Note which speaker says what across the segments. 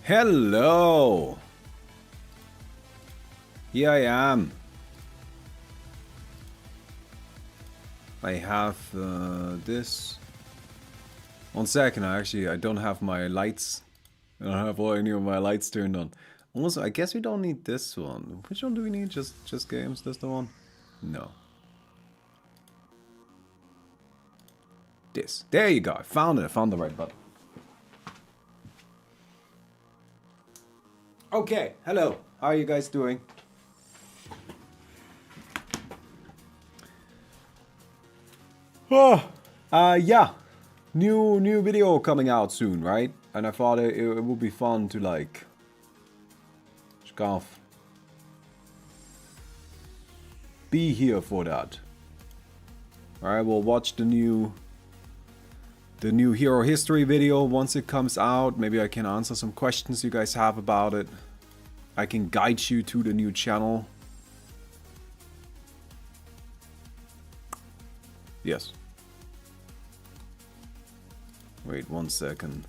Speaker 1: Hello! Here I am. I have this. 1 second, I don't have my lights. I don't have any of my lights turned on. Also, I guess we don't need this one. Which one do we need? Just games? That's the one? No. This. There you go. I found it. I found the right button. Okay. Hello. How are you guys doing? Oh, yeah. New video coming out soon, right? And I thought it would be fun to like kind of be here for that. Alright, we'll watch the new hero history video once it comes out. Maybe I can answer some questions you guys have about it. I can guide you to the new channel. Yes. Wait 1 second.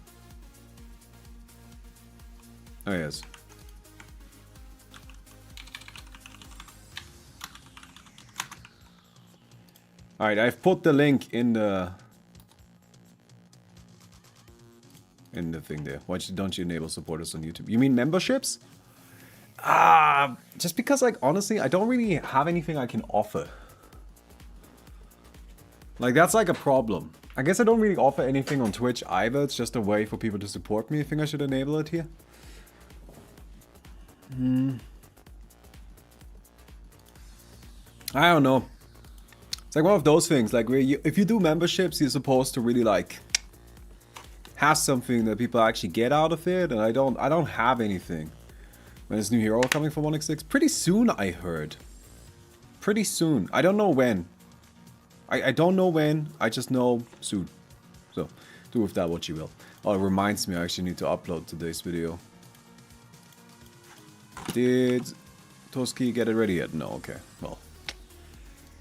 Speaker 1: Oh yes. Alright, I've put the link in the thing there. Why don't you enable supporters on YouTube? You mean memberships? Just because, like, honestly, I don't really have anything I can offer. Like, that's like a problem. I guess I don't really offer anything on Twitch either. It's just a way for people to support me. I think I should enable it here. I don't know. It's like one of those things, like where if you do memberships, you're supposed to really like have something that people actually get out of it, and I don't have anything. When is new hero coming for 1x6? Pretty soon, I heard. Pretty soon. I don't know when. I don't know when. I just know soon. So do with that what you will. Oh, it reminds me I actually need to upload today's video. Did Toski get it ready yet? No. Okay. Well.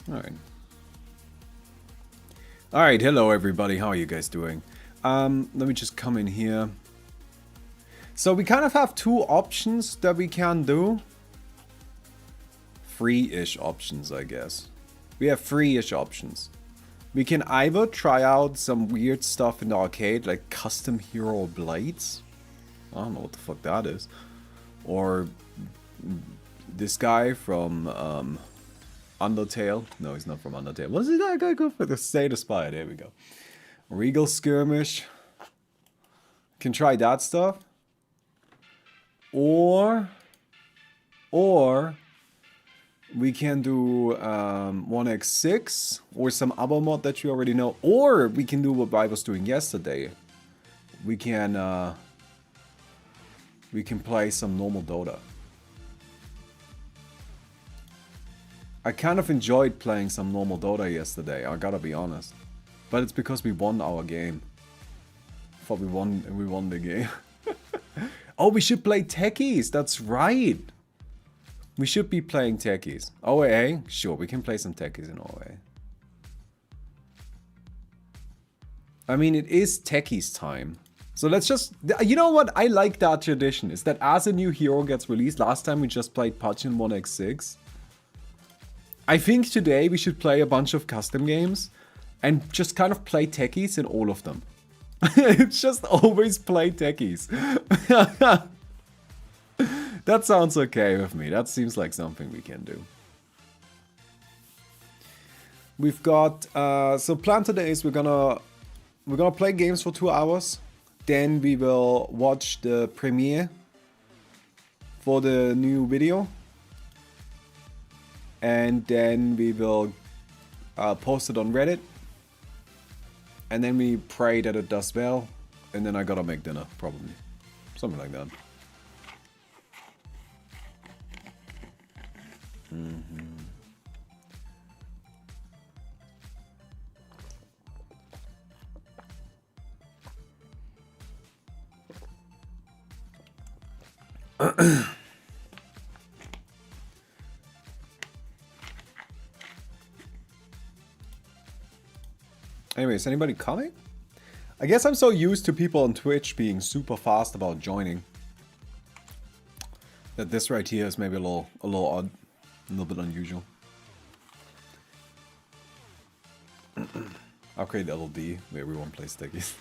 Speaker 1: All right. Alright, hello everybody, how are you guys doing? Let me just come in here. So we kind of have two options that we can do. Free-ish options, I guess. We have free-ish options. We can either try out some weird stuff in the arcade, like custom hero blades. I don't know what the fuck that is. Or this guy from Undertale. No, he's not from Undertale. What is it that guy go for? The State of Spire. There we go. Regal Skirmish. Can try that stuff. Or we can do 1x6 or some other mod that you already know. Or we can do what I was doing yesterday. We can play some normal Dota. I kind of enjoyed playing some normal Dota yesterday, I gotta be honest. But it's because we won our game. Thought we won the game. Oh, we should play Techies, that's right! We should be playing Techies. OAA? Sure, we can play some Techies in OAA. I mean, it is Techies time. So let's just... You know what? I like that tradition. Is that as a new hero gets released, last time we just played Pudgeon 1x6. I think today we should play a bunch of custom games and just kind of play Techies in all of them. It's just always play Techies. That sounds okay with me. That seems like something we can do. We've got so plan today is we're gonna play games for 2 hours. Then we will watch the premiere for the new video. And then we will post it on Reddit. And then we pray that it does well. And then I gotta make dinner, probably. Something like that. Anyway, is anybody coming? I guess I'm so used to people on Twitch being super fast about joining that this right here is maybe a little odd, a little bit unusual. Upgrade LLD, where everyone plays Techies.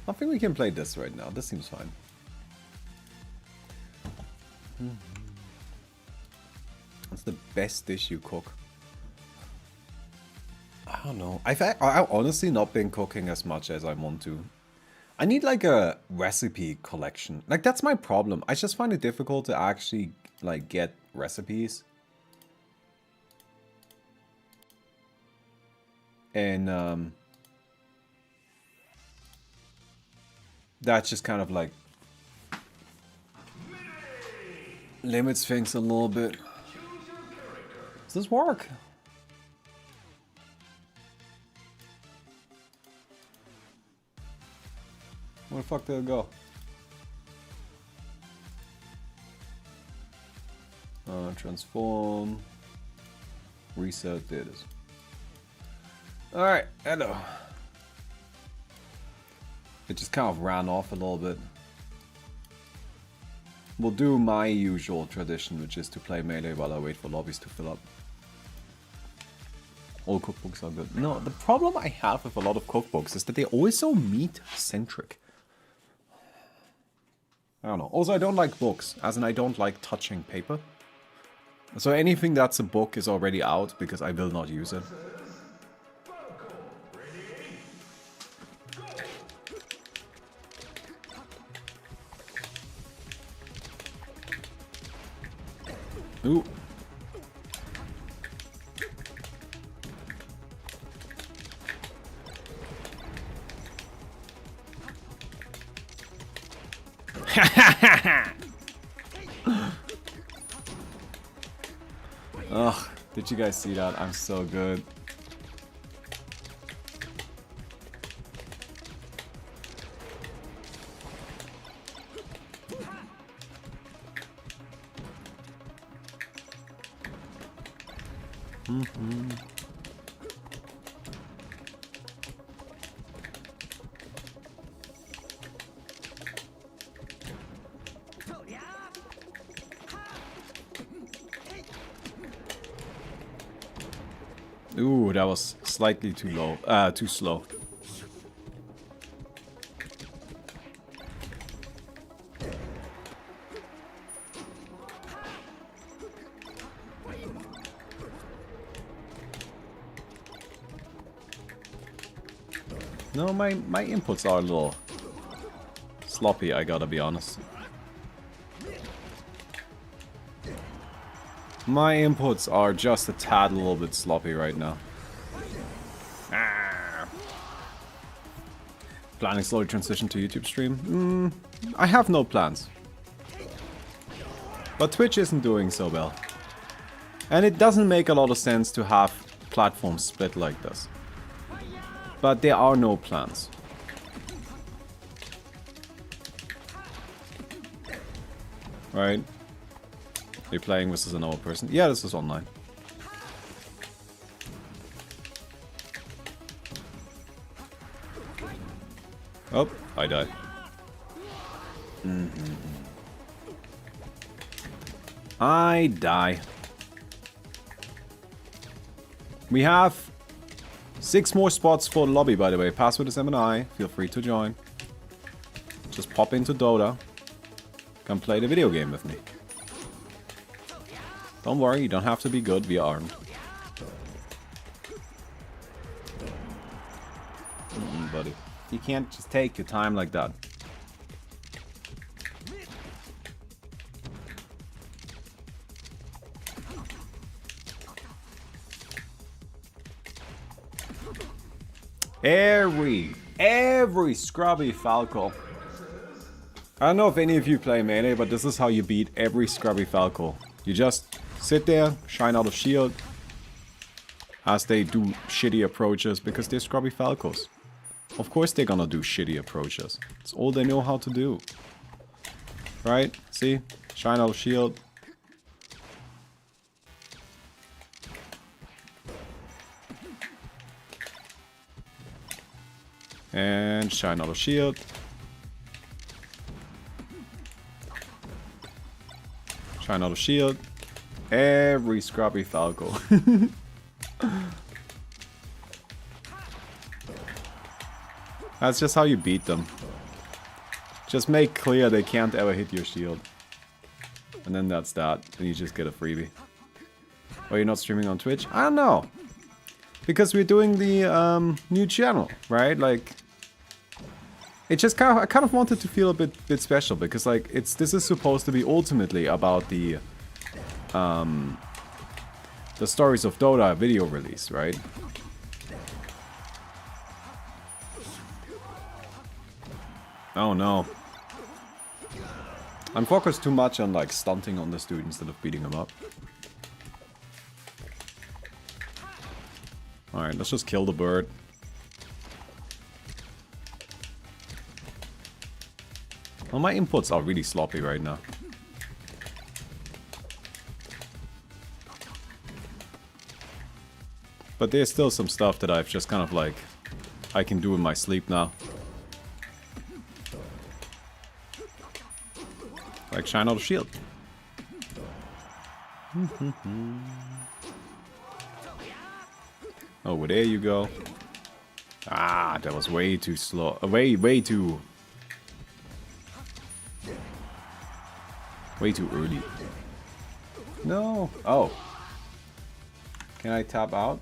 Speaker 1: I think we can play this right now. This seems fine. What's the best dish you cook? I don't know. I've honestly not been cooking as much as I want to. I need like a recipe collection. Like that's my problem. I just find it difficult to actually like get recipes. And that's just kind of like limits things a little bit. Does this work? Where the fuck did it go? Transform. Reset. There it is. Alright, hello. It just kind of ran off a little bit. We'll do my usual tradition, which is to play melee while I wait for lobbies to fill up. All cookbooks are good. No, the problem I have with a lot of cookbooks is that they're always so meat-centric. I don't know. Also, I don't like books, as in I don't like touching paper. So anything that's a book is already out, because I will not use it. Ooh. Ugh, did you guys see that? I'm so good. Ooh, that was slightly too low. Too slow. No, my inputs are a little sloppy, I gotta be honest. My inputs are just a tad a little bit sloppy right now. Planning slowly transition to YouTube stream? I have no plans. But Twitch isn't doing so well. And it doesn't make a lot of sense to have platforms split like this. But there are no plans. Right? You're playing versus another person. Yeah, this is online. Oh, I died. I die. We have 6 more spots for the lobby, by the way. Password is M&I. Feel free to join. Just pop into Dota. Come play the video game with me. Don't worry, you don't have to be good, we are armed. Buddy. You can't just take your time like that. Every scrubby Falco. I don't know if any of you play melee, but this is how you beat every scrubby Falco. You just sit there, shine out of shield, as they do shitty approaches, because they're scrubby Falcos. Of course they're gonna do shitty approaches. It's all they know how to do. Right? See? Shine out of shield. And shine out of shield. Shine out of shield. Every scrappy Falco. That's just how you beat them. Just make clear they can't ever hit your shield. And then that's that. And you just get a freebie. Why you're not streaming on Twitch? I don't know. Because we're doing the new channel, right? Like, it just I kind of wanted to feel a bit special because like this is supposed to be ultimately about the Stories of Dota video release, right? Oh no. I'm focused too much on like stunting on this dude instead of beating him up. Alright, let's just kill the bird. Well, my inputs are really sloppy right now. But there's still some stuff that I've just kind of like... I can do in my sleep now. Like shine out of shield. Oh, well, there you go. Ah, that was way too slow. Way too early. No. Oh. Can I tap out?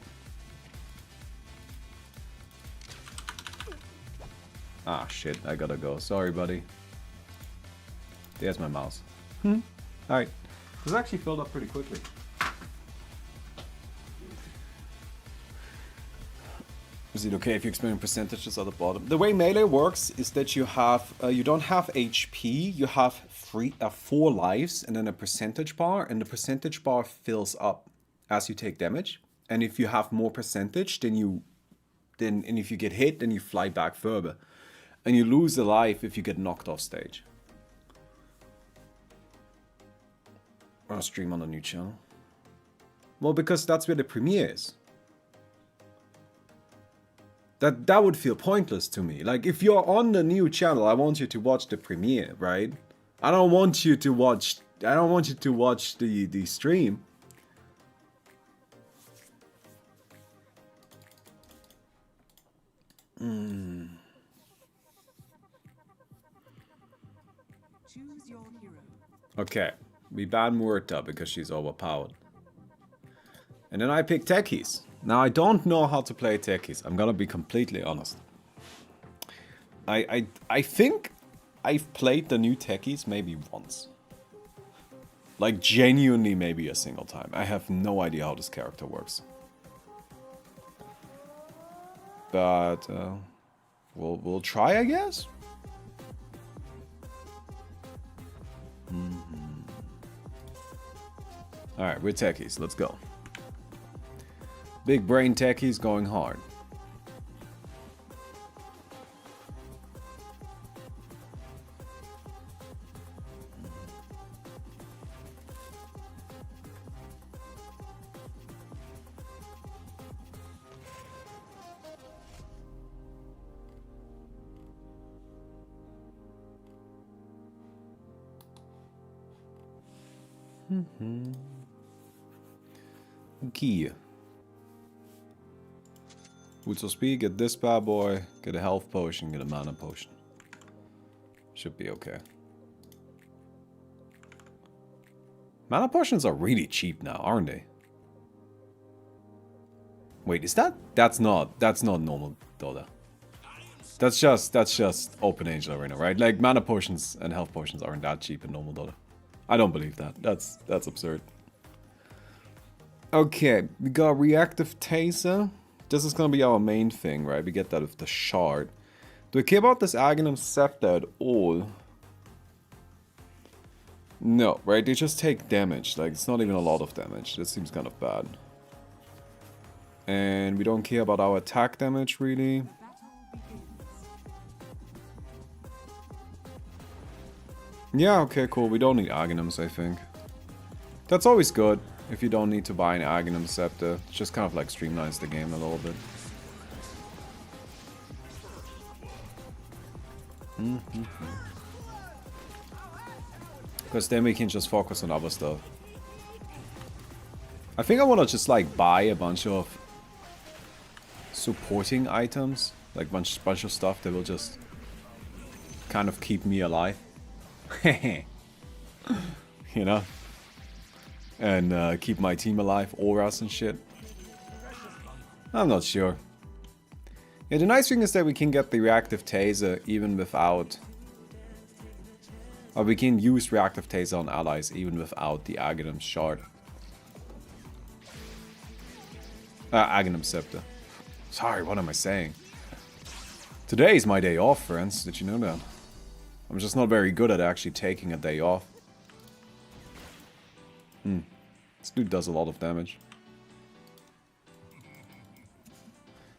Speaker 1: Ah, shit. I gotta go. Sorry, buddy. There's my mouse. Alright. This actually filled up pretty quickly. Is it okay if you explain percentages at the bottom? The way Melee works is that you have, you don't have HP, you have 4 lives and then a percentage bar, and the percentage bar fills up as you take damage. And if you have more percentage, and if you get hit, then you fly back further. And you lose a life if you get knocked off stage. Or stream on the new channel. Well, because that's where the premiere is. That would feel pointless to me. Like, if you're on the new channel, I want you to watch the premiere, right? I don't want you to watch the stream. Okay, we ban Murta because she's overpowered. And then I pick Techies. Now, I don't know how to play Techies. I'm gonna be completely honest. I think I've played the new Techies maybe once. Like, genuinely maybe a single time. I have no idea how this character works. But, we'll try, I guess? Alright, we're Techies. Let's go. Big brain Techies going hard. Key. Boots of Speed, get this bad boy, get a health potion, get a mana potion. Should be okay. Mana potions are really cheap now, aren't they? Wait, is that? That's not normal Dota. That's just Open Angel Arena, right? Like, mana potions and health potions aren't that cheap in normal Dota. I don't believe that. That's absurd. Okay, we got Reactive Taser. This is gonna be our main thing, right? We get that with the shard. Do I care about this Aghanim Scepter at all? No, right? They just take damage. Like, it's not even a lot of damage. That seems kind of bad. And we don't care about our attack damage, really. Yeah, okay, cool. We don't need Aghanims, I think. That's always good. If you don't need to buy an Aghanim Scepter, it just kind of like streamlines the game a little bit. Because then we can just focus on other stuff. I think I want to just like buy a bunch of supporting items. Like bunch of stuff that will just kind of keep me alive. You know? And keep my team alive, auras and shit. I'm not sure. Yeah, the nice thing is that we can get the reactive taser even without... Or we can use reactive taser on allies even without the Aghanim shard. Aghanim scepter. Sorry, what am I saying? Today is my day off, friends. Did you know that? I'm just not very good at actually taking a day off. This dude does a lot of damage.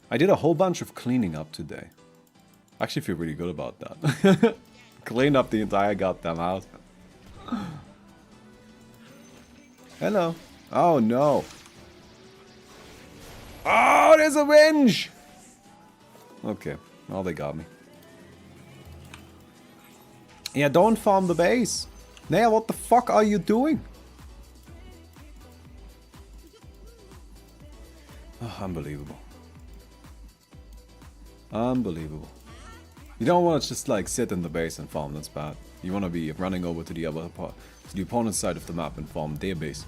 Speaker 1: I did a whole bunch of cleaning up today. I actually feel really good about that. Cleaned up the entire goddamn house. Hello. Oh no. Oh, there's a winch! Okay, well they got me. Yeah, don't farm the base. Nea, what the fuck are you doing? Oh, unbelievable. Unbelievable. You don't want to just like sit in the base and farm, that's bad. You want to be running over to the other part, to the opponent's side of the map and farm their base.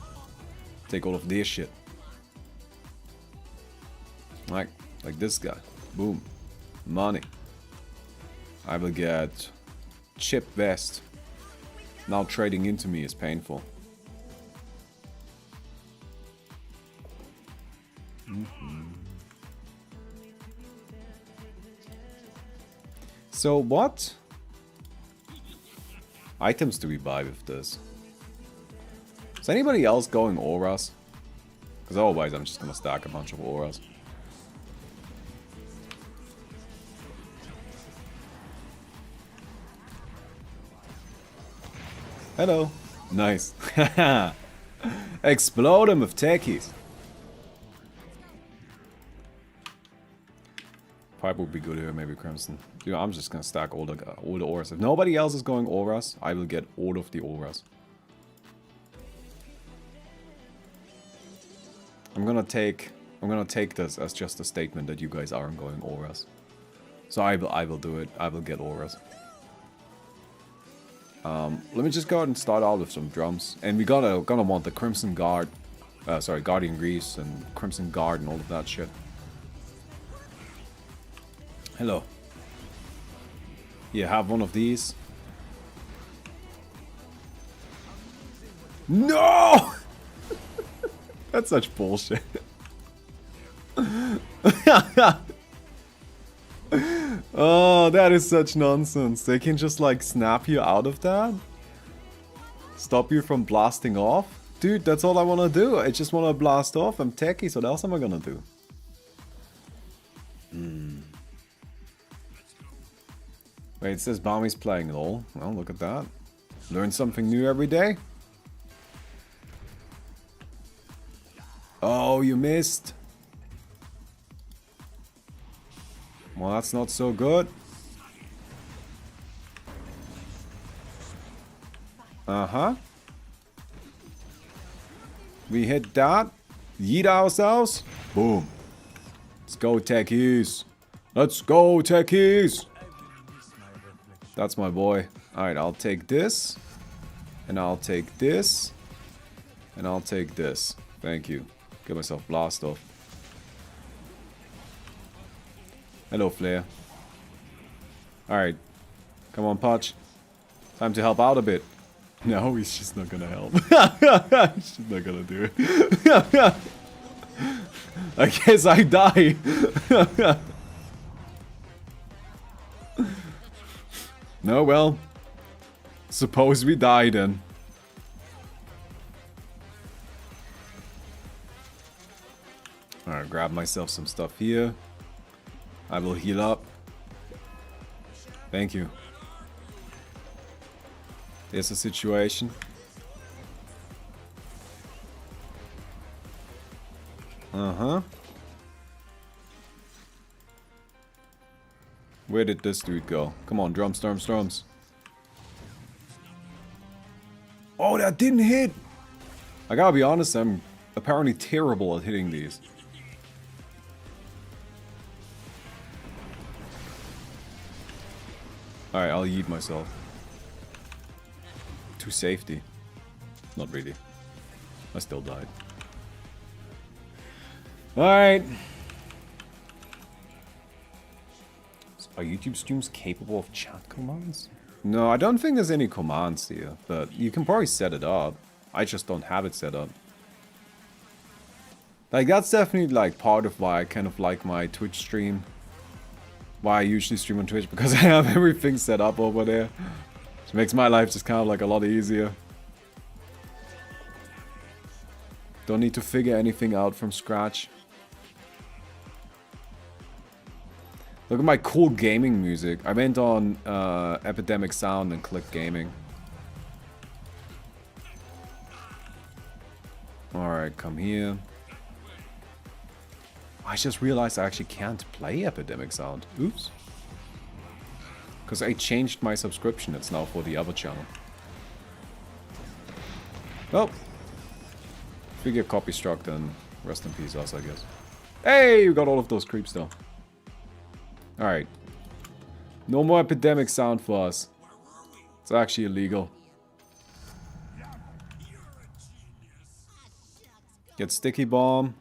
Speaker 1: Take all of their shit. Like this guy. Boom. Money. I will get chip vest. Now trading into me is painful. So what items do we buy with this? Is anybody else going auras? Because otherwise I'm just gonna stack a bunch of auras. Hello. Nice. Explode him with techies. Pipe would be good here, maybe Crimson. Dude, I'm just gonna stack all the auras. If nobody else is going auras, I will get all of the auras. I'm gonna take this as just a statement that you guys aren't going auras. So I will do it. I will get auras. Let me just go ahead and start out with some drums. And we gonna want the Crimson Guard. Sorry, Guardian Greaves and Crimson Guard and all of that shit. Hello. Here, have one of these. No! That's such bullshit. Oh, that is such nonsense. They can just like snap you out of that? Stop you from blasting off? Dude, that's all I want to do. I just want to blast off. I'm techie, so what else am I gonna do? Wait, it says Bami's playing LOL. Well, look at that. Learn something new every day. Oh, you missed. Well, that's not so good. Uh-huh. We hit that. Yeet ourselves. Boom. Let's go, Techies. Let's go, Techies. That's my boy. Alright, I'll take this. And I'll take this. And I'll take this. Thank you. Get myself blast off. Hello, Flare. Alright. Come on, Potch. Time to help out a bit. No, he's just not gonna help. He's just not gonna do it. I guess I die. No, well. Suppose we die then. Alright, grab myself some stuff here. I will heal up. Thank you. There's a situation. Uh-huh. Where did this dude go? Come on, drums, drums, drums. Oh, that didn't hit! I gotta be honest, I'm apparently terrible at hitting these. Alright, I'll yeet myself. To safety. Not really. I still died. Alright. Are YouTube streams capable of chat commands? No, I don't think there's any commands here, but you can probably set it up. I just don't have it set up. Like, that's definitely, like, part of why I kind of like my Twitch stream. Why I usually stream on Twitch, because I have everything set up over there. Which makes my life just kind of, like, a lot easier. Don't need to figure anything out from scratch. Look at my cool gaming music. I went on Epidemic Sound and clicked gaming. Alright, come here. I just realized I actually can't play Epidemic Sound. Oops. Because I changed my subscription. It's now for the other channel. Well. If we get copy struck, then rest in peace us, I guess. Hey, we got all of those creeps though. Alright. No more Epidemic Sound for us. It's actually illegal. Get Sticky Bomb.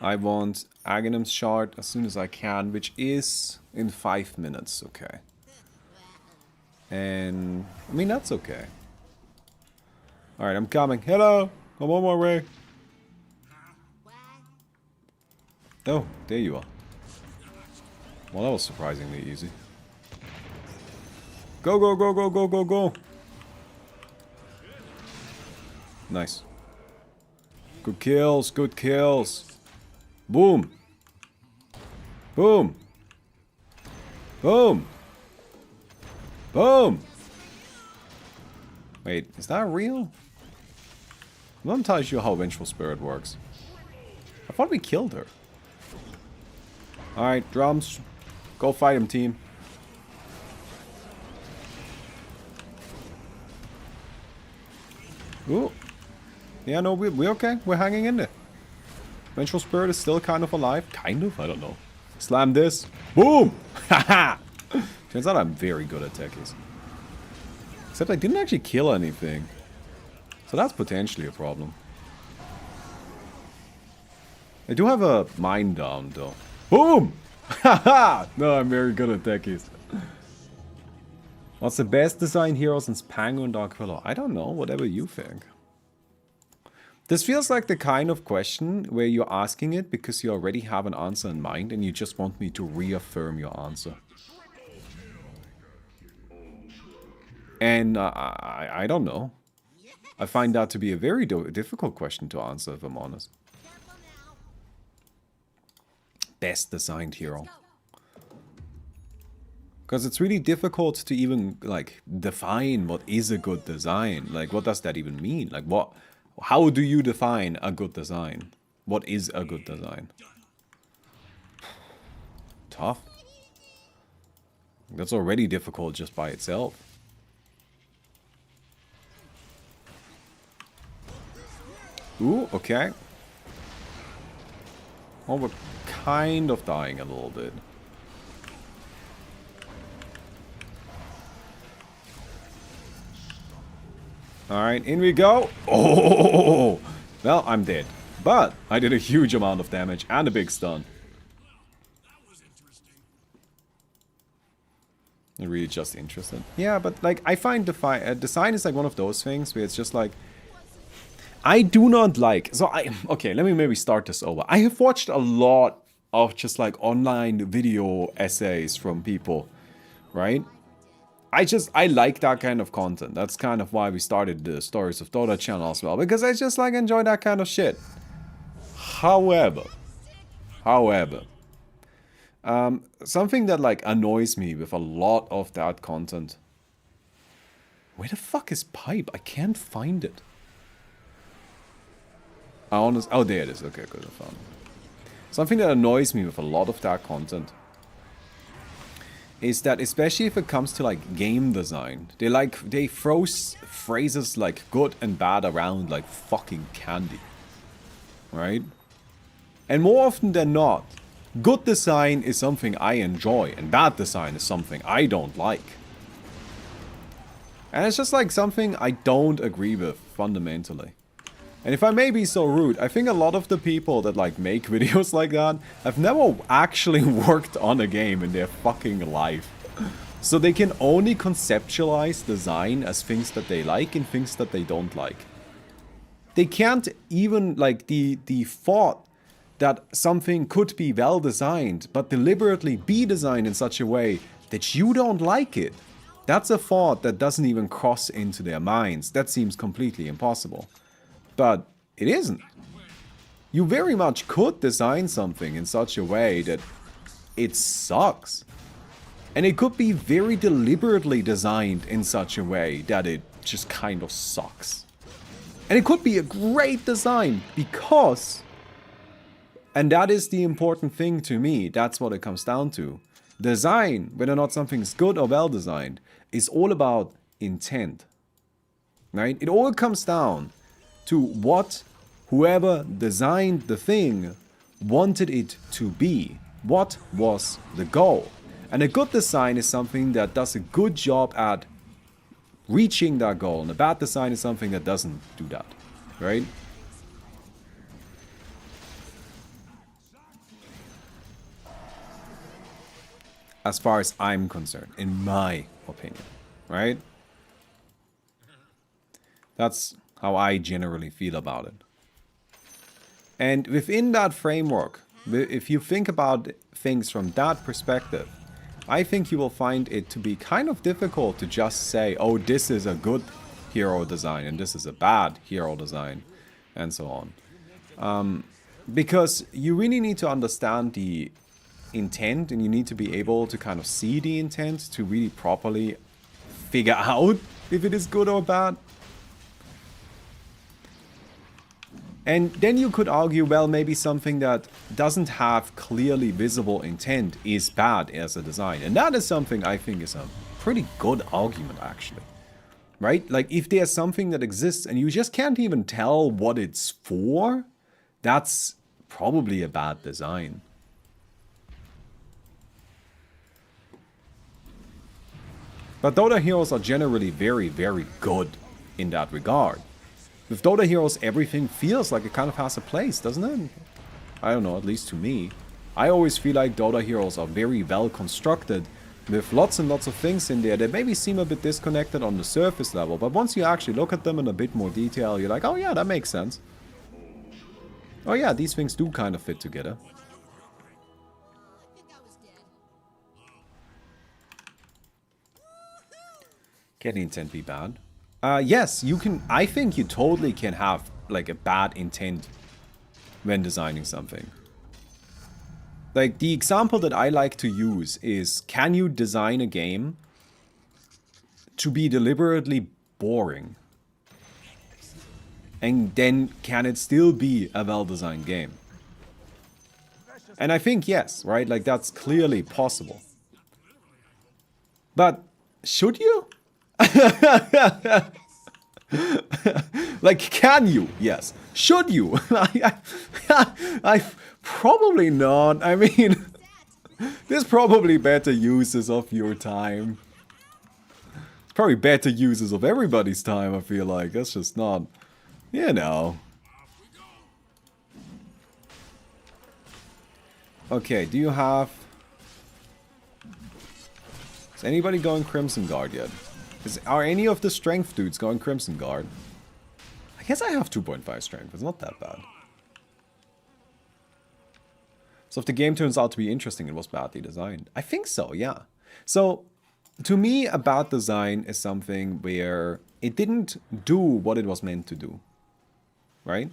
Speaker 1: I want Aghanim's Shard as soon as I can, which is in 5 minutes, okay. And, I mean, that's okay. Alright, I'm coming. Hello! I'm on my way. Oh, there you are. Well, that was surprisingly easy. Go, go, go, go, go, go, go! Nice. Good kills, good kills. Boom! Boom! Boom! Boom! Wait, is that real? I'm not entirely sure how Vengeful Spirit works. I thought we killed her. Alright, drums. Go fight him, team. Ooh. Yeah, no, we're okay. We're hanging in there. Vengeful Spirit is still kind of alive. Kind of? I don't know. Slam this. Boom! Haha! Turns out I'm very good at techies. Except I didn't actually kill anything. So that's potentially a problem. I do have a mine down, though. Boom! Haha! No, I'm very good at techies. What's the best design hero since Pango and Dark Willow? I don't know, whatever you think. This feels like the kind of question where you're asking it because you already have an answer in mind and you just want me to reaffirm your answer. And I don't know. I find that to be a very difficult question to answer, if I'm honest. Best designed hero. Because it's really difficult to even, like, define what is a good design. Like, what does that even mean? Like, what... How do you define a good design? What is a good design? Tough. That's already difficult just by itself. Ooh, okay. Oh, we're kind of dying a little bit. Alright, in we go. Oh! Well, I'm dead. But I did a huge amount of damage and a big stun. I'm really just interested. Yeah, but like, I find design is like one of those things where it's just like... I do not like... So okay, let me maybe start this over. I have watched a lot of just like online video essays from people, right? I like that kind of content. That's kind of why we started the Stories of Dota channel as well. Because I just like enjoy that kind of shit. However, something that like annoys me with a lot of that content. Where the fuck is Pipe? I can't find it. Oh, there it is. Okay, good, I found it. Something that annoys me with a lot of that content is that especially if it comes to like game design, they throw phrases like good and bad around like fucking candy, right? And more often than not, good design is something I enjoy and bad design is something I don't like. And it's just like something I don't agree with fundamentally. And if I may be so rude, I think a lot of the people that like make videos like that have never actually worked on a game in their fucking life. So they can only conceptualize design as things that they like and things that they don't like. They can't even like the thought that something could be well designed but deliberately be designed in such a way that you don't like it. That's a thought that doesn't even cross into their minds. That seems completely impossible. But it isn't. You very much could design something in such a way that it sucks. And it could be very deliberately designed in such a way that it just kind of sucks. And it could be a great design because, and that is the important thing to me, that's what it comes down to. Design, whether or not something's good or well designed, is all about intent. Right? It all comes down to what whoever designed the thing wanted it to be. What was the goal? And a good design is something that does a good job at reaching that goal. And a bad design is something that doesn't do that. Right? As far as I'm concerned, in my opinion. Right? That's how I generally feel about it. And within that framework, if you think about things from that perspective, I think you will find it to be kind of difficult to just say, oh, this is a good hero design and this is a bad hero design, and so on. Because you really need to understand the intent and you need to be able to kind of see the intent to really properly figure out if it is good or bad. And then you could argue, well, maybe something that doesn't have clearly visible intent is bad as a design. And that is something I think is a pretty good argument, actually. Right? Like, if there's something that exists and you just can't even tell what it's for, that's probably a bad design. But Dota heroes are generally very, very good in that regard. With Dota heroes, everything feels like it kind of has a place, doesn't it? I don't know, at least to me. I always feel like Dota heroes are very well constructed, with lots and lots of things in there that maybe seem a bit disconnected on the surface level, but once you actually look at them in a bit more detail, you're like, oh yeah, that makes sense. Oh yeah, these things do kind of fit together. Can the intent be bad? Yes, you can. I think you totally can have like a bad intent when designing something. Like the example that I like to use is, can you design a game to be deliberately boring? And then can it still be a well-designed game? And I think yes, right? Like that's clearly possible. But should you? Like, can you? Yes. Should you? I probably not. I mean, there's probably better uses of your time. It's probably better uses of everybody's time, I feel like. That's just not, you know. Okay, do you have... Is anybody going Crimson Guard yet? Are any of the strength dudes going Crimson Guard? I guess I have 2.5 strength. It's not that bad. So if the game turns out to be interesting, it was badly designed. I think so, yeah. So, to me, a bad design is something where it didn't do what it was meant to do. Right?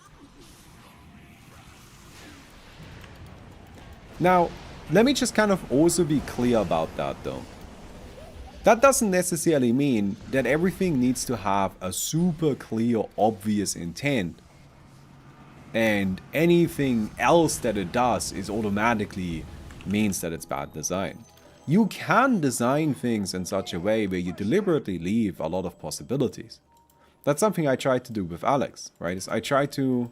Speaker 1: Now, let me just kind of also be clear about that, though. That doesn't necessarily mean that everything needs to have a super clear, obvious intent. And anything else that it does is automatically means that it's bad design. You can design things in such a way where you deliberately leave a lot of possibilities. That's something I try to do with Alex, right? Is I try to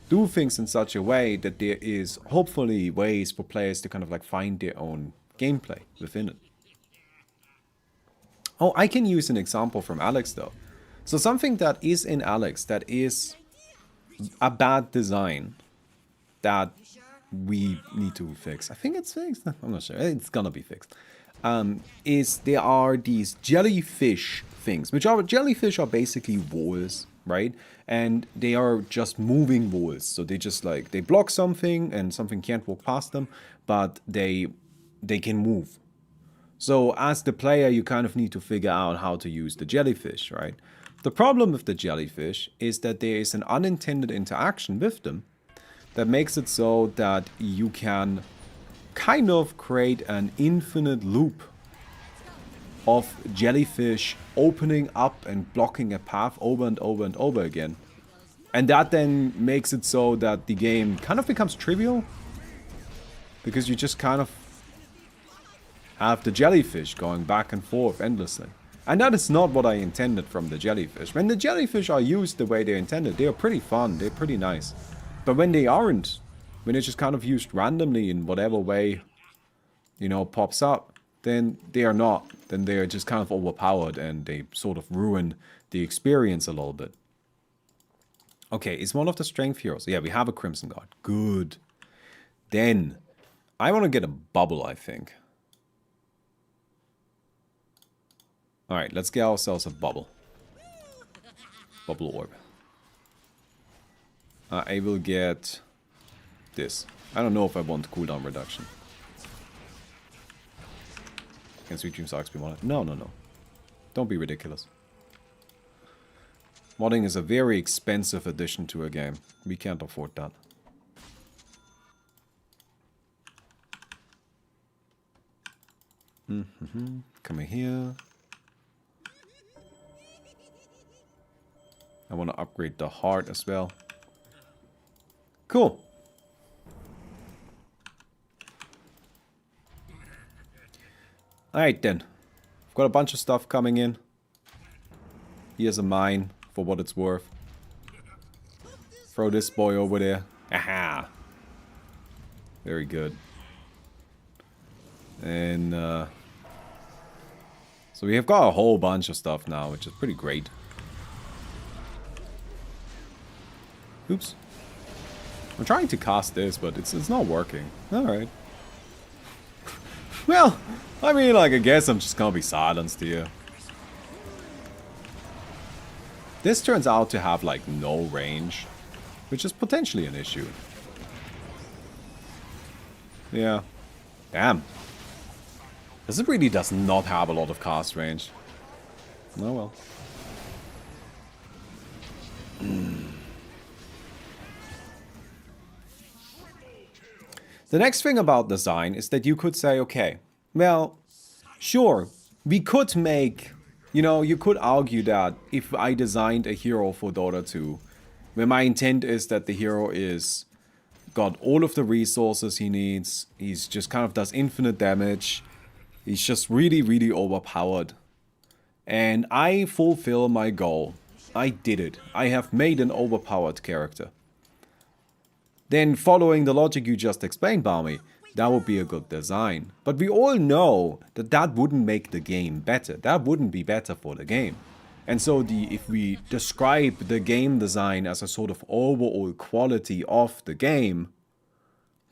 Speaker 1: do things in such a way that there is hopefully ways for players to kind of like find their own gameplay within it. Oh, I can use an example from Alex though. So something that is in Alex that is a bad design that we need to fix. I think it's fixed. I'm not sure. It's gonna be fixed. Is there are these jellyfish things, which are jellyfish are basically walls, right? And they are just moving walls. So they just like they block something and something can't walk past them, but they can move. So as the player, you kind of need to figure out how to use the jellyfish, right? The problem with the jellyfish is that there is an unintended interaction with them that makes it so that you can kind of create an infinite loop of jellyfish opening up and blocking a path over and over and over again. And that then makes it so that the game kind of becomes trivial, because you just kind of have the jellyfish going back and forth endlessly. And that is not what I intended from the jellyfish. When the jellyfish are used the way they're intended, they are pretty fun, they're pretty nice. But when they aren't, when they're just kind of used randomly in whatever way, you know, pops up, then they are not. Then they're just kind of overpowered and they sort of ruin the experience a little bit. Okay, is one of the strength heroes. Yeah, we have a Crimson Guard. Good. Then, I want to get a bubble, I think. Alright, let's get ourselves a bubble. Bubble orb. I will get this. I don't know if I want cooldown reduction. Can Sweet Dreams Arcs be modded? No, no, no. Don't be ridiculous. Modding is a very expensive addition to a game. We can't afford that. Come here. I want to upgrade the heart as well. Cool. Alright then. I've got a bunch of stuff coming in. Here's a mine for what it's worth. Throw this boy over there. Aha! Very good. And so we have got a whole bunch of stuff now, which is pretty great. Oops. I'm trying to cast this, but it's not working. Alright. Well, I mean, like, I guess I'm just gonna be silenced here. This turns out to have, like, no range, which is potentially an issue. Yeah. Damn. This really does not have a lot of cast range. Oh well. The next thing about design is that you could say, okay, well, sure, we could make, you know, you could argue that if I designed a hero for Dota 2, where my intent is that the hero is got all of the resources he needs, he's just kind of does infinite damage, he's just really, really overpowered, and I fulfill my goal. I did it. I have made an overpowered character. Then following the logic you just explained, Barmy, that would be a good design. But we all know that that wouldn't make the game better. That wouldn't be better for the game. And so if we describe the game design as a sort of overall quality of the game,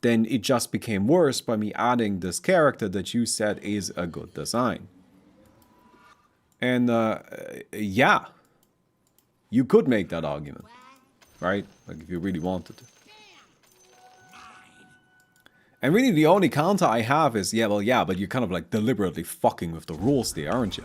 Speaker 1: then it just became worse by me adding this character that you said is a good design. And yeah, you could make that argument, right? Like if you really wanted to. And really the only counter I have is, yeah, well, yeah, but you're kind of like deliberately fucking with the rules there, aren't you?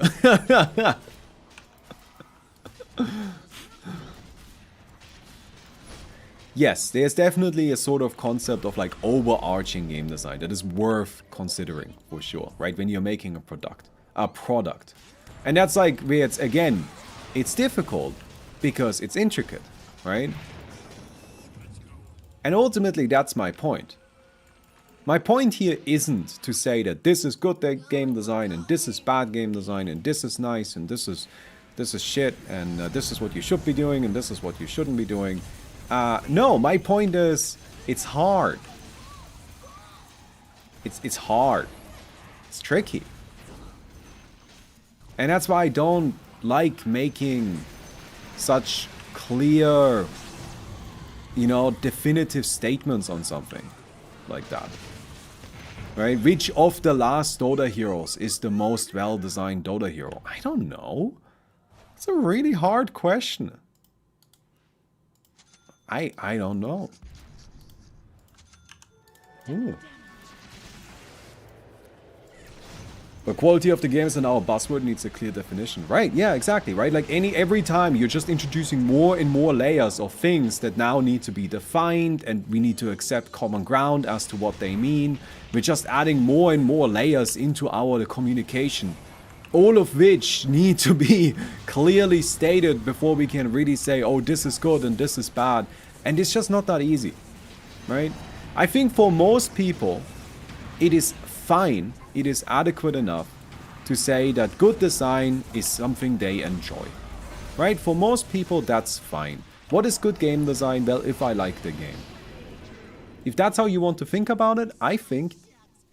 Speaker 1: Yes, there's definitely a sort of concept of like overarching game design that is worth considering, for sure, right? When you're making a product. And that's like where it's, again, it's difficult because it's intricate, right? And ultimately that's my point. My point here isn't to say that this is good game design and this is bad game design and this is nice and this is shit and this is what you should be doing and this is what you shouldn't be doing. No, my point is it's hard. It's hard. It's tricky. And that's why I don't like making such clear, you know, definitive statements on something like that. Right? Which of the last Dota heroes is the most well-designed Dota hero? I don't know. It's a really hard question. I don't know. Ooh. The quality of the game is now a buzzword, needs a clear definition. Right, yeah, exactly, right? Like every time you're just introducing more and more layers of things that now need to be defined and we need to accept common ground as to what they mean. We're just adding more and more layers into our communication. All of which need to be clearly stated before we can really say, oh, this is good and this is bad. And it's just not that easy, right? I think for most people, it is fine, it is adequate enough to say that good design is something they enjoy, right? For most people, that's fine. What is good game design? Well, if I like the game. If that's how you want to think about it, I think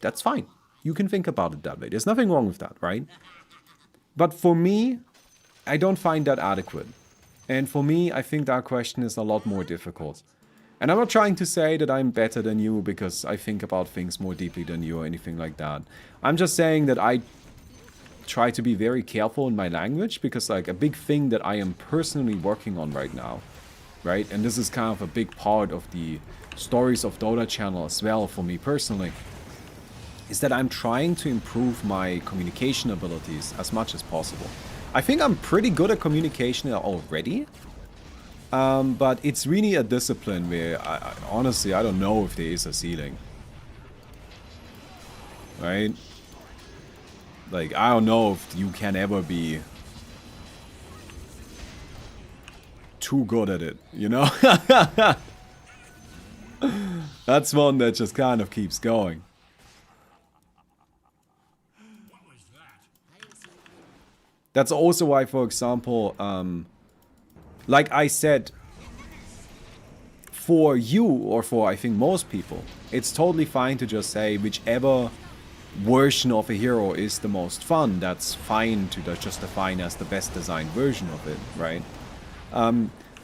Speaker 1: that's fine. You can think about it that way. There's nothing wrong with that, right? But for me, I don't find that adequate. And for me, I think that question is a lot more difficult. And I'm not trying to say that I'm better than you because I think about things more deeply than you or anything like that. I'm just saying that I try to be very careful in my language because like a big thing that I am personally working on right now, right? And this is kind of a big part of the Stories of Dota channel as well for me personally, is that I'm trying to improve my communication abilities as much as possible. I think I'm pretty good at communication already. But it's really a discipline where, honestly, I don't know if there is a ceiling. Right? Like, I don't know if you can ever be too good at it, you know? That's one that just kind of keeps going. That's also why, for example, like I said, for you, or for I think most people, it's totally fine to just say whichever version of a hero is the most fun. That's fine to just define as the best designed version of it, right?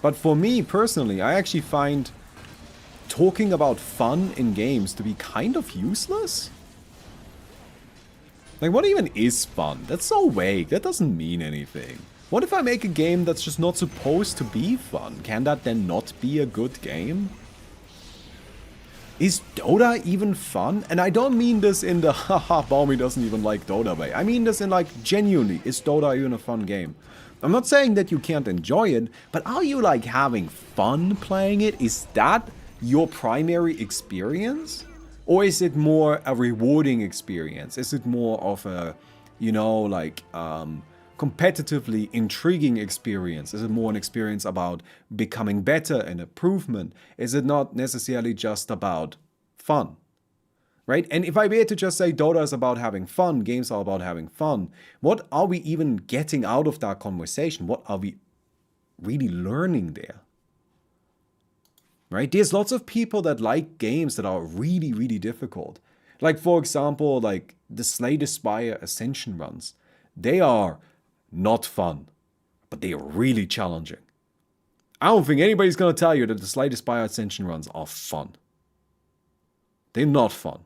Speaker 1: But for me personally, I actually find talking about fun in games to be kind of useless. Like, what even is fun? That's so vague. That doesn't mean anything. What if I make a game that's just not supposed to be fun? Can that then not be a good game? Is Dota even fun? And I don't mean this in the haha, Baumi doesn't even like Dota way. I mean this in like, genuinely, is Dota even a fun game? I'm not saying that you can't enjoy it, but are you like having fun playing it? Is that your primary experience? Or is it more a rewarding experience? Is it more of a, you know, like, competitively intriguing experience? Is it more an experience about becoming better and improvement? Is it not necessarily just about fun? Right? And if I were to just say Dota is about having fun, games are about having fun, what are we even getting out of that conversation? What are we really learning there? Right? There's lots of people that like games that are really, really difficult. Like, for example, like the Slay the Spire Ascension runs. They are not fun, but they are really challenging. I don't think anybody's going to tell you that the Slay the Spire Ascension runs are fun. They're not fun.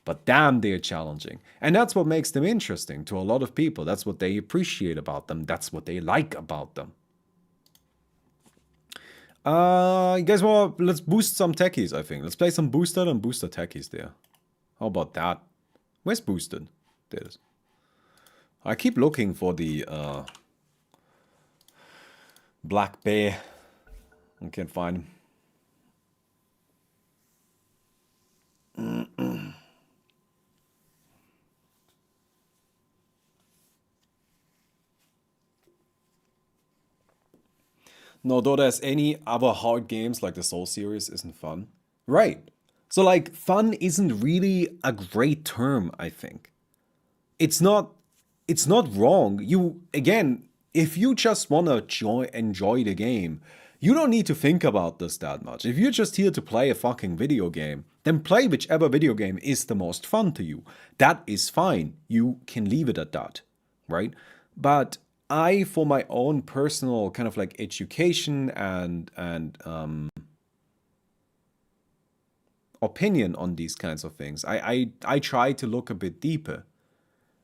Speaker 1: But damn, they're challenging. And that's what makes them interesting to a lot of people. That's what they appreciate about them. That's what they like about them. You guys want to, let's boost some techies, I think. Let's play some boosted and booster techies there. How about that? Where's boosted? There it is. I keep looking for the Black Bear. I can't find him. No, though there's any other hard games like the Soul series isn't fun. Right. So like fun isn't really a great term, I think. It's not wrong. You again, if you just want to enjoy the game, you don't need to think about this that much. If you're just here to play a fucking video game, then play whichever video game is the most fun to you. That is fine. You can leave it at that, right? But I, for my own personal kind of like education and opinion on these kinds of things, I try to look a bit deeper.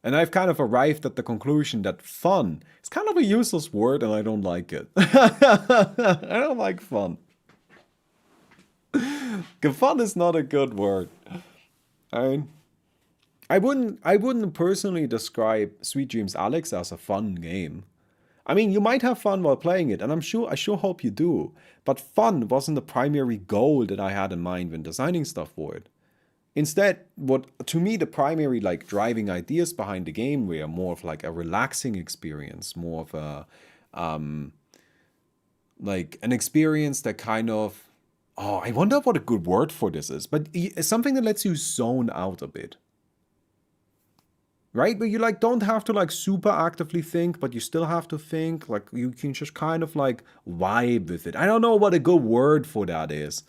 Speaker 1: And I've kind of arrived at the conclusion that fun is kind of a useless word and I don't like it. I don't like fun. Fun is not a good word. I wouldn't personally describe Sweet Dreams Alex as a fun game. I mean, you might have fun while playing it, and I sure hope you do. But fun wasn't the primary goal that I had in mind when designing stuff for it. Instead, what to me the primary like driving ideas behind the game were more of like a relaxing experience, more of a like an experience that kind of I wonder what a good word for this is, but it's something that lets you zone out a bit. Right? But you like don't have to like super actively think, but you still have to think. Like you can just kind of like vibe with it. I don't know what a good word for that is.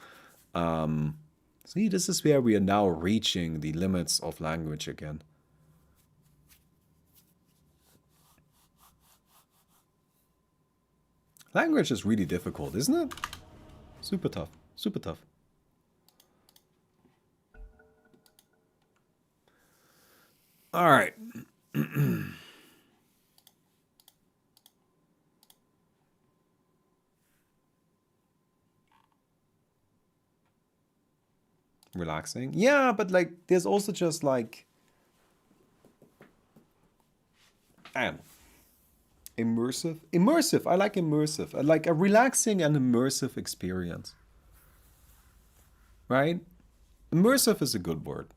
Speaker 1: See, this is where we are now reaching the limits of language again. Language is really difficult, isn't it? Super tough. Super tough. All right. Relaxing. Yeah, but like there's also just like immersive. I like immersive. I like a relaxing and immersive experience. Right? Immersive is a good word.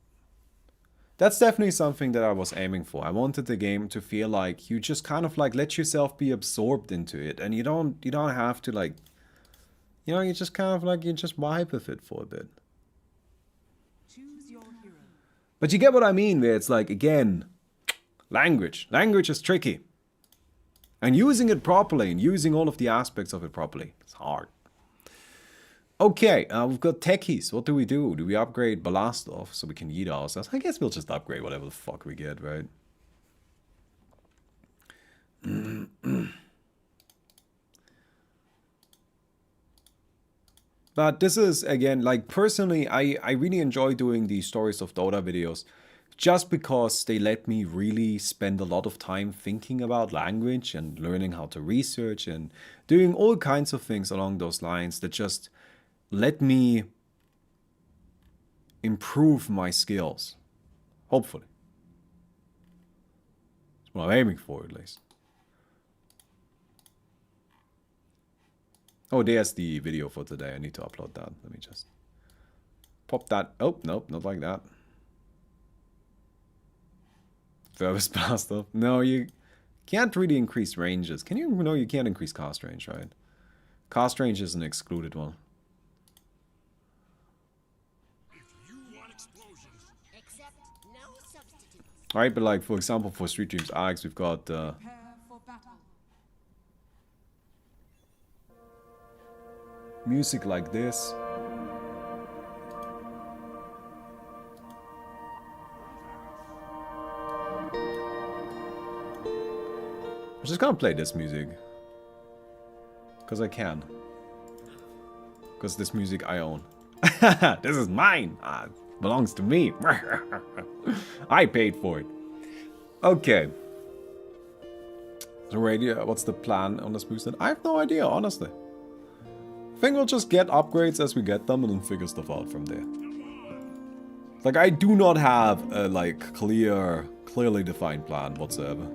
Speaker 1: That's definitely something that I was aiming for. I wanted the game to feel like you just kind of like let yourself be absorbed into it, and you don't have to like, you just kind of like you just vibe with it for a bit. But you get what I mean, where it's like, again, language. Language is tricky. And using it properly and using all of the aspects of it properly, it's hard. Okay, we've got Techies. What do? Do we upgrade Ballast off so we can eat ourselves? I guess we'll just upgrade whatever the fuck we get, right? But this is, again, like personally, I really enjoy doing the Stories of Dota videos just because they let me really spend a lot of time thinking about language and learning how to research and doing all kinds of things along those lines that just let me improve my skills. Hopefully. That's what I'm aiming for, at least. Oh, there's the video for today. I need to upload that. Let me just pop that. Oh, nope, not like that. Service blast off. No, you can't really increase ranges. Can you? No, you can't increase cast range, right? Cast range is an excluded one. Alright, but like, for example, for Street Dreams Alex, we've got music like this. I'm just gonna play this music. Because I can. Because this music I own. This is mine! Belongs to me. I paid for it. Okay. So radio, what's the plan on this boosted? I have no idea, honestly. I think we'll just get upgrades as we get them and then figure stuff out from there. Like, I do not have a, like, clearly defined plan whatsoever.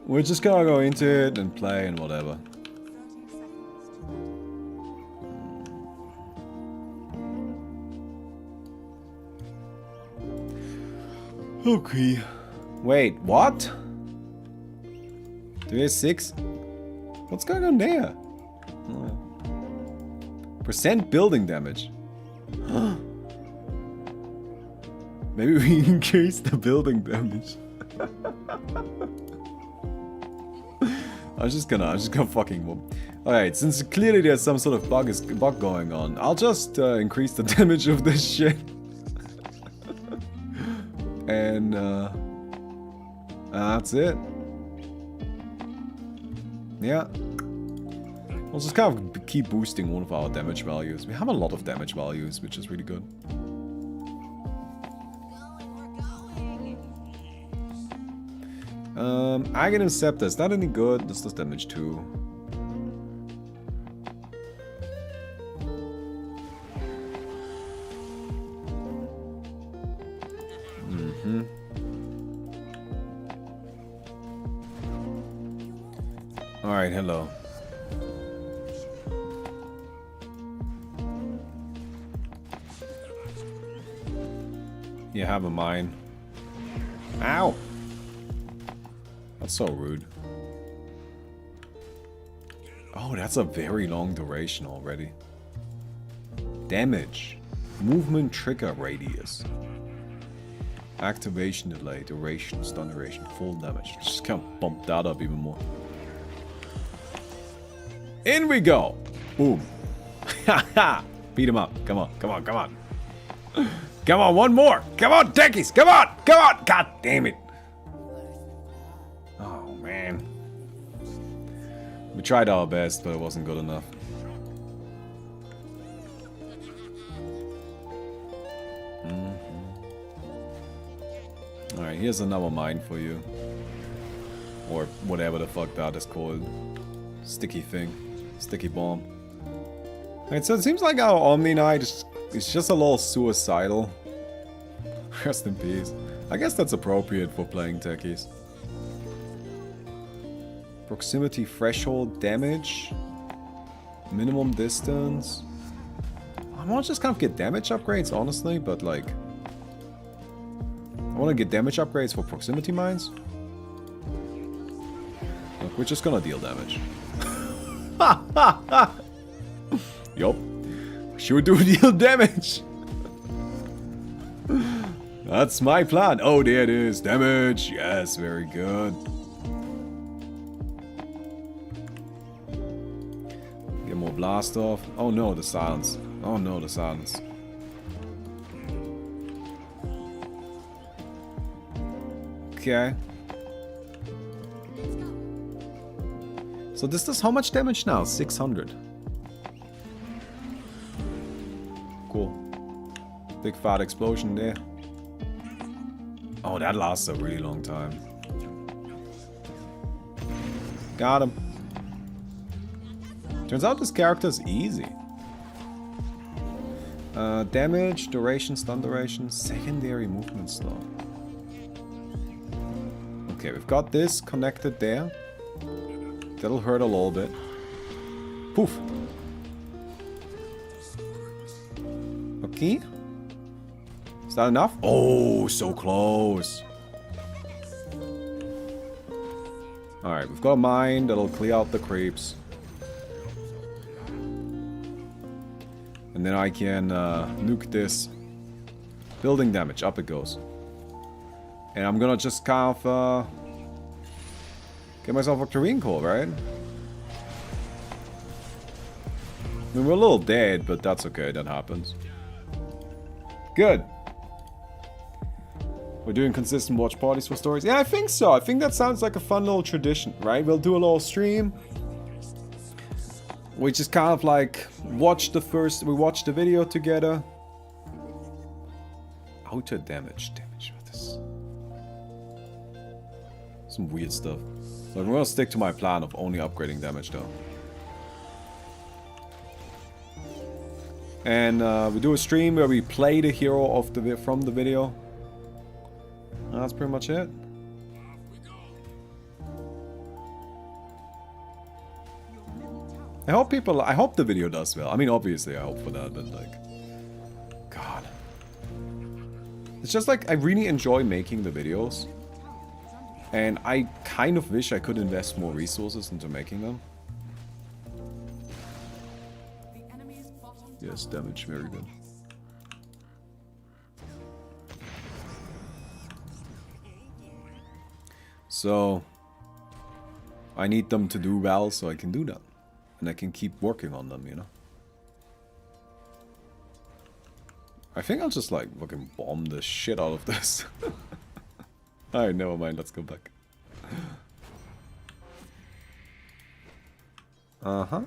Speaker 1: We're just gonna go into it and play and whatever. Okay. Wait, what? 3/6? What's going on there? Percent building damage. Maybe we increase the building damage. I'm just gonna fucking move. Alright, since clearly there's some sort of bug going on, I'll just increase the damage of this shit. And that's it. Yeah. We'll just kind of keep boosting one of our damage values. We have a lot of damage values, which is really good. Aghanim Scepter, is that any good? This does damage too. Alright, hello. You have a mine. Ow! That's so rude. Oh, that's a very long duration already. Damage. Movement trigger radius. Activation delay, duration, stun duration, full damage. Just kind of bump that up even more. In we go! Boom. Haha! Beat him up. Come on, come on, come on. Come on, one more! Come on, Techies! Come on! Come on! God damn it! Oh, man. We tried our best, but it wasn't good enough. Alright, here's another mine for you. Or whatever the fuck that is called. Sticky thing. Sticky bomb. Alright, so it seems like our Omni Knight is just a little suicidal. Rest in peace. I guess that's appropriate for playing Techies. Proximity threshold damage. Minimum distance. I want to just kind of get damage upgrades, honestly, but like... I want to get damage upgrades for proximity mines. Look, we're just gonna deal damage. Yup. Sure do deal damage. That's my plan. Oh, there it is. Damage. Yes, very good. Get more blast off. Oh no, the silence. Oh no, the silence. Okay. So this does how much damage now? 600. Cool. Big fat explosion there. Oh, that lasts a really long time. Got him. Turns out this character is easy. Damage, duration, stun duration, secondary movement slow. Okay, we've got this connected there. That'll hurt a little bit. Poof. Okay. Is that enough? Oh, so close. Alright, we've got a mine that'll clear out the creeps. And then I can nuke this. Building damage, up it goes. And I'm gonna just kind of get myself a Terrain Core, right? I mean, we're a little dead, but that's okay, that happens. Good. We're doing consistent watch parties for stories. Yeah, I think so. I think that sounds like a fun little tradition, right? We'll do a little stream. We just kind of like watch the video together. Outer damage. Damage with this. Some weird stuff. So I'm gonna stick to my plan of only upgrading damage though. And we do a stream where we play the hero of from the video. And that's pretty much it. I hope the video does well. I mean, obviously I hope for that, but like, God. It's just like, I really enjoy making the videos. And I kind of wish I could invest more resources into making them. Yes, damage, very good. So I need them to do well so I can do that. And I can keep working on them, you know? I think I'll just like fucking bomb the shit out of this. Alright, never mind, let's go back. Uh-huh.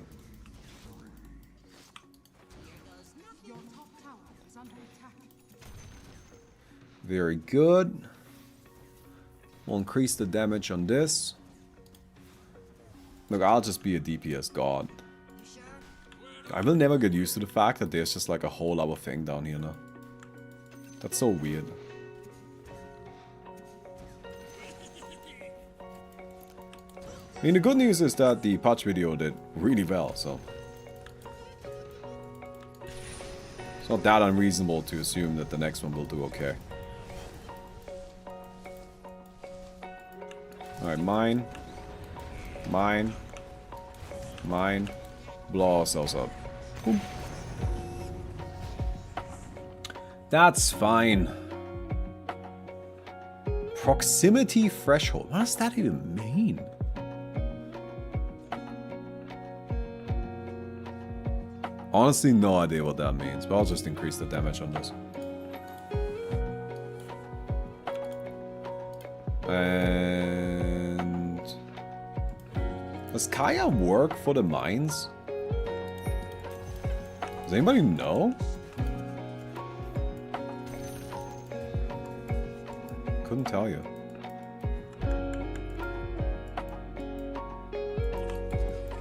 Speaker 1: Very good. We'll increase the damage on this. Look, I'll just be a DPS god. I will never get used to the fact that there's just like a whole other thing down here now. That's so weird. I mean, the good news is that the patch video did really well, so... It's not that unreasonable to assume that the next one will do okay. Alright, mine. Mine. Mine. Blow ourselves up. Boom. That's fine. Proximity threshold. What does that even mean? Honestly, no idea what that means, but I'll just increase the damage on this. And... does Kaya work for the mines? Does anybody know? Couldn't tell you.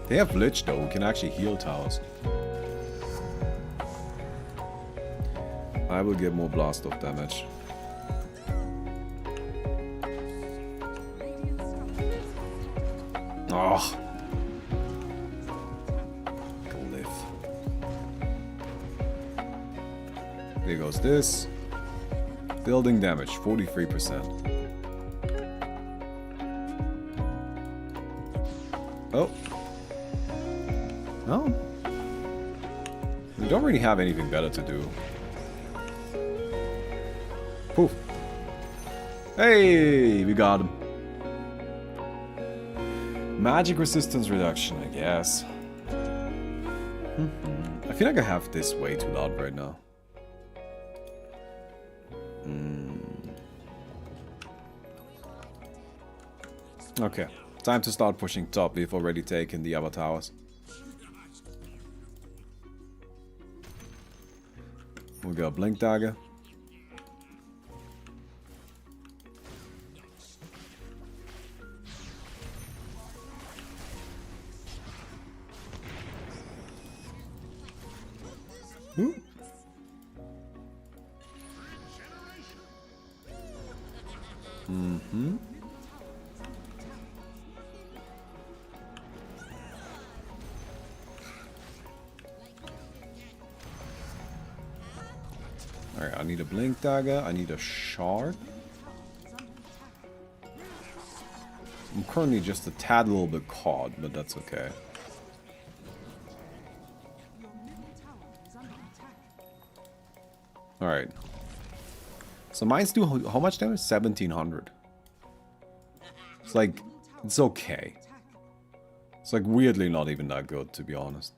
Speaker 1: They have Lich though, who can actually heal towers. I will get more blast off damage. Oh. Glyph. There goes this. Building damage, 43%. Oh. No. We don't really have anything better to do. Poof. Hey, we got him. Magic resistance reduction, I guess. I feel like I have this way too loud right now. Okay, time to start pushing top. We've already taken the other towers. We got Blink Dagger. Alright, I need a Blink Dagger, I need a Shard. I'm currently just a tad little bit caught, but that's okay. Alright. So mines do how much damage? 1700. It's like, it's okay. It's like weirdly not even that good, to be honest.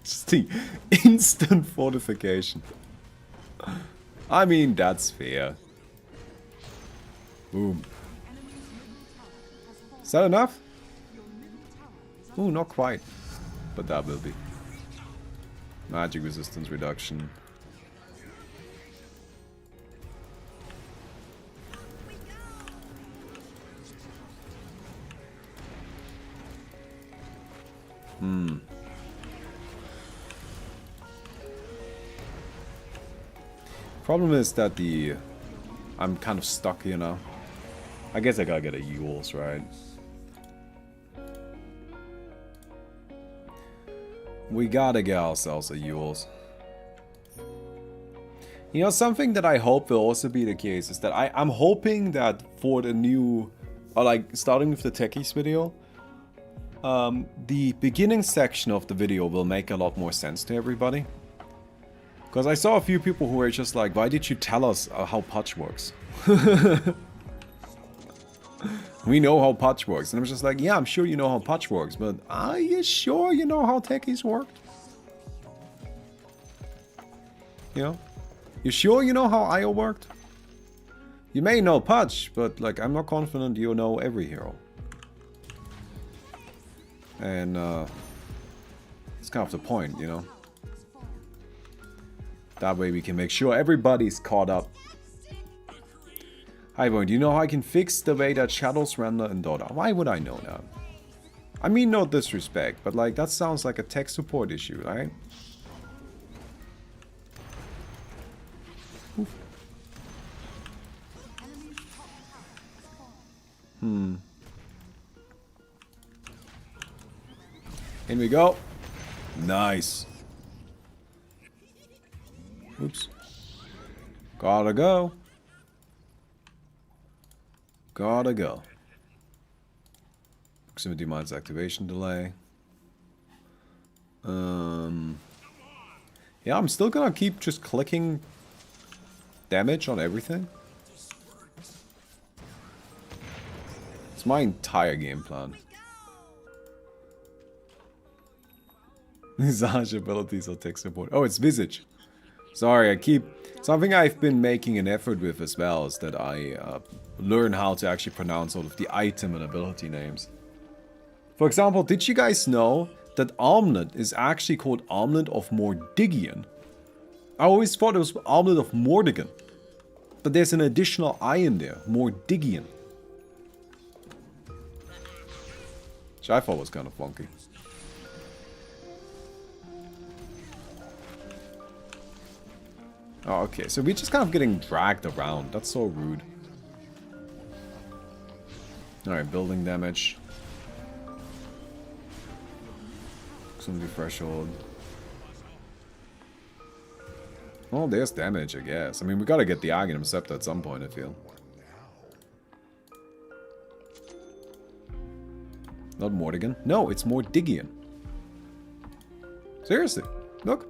Speaker 1: Just the instant fortification. I mean, that's fair. Boom. Is that enough? Ooh, not quite. But that will be. Magic resistance reduction. Problem is that I'm kind of stuck here now. I guess I gotta get a Yules, right? We gotta get ourselves a Yules. You know, something that I hope will also be the case is that I'm hoping that for the new, or like starting with the Techies video, the beginning section of the video will make a lot more sense to everybody. Because I saw a few people who were just like, why did you tell us how Putch works? We know how Putch works. And I'm just like, yeah, I'm sure you know how Putch works, but are you sure you know how Techies work? You know? You sure you know how IO worked? You may know Putch, but like, I'm not confident you know every hero. And it's kind of the point, you know? That way we can make sure everybody's caught up. Hi, Boy, do you know how I can fix the way that shadows render in Dota? Why would I know that? I mean, no disrespect, but like, that sounds like a tech support issue, right? Oof. In we go. Nice. Oops. Gotta go. Gotta go. Proximity mines activation delay. Yeah, I'm still gonna keep just clicking damage on everything. It's my entire game plan. Visage abilities or tech support. Oh, it's Visage. Sorry, I keep... Something I've been making an effort with as well is that I learn how to actually pronounce all of the item and ability names. For example, did you guys know that Armlet is actually called Armlet of Mordigian? I always thought it was Armlet of Mordigan. But there's an additional I in there, Mordigian. Which I thought was kind of funky. Oh, okay, so we're just kind of getting dragged around. That's so rude. Alright, building damage. Proximity threshold. Oh, there's damage, I guess. I mean, we gotta get the Aghanim Scepter at some point, I feel. Not Mordigan. No, it's Mordigian. Seriously, look.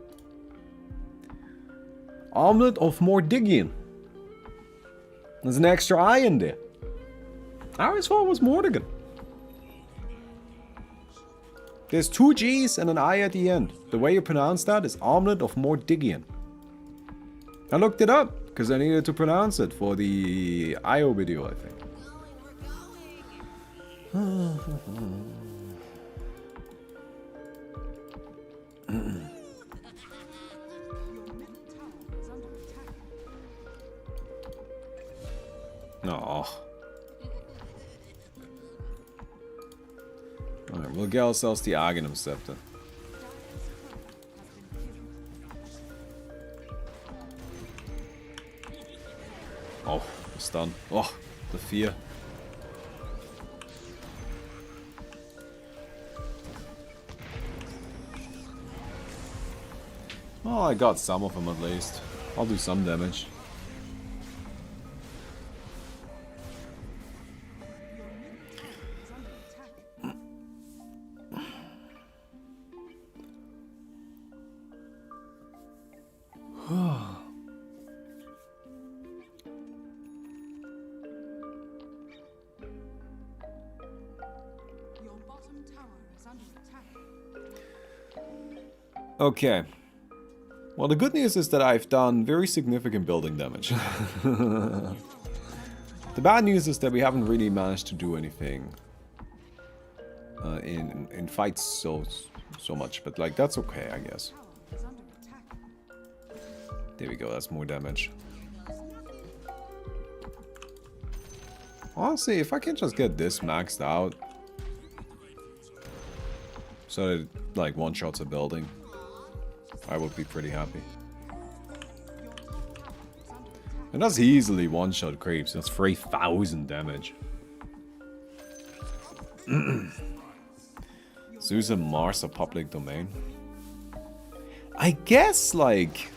Speaker 1: Armlet of Mordigian. There's an extra I in there. I always thought it was Mordigan. There's two G's and an I at the end. The way you pronounce that is Armlet of Mordigian. I looked it up because I needed to pronounce it for the IO video, I think. No. Alright, we'll get ourselves the Aghanim Scepter. Oh, the stun. Oh, the fear. Oh, I got some of them at least. I'll do some damage. Okay. Well, the good news is that I've done very significant building damage. The bad news is that we haven't really managed to do anything in fights so much, but like that's okay, I guess. There we go, that's more damage. Honestly, if I can just get this maxed out, so that it, like, one-shots a building, I would be pretty happy. And that's easily one-shot creeps. That's 3,000 damage. Zeus and Mars are public domain. I guess, like...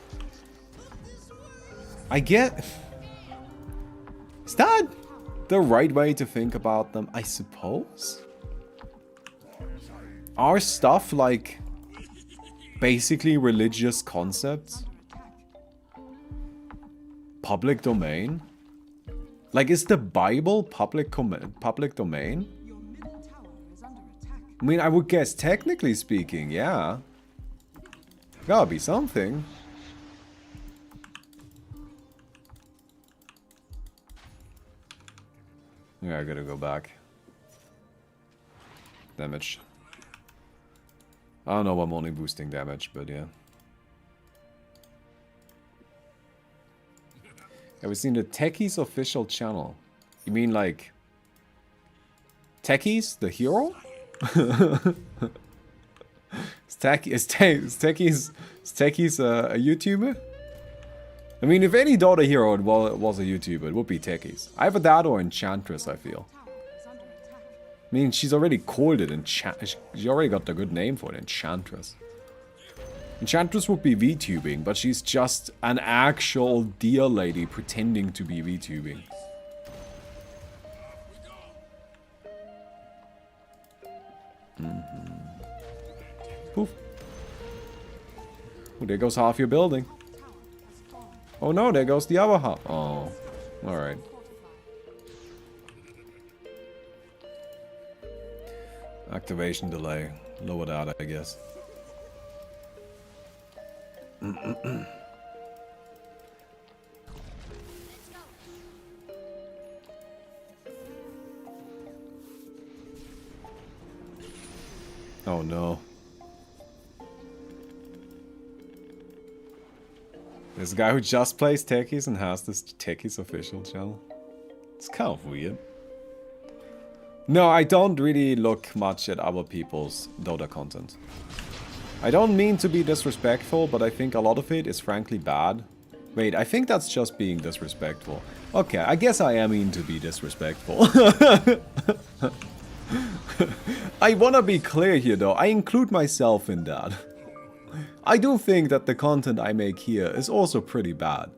Speaker 1: Is that the right way to think about them? I suppose? Are stuff like... basically religious concepts? public domain? Like, is the Bible public domain? I mean, I would guess, technically speaking, yeah. Gotta be something. Yeah, I gotta go back. Damage. I don't know, I'm only boosting damage, but yeah. Have we seen the Techies official channel? You mean like... Techies, the hero? Is Techies a YouTuber? I mean, if any Dota hero was a YouTuber, it would be Techies. Either that or Enchantress, I feel. I mean, she's already called it she already got the good name for it, Enchantress. Enchantress would be VTubing, but she's just an actual deer lady pretending to be VTubing. Poof. Oh, there goes half your building. Oh no, there goes the other half. Oh, alright. Activation delay. Lower that, I guess. Oh no. There's a guy who just plays Techies and has this Techies official channel. It's kind of weird. No, I don't really look much at other people's Dota content. I don't mean to be disrespectful, but I think a lot of it is frankly bad. Wait, I think that's just being disrespectful. Okay, I guess I am mean to be disrespectful. I wanna be clear here though, I include myself in that. I do think that the content I make here is also pretty bad.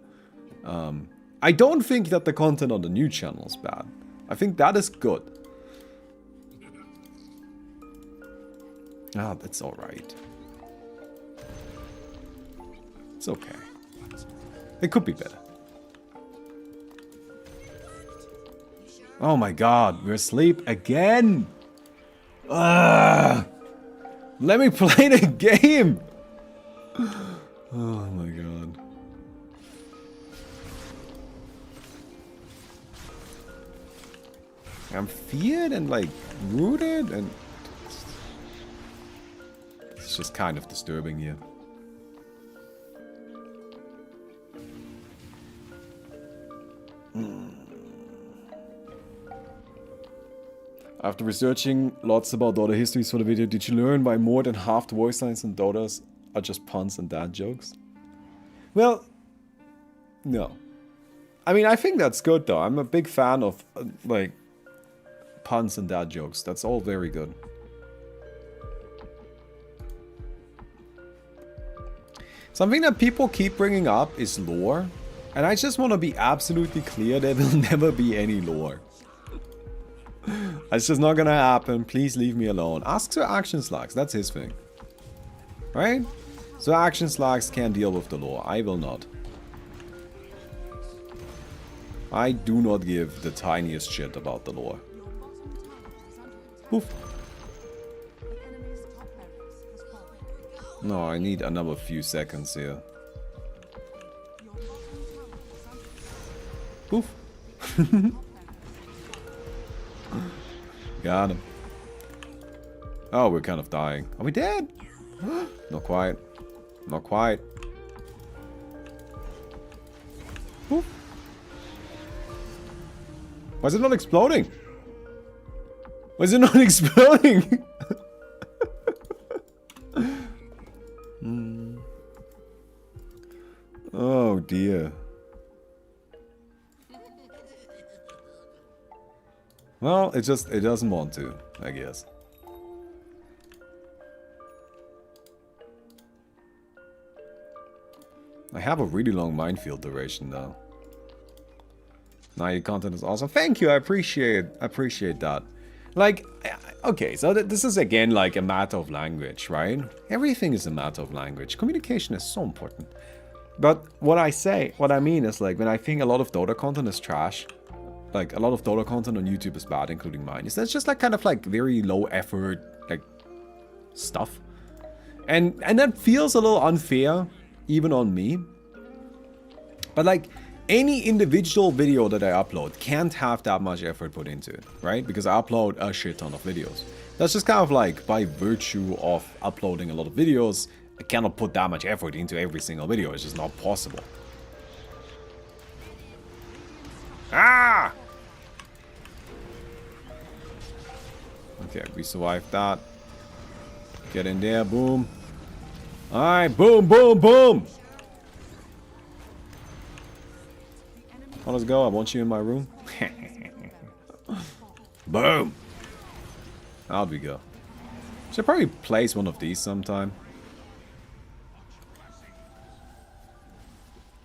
Speaker 1: I don't think that the content on the new channel is bad. I think that is good. Ah, that's alright. It's okay. It could be better. Oh my god, we're asleep again! Let me play the game! Oh my god. I'm feared and like rooted and... It's just kind of disturbing here. After researching lots about Dota histories for the video, did you learn why more than half the voice lines in Dotas are just puns and dad jokes? Well, no. I mean, I think that's good though. I'm a big fan of, like, puns and dad jokes. That's all very good. Something that people keep bringing up is lore. And I just want to be absolutely clear, there will never be any lore. That's just not gonna happen. Please leave me alone. Ask Sir Action Slugs. That's his thing. Right? Sir Action Slugs can deal with the lore. I will not. I do not give the tiniest shit about the lore. Oof. No, I need another few seconds here. Oof. Got him. Oh, we're kind of dying. Are we dead? Not quite. Not quite. Oof. Why is it not exploding? Why is it not exploding? Oh dear. Well, it doesn't want to, I guess. I have a really long minefield duration now. Now your content is awesome. Thank you, I appreciate that. Like, okay, so this is again like a matter of language, right? Everything is a matter of language. Communication is so important. But what I mean is like when I think a lot of Dota content is trash, like a lot of Dota content on YouTube is bad, including mine. Is that's just like kind of like very low effort like stuff, and that feels a little unfair even on me. But like any individual video that I upload can't have that much effort put into it, right? Because I upload a shit ton of videos. That's just kind of like by virtue of uploading a lot of videos, I cannot put that much effort into every single video. It's just not possible. Ah! Okay, we survived that. Get in there, boom. Alright, boom, boom, boom! Oh, let's go, I want you in my room. Boom! Out we go. Should probably place one of these sometime.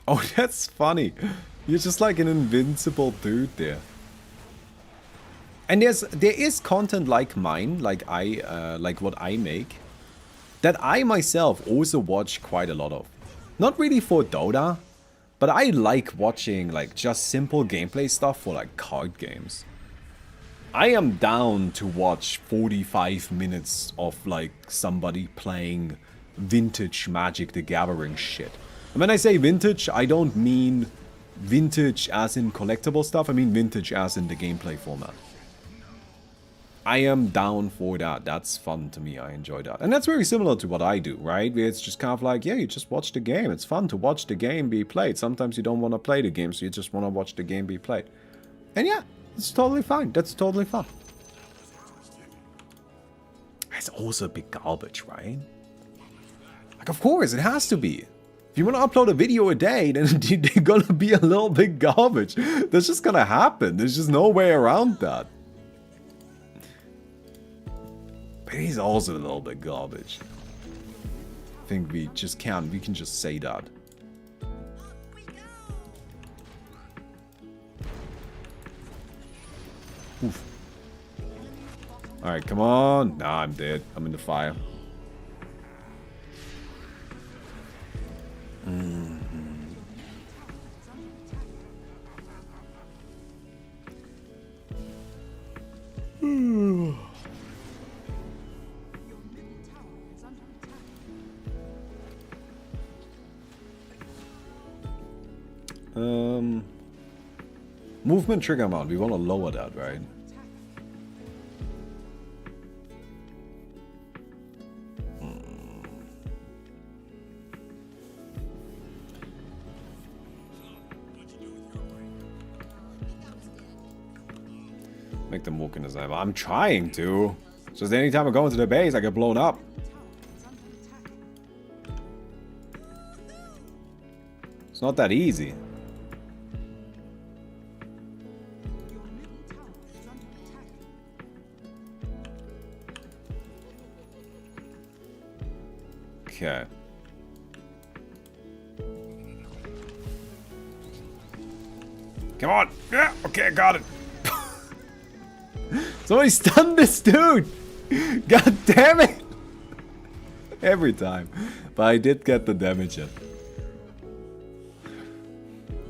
Speaker 1: Oh, that's funny. You're just like an invincible dude there. And there is content like mine, like what I make, that I myself also watch quite a lot of. Not really for Dota, but I like watching like just simple gameplay stuff for like card games. I am down to watch 45 minutes of like somebody playing vintage Magic the Gathering shit. And when I say vintage, I don't mean vintage as in collectible stuff, I mean vintage as in the gameplay format. I am down for that. That's fun to me. I enjoy that. And that's very similar to what I do, right? It's just kind of like, yeah, you just watch the game. It's fun to watch the game be played. Sometimes you don't want to play the game, so you just want to watch the game be played. And yeah, it's totally fine. That's totally fun. It's also a big garbage, right? Like, of course, it has to be. If you want to upload a video a day, then they're gonna be a little bit garbage. That's just gonna happen. There's just no way around that. But he's also a little bit garbage. I think we can just say that. Oof. Alright, come on. Nah, I'm dead. I'm in the fire. Movement trigger amount. We want to lower that, right? Make them walk in the same. I'm trying to. It's just anytime I go into the base, I get blown up. It's not that easy. Okay. Come on. Yeah, okay, I got it. Somebody stunned this dude. God damn it. Every time. But I did get the damage in.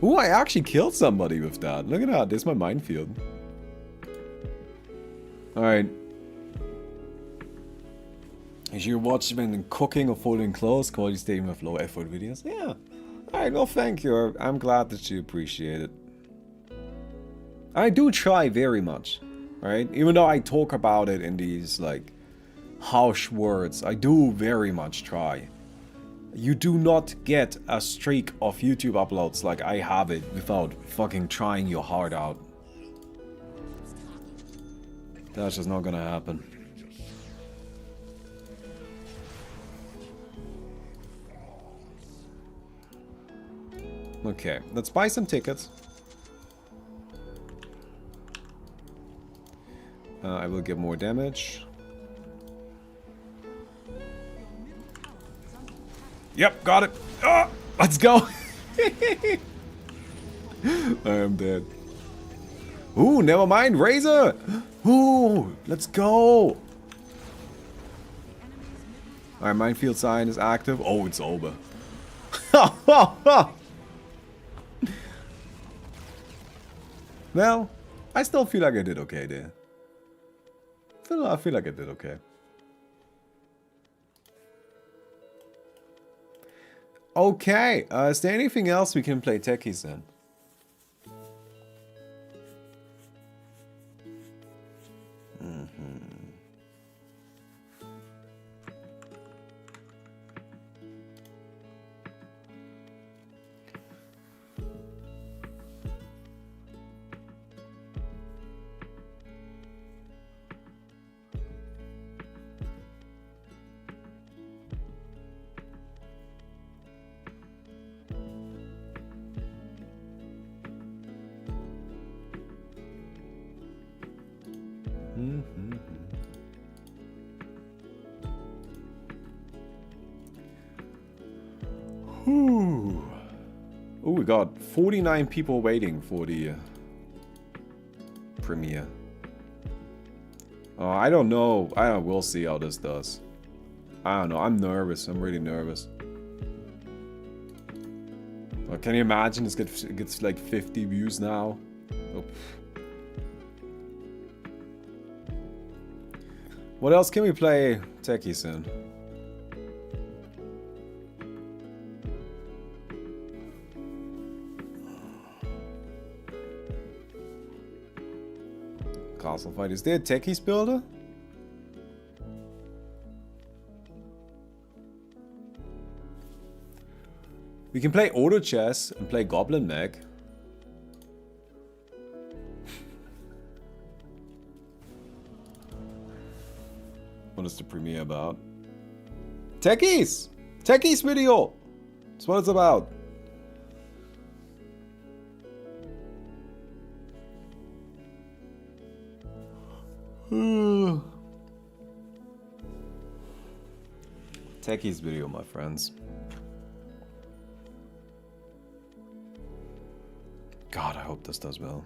Speaker 1: Ooh, I actually killed somebody with that. Look at that. There's my minefield. Alright. If you watch when cooking or folding clothes, quality statement with low effort videos. Yeah. Alright, well thank you. I'm glad that you appreciate it. I do try very much. Right? Even though I talk about it in these like harsh words, I do very much try. You do not get a streak of YouTube uploads like I have it without fucking trying your heart out. That's just not gonna happen. Okay, let's buy some tickets. I will get more damage. Yep, got it. Oh, let's go. I am dead. Ooh, never mind, Razor. Ooh, let's go. Alright, minefield sign is active. Oh, it's over. Well, I still feel like I did okay there. I feel like I did okay. Okay, is there anything else we can play Techies in? Oh, we got 49 people waiting for the premiere. I don't know. We'll see how this does. I don't know. I'm nervous. I'm really nervous. Can you imagine this gets like 50 views now? Oh. What else can we play Techies in? Castle fight. Is there a Techies builder? We can play auto chess and play Goblin Mech. What is the premiere about? Techies! Techies video! That's what it's about. Techies video, my friends. God, I hope this does well.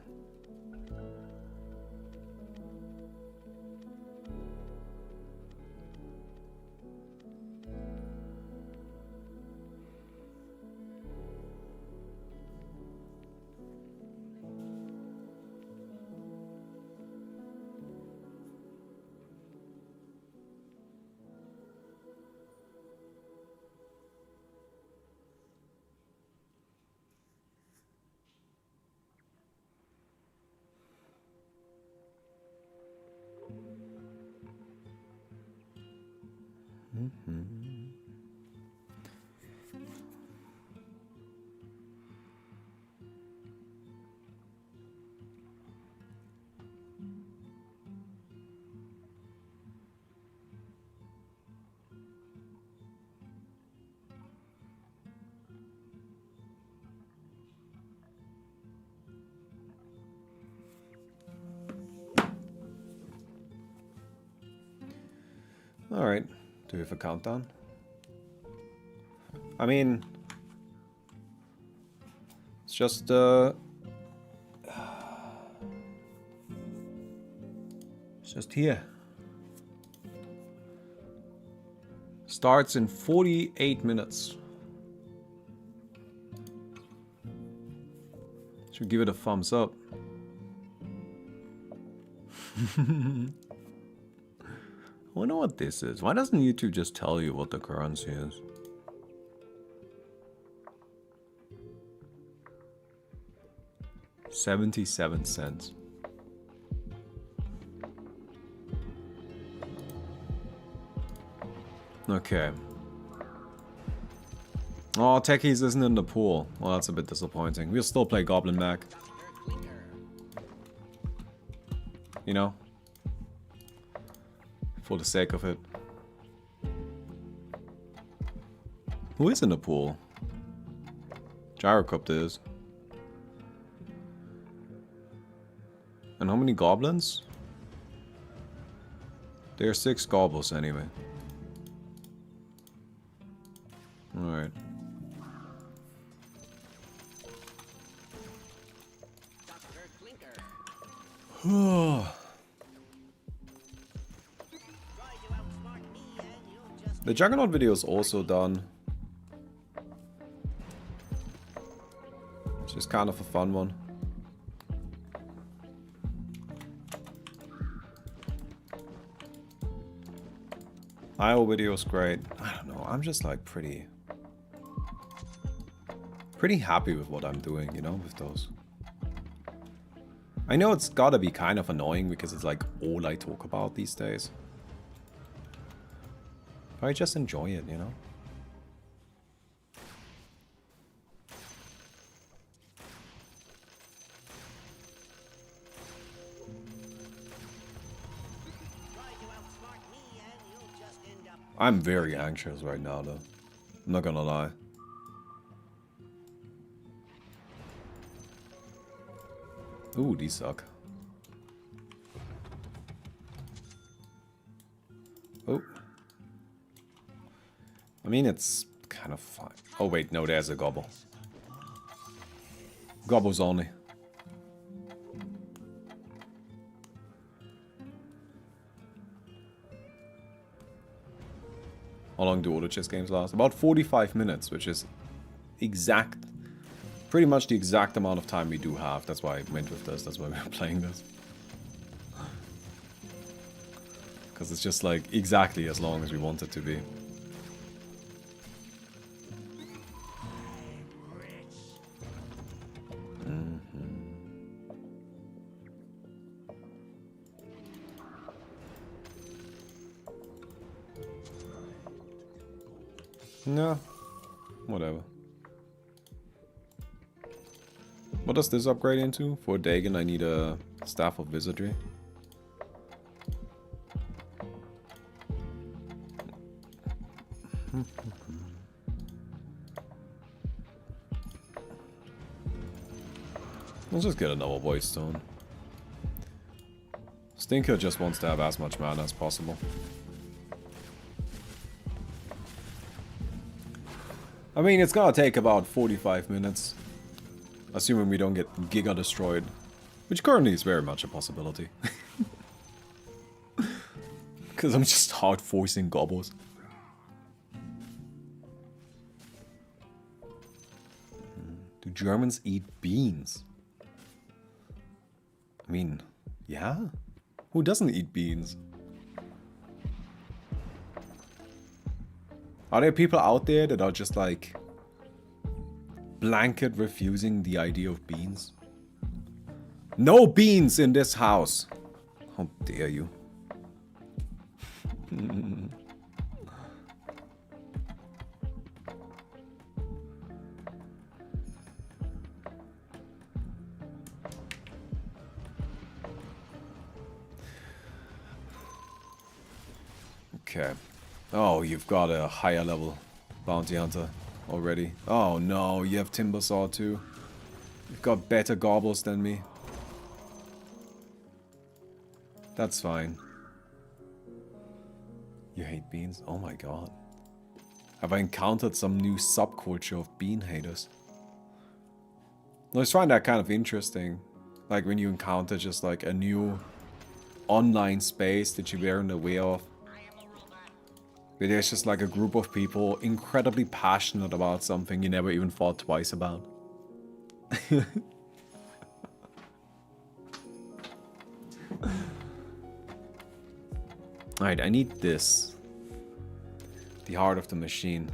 Speaker 1: Alright, do we have a countdown? I mean, it's just, it's just here. Starts in 48 minutes. Should give it a thumbs up. I wonder what this is. Why doesn't YouTube just tell you what the currency is? $0.77. Okay. Oh, Techies isn't in the pool. Well, that's a bit disappointing. We'll still play Goblin Mech. You know? For the sake of it. Who is in the pool? Gyrocopter is. And how many goblins? There are 6 goblins anyway. Alright. The Juggernaut video is also done. kind of a fun one. IO video's great. I don't know, I'm just like pretty happy with what I'm doing, you know, with those. I know it's gotta be kind of annoying because it's like all I talk about these days. But I just enjoy it, you know? I'm very anxious right now, though. I'm not gonna lie. Ooh, these suck. Oh. I mean, it's kind of fine. Oh, wait, no, there's a gobble. Gobbles only. How long do auto chess games last? About 45 minutes, which is pretty much the exact amount of time we do have. That's why I went with this. That's why we're playing this. Because it's just like exactly as long as we want it to be. No, whatever. What does this upgrade into? For Dagon, I need a Staff of Wizardry. Let's just get another Void Stone. Stinker just wants to have as much mana as possible. I mean, it's gonna take about 45 minutes. Assuming we don't get Giga destroyed. Which currently is very much a possibility. Because I'm just hard forcing gobbles. Do Germans eat beans? I mean, yeah? Who doesn't eat beans? Are there people out there that are just like blanket refusing the idea of beans? No beans in this house! How dare you? Okay. Oh, you've got a higher level bounty hunter already. Oh no, you have Timber Saw too. You've got better gobbles than me. That's fine. You hate beans? Oh my god. Have I encountered some new subculture of bean haters? I just find that kind of interesting. Like when you encounter just like a new online space that you weren't aware of. Where there's just like a group of people incredibly passionate about something you never even thought twice about. Alright, I need this. The Heart of the Machine.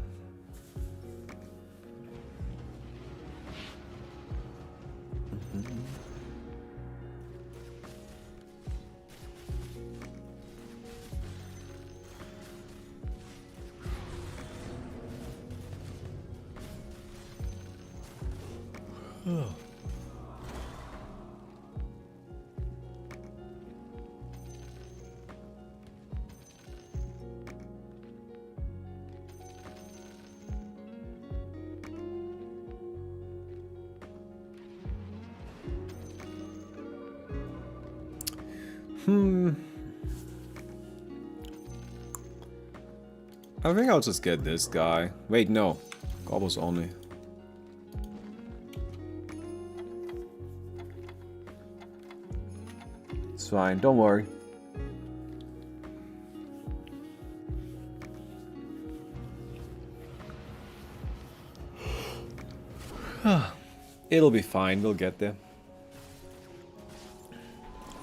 Speaker 1: I think I'll just get this guy. Wait, no. Gobbles only. It's fine, don't worry. It'll be fine, we'll get there.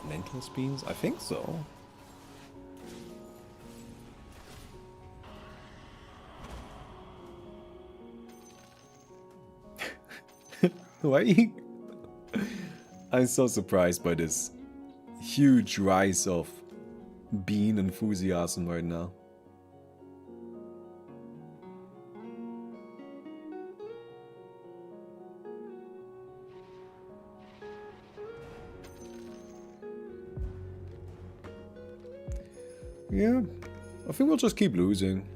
Speaker 1: Mental beans? I think so. Why? I'm so surprised by this huge rise of bean enthusiasm right now. Yeah, I think we'll just keep losing.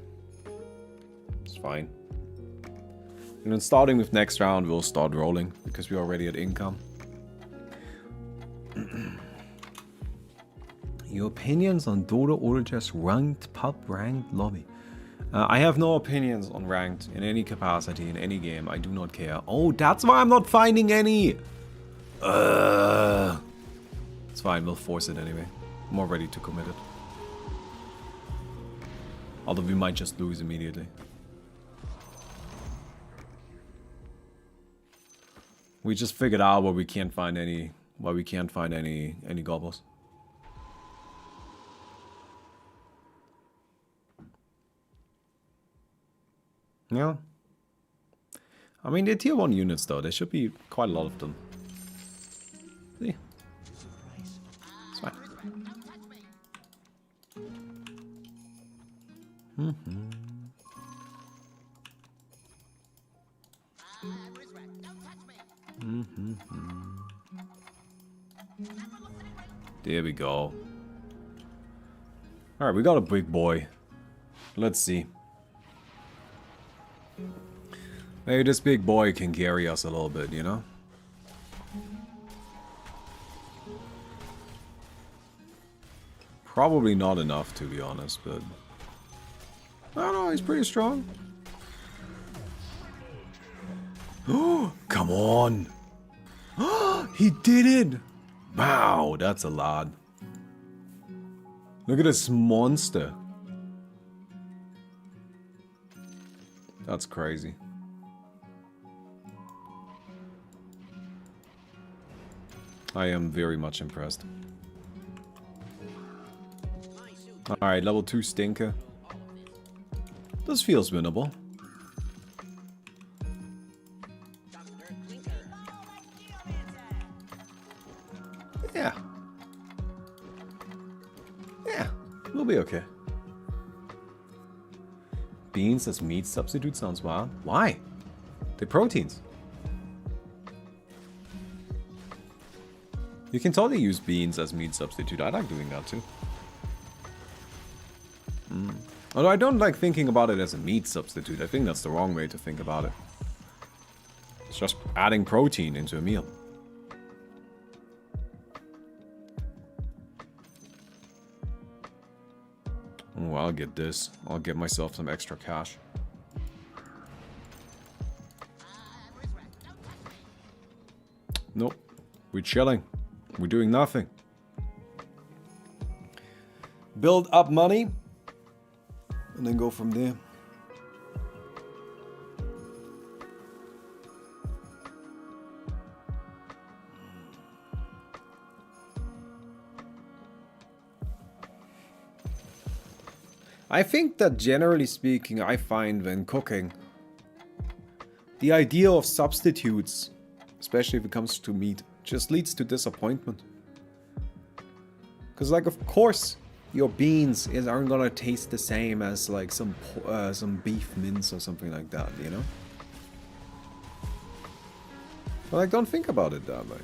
Speaker 1: It's fine. And then starting with next round, we'll start rolling, because we're already at income. Your opinions on Dota or just ranked pub, ranked lobby? I have no opinions on ranked in any capacity, in any game. I do not care. Oh, that's why I'm not finding any! It's fine, we'll force it anyway. I'm all ready to commit it. Although we might just lose immediately. We just figured out why we can't find any gobbles. Yeah. I mean, they're tier 1 units though. There should be quite a lot of them. See? It's fine. There we go. Alright, we got a big boy. Let's see. Maybe this big boy can carry us a little bit, you know? Probably not enough, to be honest, but... I don't know, he's pretty strong. Oh, come on! He did it! Wow, that's a lot. Look at this monster. That's crazy. I am very much impressed. Alright, level 2 Stinker. This feels winnable. Yeah. Yeah, we'll be okay. Beans as meat substitute sounds wild. Why? They're proteins. You can totally use beans as meat substitute. I like doing that too. Although I don't like thinking about it as a meat substitute. I think that's the wrong way to think about it. It's just adding protein into a meal. Oh, I'll get this. I'll get myself some extra cash. Nope. We're chilling. We're doing nothing. Build up money. And then go from there. I think that generally speaking, I find when cooking, the idea of substitutes, especially if it comes to meat, just leads to disappointment. Because, like, of course, your beans aren't gonna taste the same as like some beef mince or something like that, you know? But like, don't think about it that way.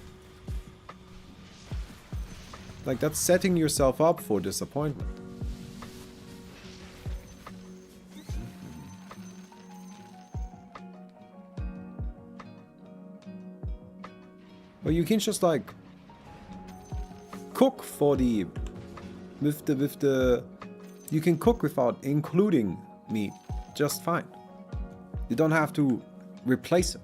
Speaker 1: Like, that's setting yourself up for disappointment. But you can just like cook for the you can cook without including meat just fine. You don't have to replace it.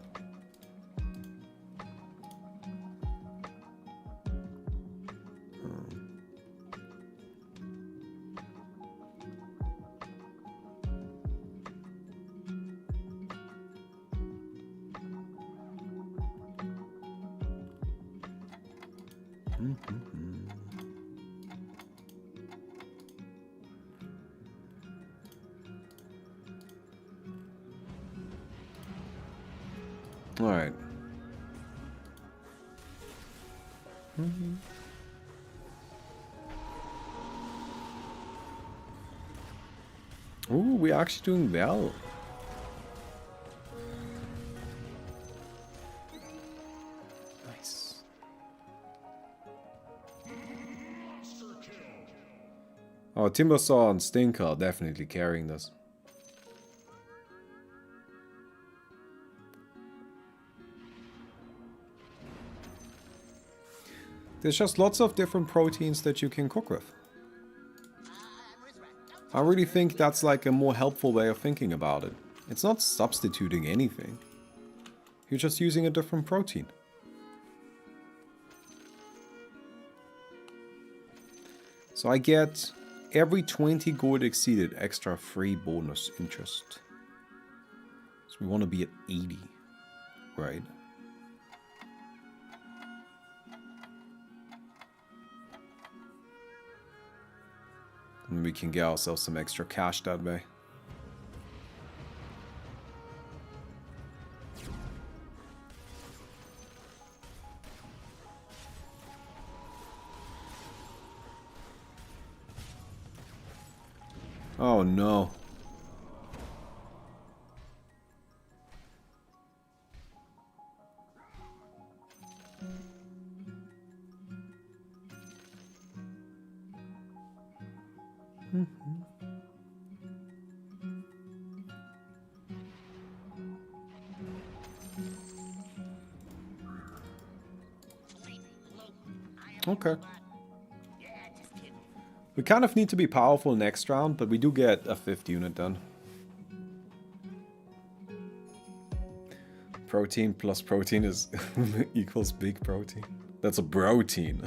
Speaker 1: Alright. Ooh, we're actually doing well. Nice. Oh, Timbersaw and Stinker are definitely carrying this. There's just lots of different proteins that you can cook with. I really think that's like a more helpful way of thinking about it. It's not substituting anything. You're just using a different protein. So I get every 20 gold exceeded extra free bonus interest. So we want to be at 80, right? And we can get ourselves some extra cash that way. Oh no. Okay. We kind of need to be powerful next round, but we do get a 5th unit done. Protein plus protein is equals big protein. That's a protein.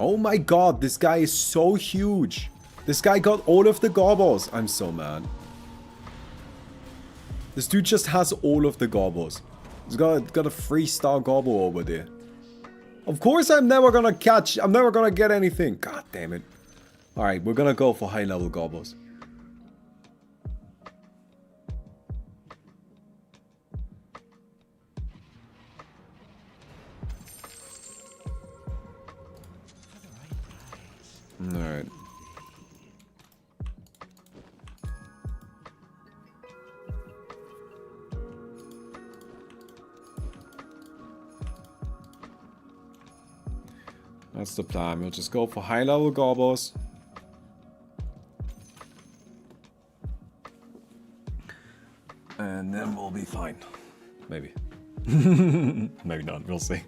Speaker 1: Oh my god, this guy is so huge. This guy got all of the gobbles. I'm so mad. This dude just has all of the gobbles. He's got a 3-star gobble over there. Of course I'm never gonna get anything. God damn it. Alright, we're gonna go for high level gobbles. Alright. That's the plan. We'll just go for high level gobbles. And then we'll be fine. Maybe. Maybe not. We'll see.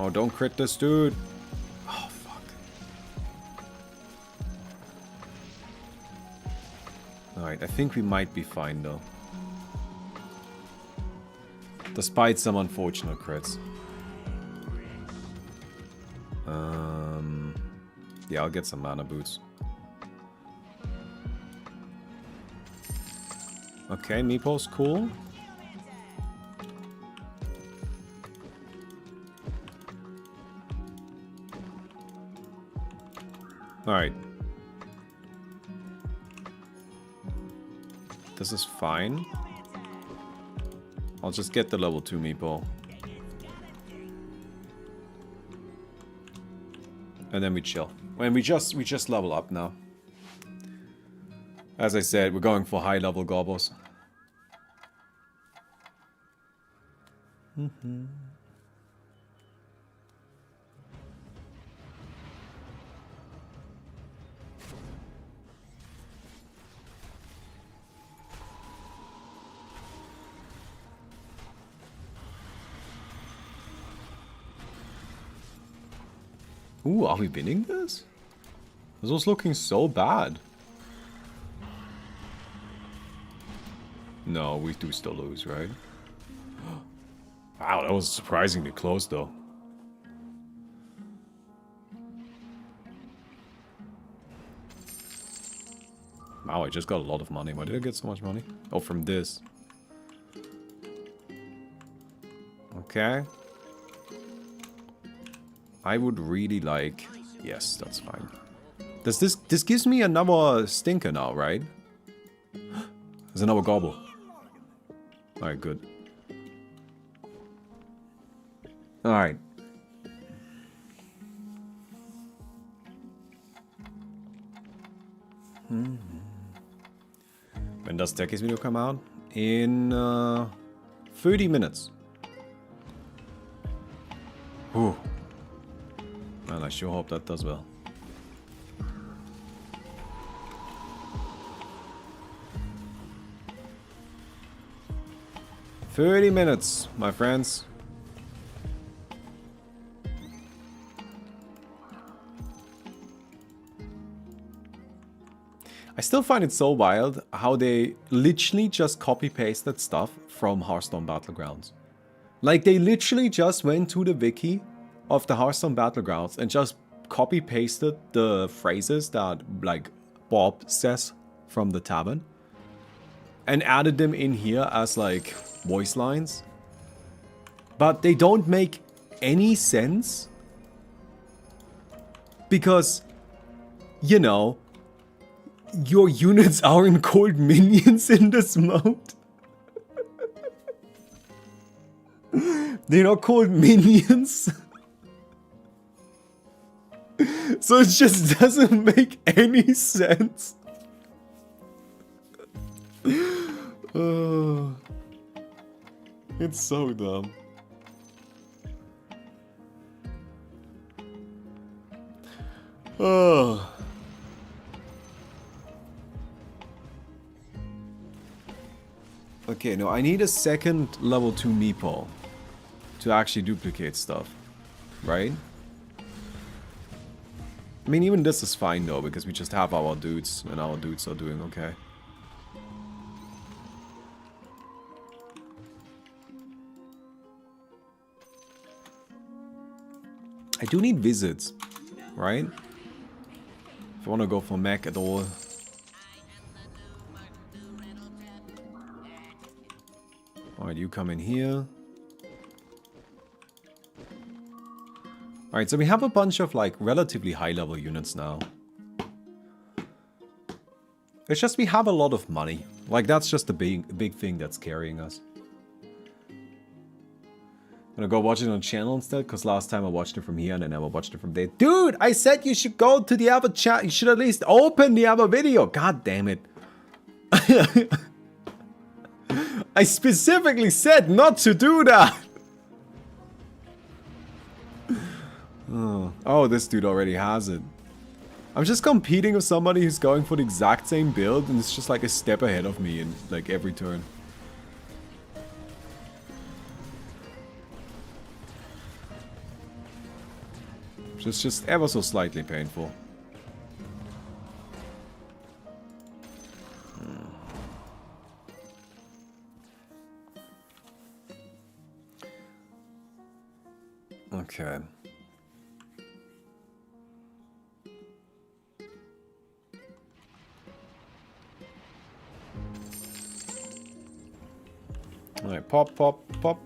Speaker 1: Oh, don't crit this dude. Oh, fuck. Alright, I think we might be fine, though. Despite some unfortunate crits. Yeah, I'll get some mana boots. Okay, Meeple's cool. Alright. This is fine. I'll just get the level 2 meatball. And then we chill. And we just level up now. As I said, we're going for high level gobbles. Ooh, are we winning this? This was looking so bad. No, we do still lose, right? Wow, that was surprisingly close, though. Wow, I just got a lot of money. Why did I get so much money? Oh, from this. Okay. I would really like... Yes, that's fine. Does this gives me another stinker now, right? There's another gobble. Alright, good. Alright. When does Techies video come out? In 30 minutes. Whew. Man, I sure hope that does well. "30 minutes, my friends." I still find it so wild how they literally just copy-pasted stuff from Hearthstone Battlegrounds. Like, they literally just went to the wiki of the Hearthstone Battlegrounds and just copy-pasted the phrases that, like, Bob says from the tavern. And added them in here as, like, voice lines. But they don't make any sense. Because, you know, your units aren't called minions in this mode. They're not called minions. So it just doesn't make any sense. It's so dumb. Okay, no, I need a second level 2 meeple to actually duplicate stuff, right? I mean, even this is fine though, because we just have our dudes, and our dudes are doing okay. I do need visits, right? If I want to go for mech at all. Alright, you come in here. Alright, so we have a bunch of, like, relatively high-level units now. It's just we have a lot of money. Like, that's just the big thing that's carrying us. I'm gonna go watch it on channel instead, because last time I watched it from here and I never watched it from there. Dude, I said you should go to the other chat. You should at least open the other video. God damn it. I specifically said not to do that. Oh, this dude already has it. I'm just competing with somebody who's going for the exact same build and it's just like a step ahead of me in like every turn. Just ever so slightly painful. Okay. Alright, pop, pop, pop.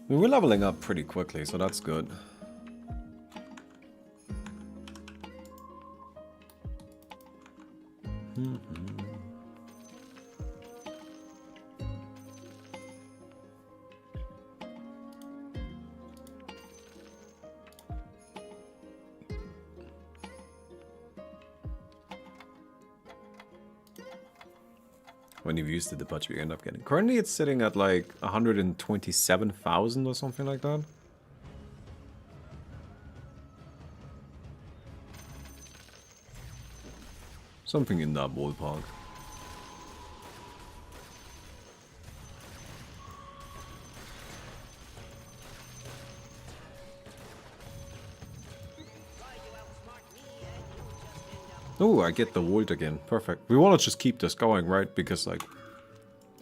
Speaker 1: We're leveling up pretty quickly, so that's good. When you've used it, the budget you end up getting. Currently it's sitting at like 127,000 or something like that. Something in that ballpark. Oh, I get the wood again. Perfect. We want to just keep this going, right? Because, like,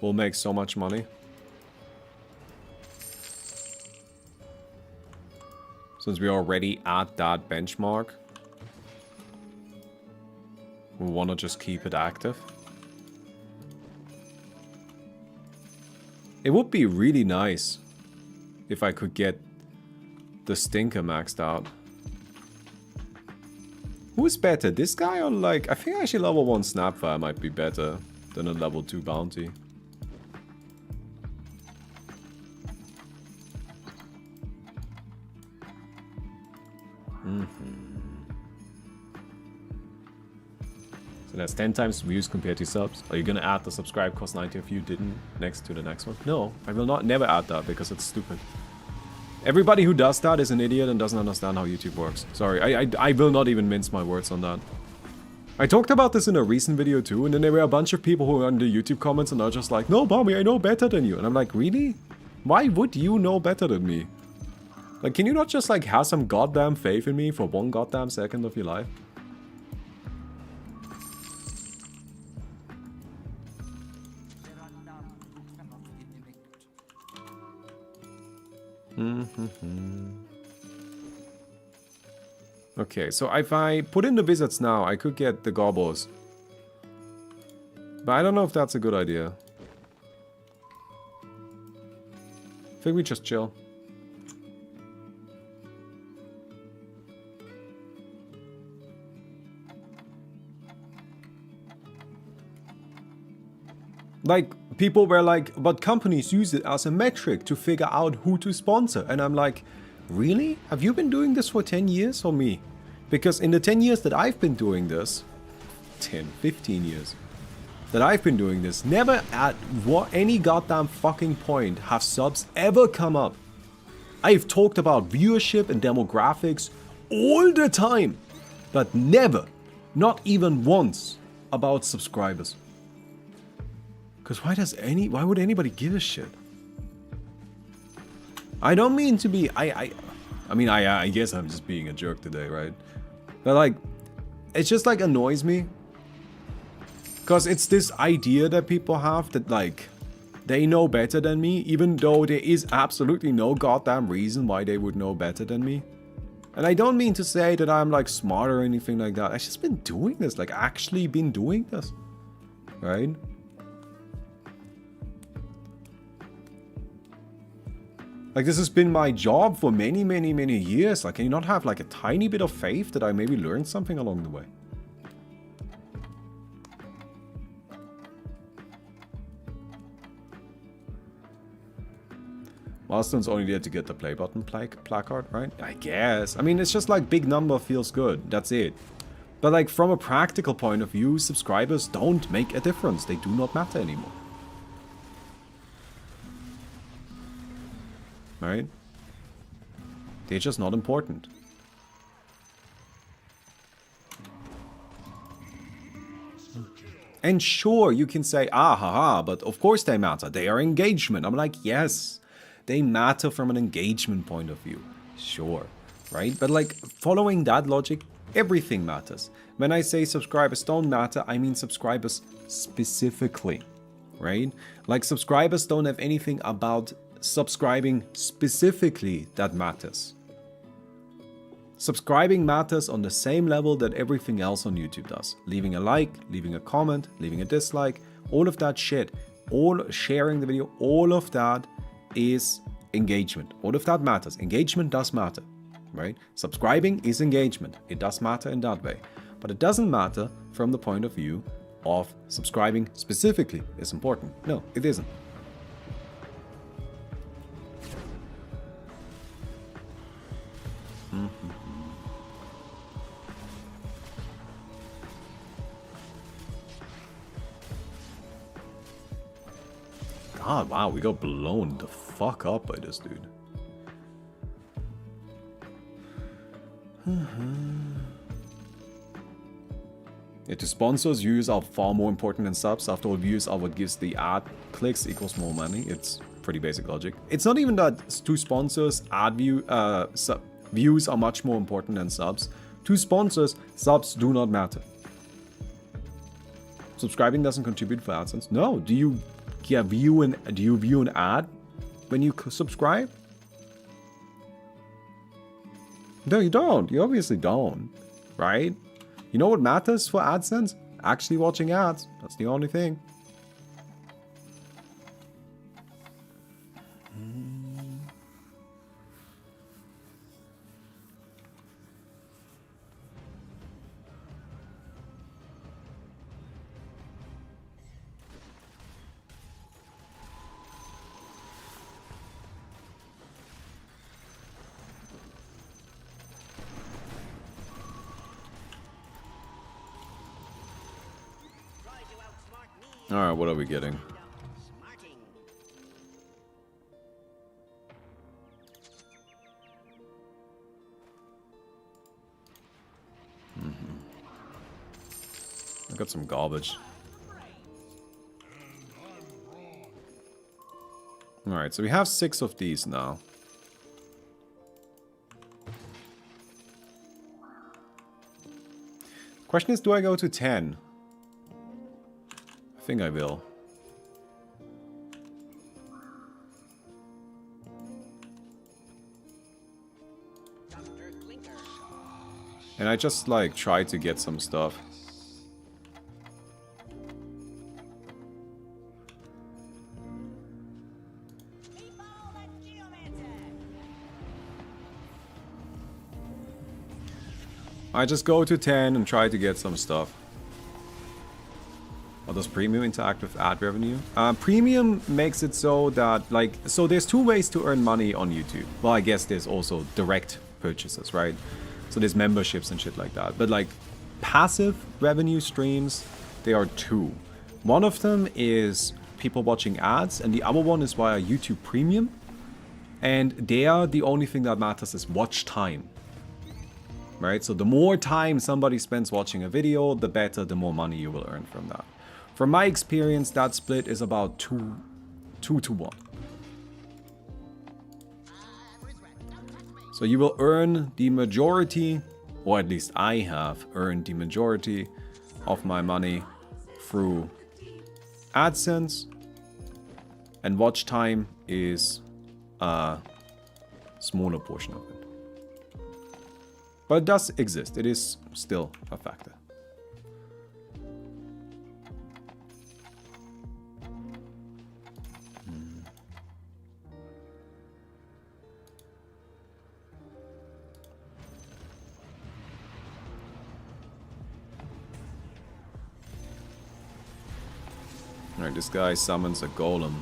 Speaker 1: we'll make so much money. Since we're already at that benchmark, we want to just keep it active. It would be really nice if I could get the stinker maxed out. Who's better, this guy or like... I think actually level 1 Snapfire might be better than a level 2 bounty. So that's 10 times views compared to subs. Are you gonna add the subscribe cost 90 if you didn't next to the next one? No, I will not never add that because it's stupid. Everybody who does that is an idiot and doesn't understand how YouTube works. Sorry, I will not even mince my words on that. I talked about this in a recent video too, and then there were a bunch of people who were in the YouTube comments and are just like, no, Bobby, I know better than you. And I'm like, really? Why would you know better than me? Like, can you not just like have some goddamn faith in me for 1 goddamn second of your life? Okay, so if I put in the wizards now, I could get the gobos. But I don't know if that's a good idea. I think we just chill. Like, people were like, but companies use it as a metric to figure out who to sponsor. And I'm like, really? Have you been doing this for 10 years or me? Because in the 10 years that I've been doing this, 10, 15 years, that I've been doing this, never at any goddamn fucking point have subs ever come up. I've talked about viewership and demographics all the time, but never, not even once, about subscribers. Because why would anybody give a shit? I don't mean to be, I mean, I guess I'm just being a jerk today, right? But like, it just like annoys me. Because it's this idea that people have that like, they know better than me, even though there is absolutely no goddamn reason why they would know better than me. And I don't mean to say that I'm like smart or anything like that. I've just been doing this, like actually been doing this, right? Like, this has been my job for many, many, many years. Like, can you not have, like, a tiny bit of faith that I maybe learned something along the way? Milestone's only there to get the play button placard, right? I guess. I mean, it's just like big number feels good. That's it. But, like, from a practical point of view, subscribers don't make a difference. They do not matter anymore. Right? They're just not important. And sure, you can say, ah, haha, but of course they matter. They are engagement. I'm like, yes, they matter from an engagement point of view. Sure, right? But like, following that logic, everything matters. When I say subscribers don't matter, I mean subscribers specifically, right? Like, subscribers don't have anything about subscribing specifically that matters. Subscribing matters on the same level that everything else on YouTube does. Leaving a like, leaving a comment, leaving a dislike, all of that shit, all sharing the video, all of that is engagement. All of that matters. Engagement does matter, right? Subscribing is engagement. It does matter in that way. But it doesn't matter from the point of view of subscribing specifically is important. No, it isn't. God, wow, we got blown the fuck up by this dude. Yeah, to sponsors, views are far more important than subs. After all, views are what gives the ad clicks equals more money. It's pretty basic logic. It's not even that to sponsors, views are much more important than subs. To sponsors, subs do not matter. Subscribing doesn't contribute for AdSense. No. Do you view an ad when you subscribe? No, you don't. You obviously don't, right? You know what matters for AdSense? Actually watching ads. That's the only thing. Alright, what are we getting? I got some garbage. Alright, so we have 6 of these now. Question is, do I go to 10? I think I will. And I just like try to get some stuff. I just go to 10 and try to get some stuff. Or does premium interact with ad revenue? Premium makes it so that, like, so there's 2 ways to earn money on YouTube. Well, I guess there's also direct purchases, right? So there's memberships and shit like that. But like passive revenue streams, there are 2. One of them is people watching ads, and the other one is via YouTube Premium. And there, the only thing that matters is watch time. Right? So the more time somebody spends watching a video, the better, the more money you will earn from that. From my experience, that split is about 2 to 1. So you will earn the majority, or at least I have earned the majority of my money through AdSense, and watch time is a smaller portion of it. But it does exist. It is still a factor. Alright, this guy summons a golem.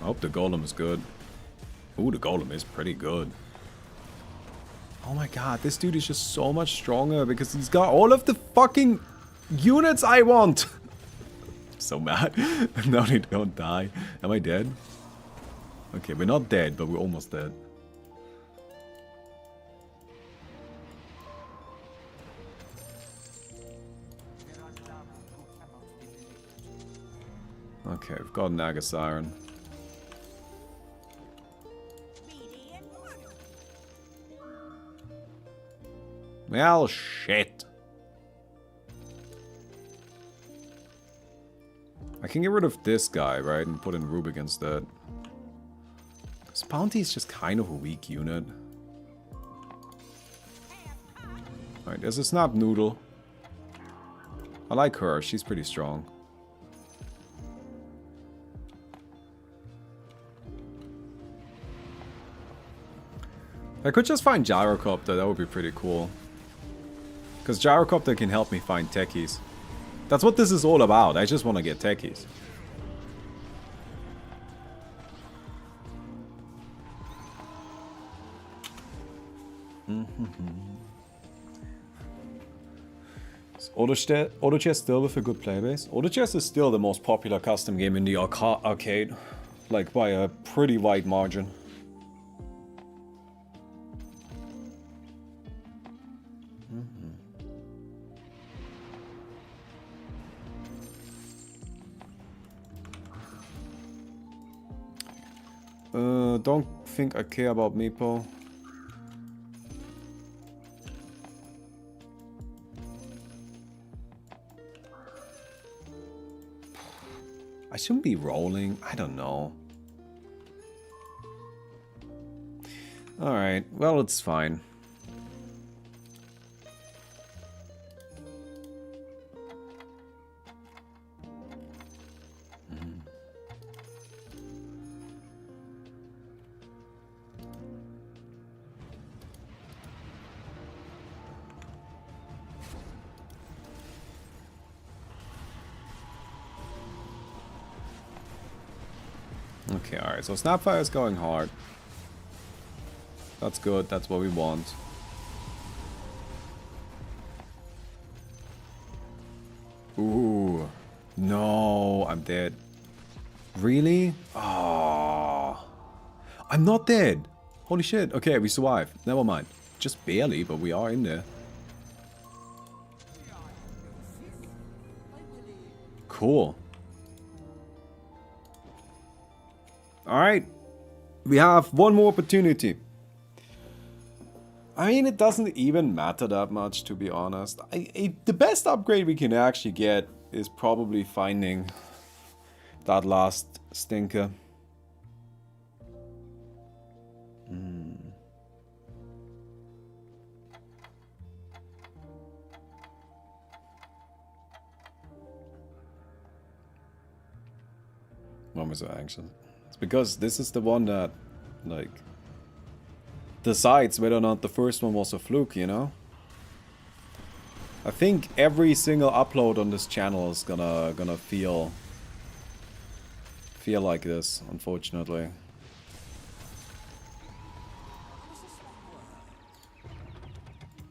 Speaker 1: I hope the golem is good. Ooh, the golem is pretty good. Oh my god, this dude is just so much stronger because he's got all of the fucking units I want. I'm so mad. Now they don't die. Am I dead? Okay, we're not dead, but we're almost dead. Okay, we've got Naga Siren. Well, shit. I can get rid of this guy, right? And put in Rubik instead. Because Bounty is just kind of a weak unit. Alright, there's a Snap Noodle. I like her, she's pretty strong. I could just find Gyrocopter, that would be pretty cool. Because Gyrocopter can help me find Techies. That's what this is all about, I just want to get Techies. Is Auto Chess still with a good playbase? Auto Chess is still the most popular custom game in the arcade. Like by a pretty wide margin. Don't think I care about Meepo. I shouldn't be rolling. I don't know. Alright, well, it's fine. Okay, alright, so Snapfire is going hard. That's good, that's what we want. Ooh. No, I'm dead. Really? Oh. I'm not dead. Holy shit. Okay, we survived. Never mind. Just barely, but we are in there. Cool. Alright. We have one more opportunity. I mean, it doesn't even matter that much, to be honest. The best upgrade we can actually get is probably finding that last stinker. Why am I so anxious? It's because this is the one that, like, decides whether or not the first one was a fluke, you know? I think every single upload on this channel is gonna feel like this, unfortunately.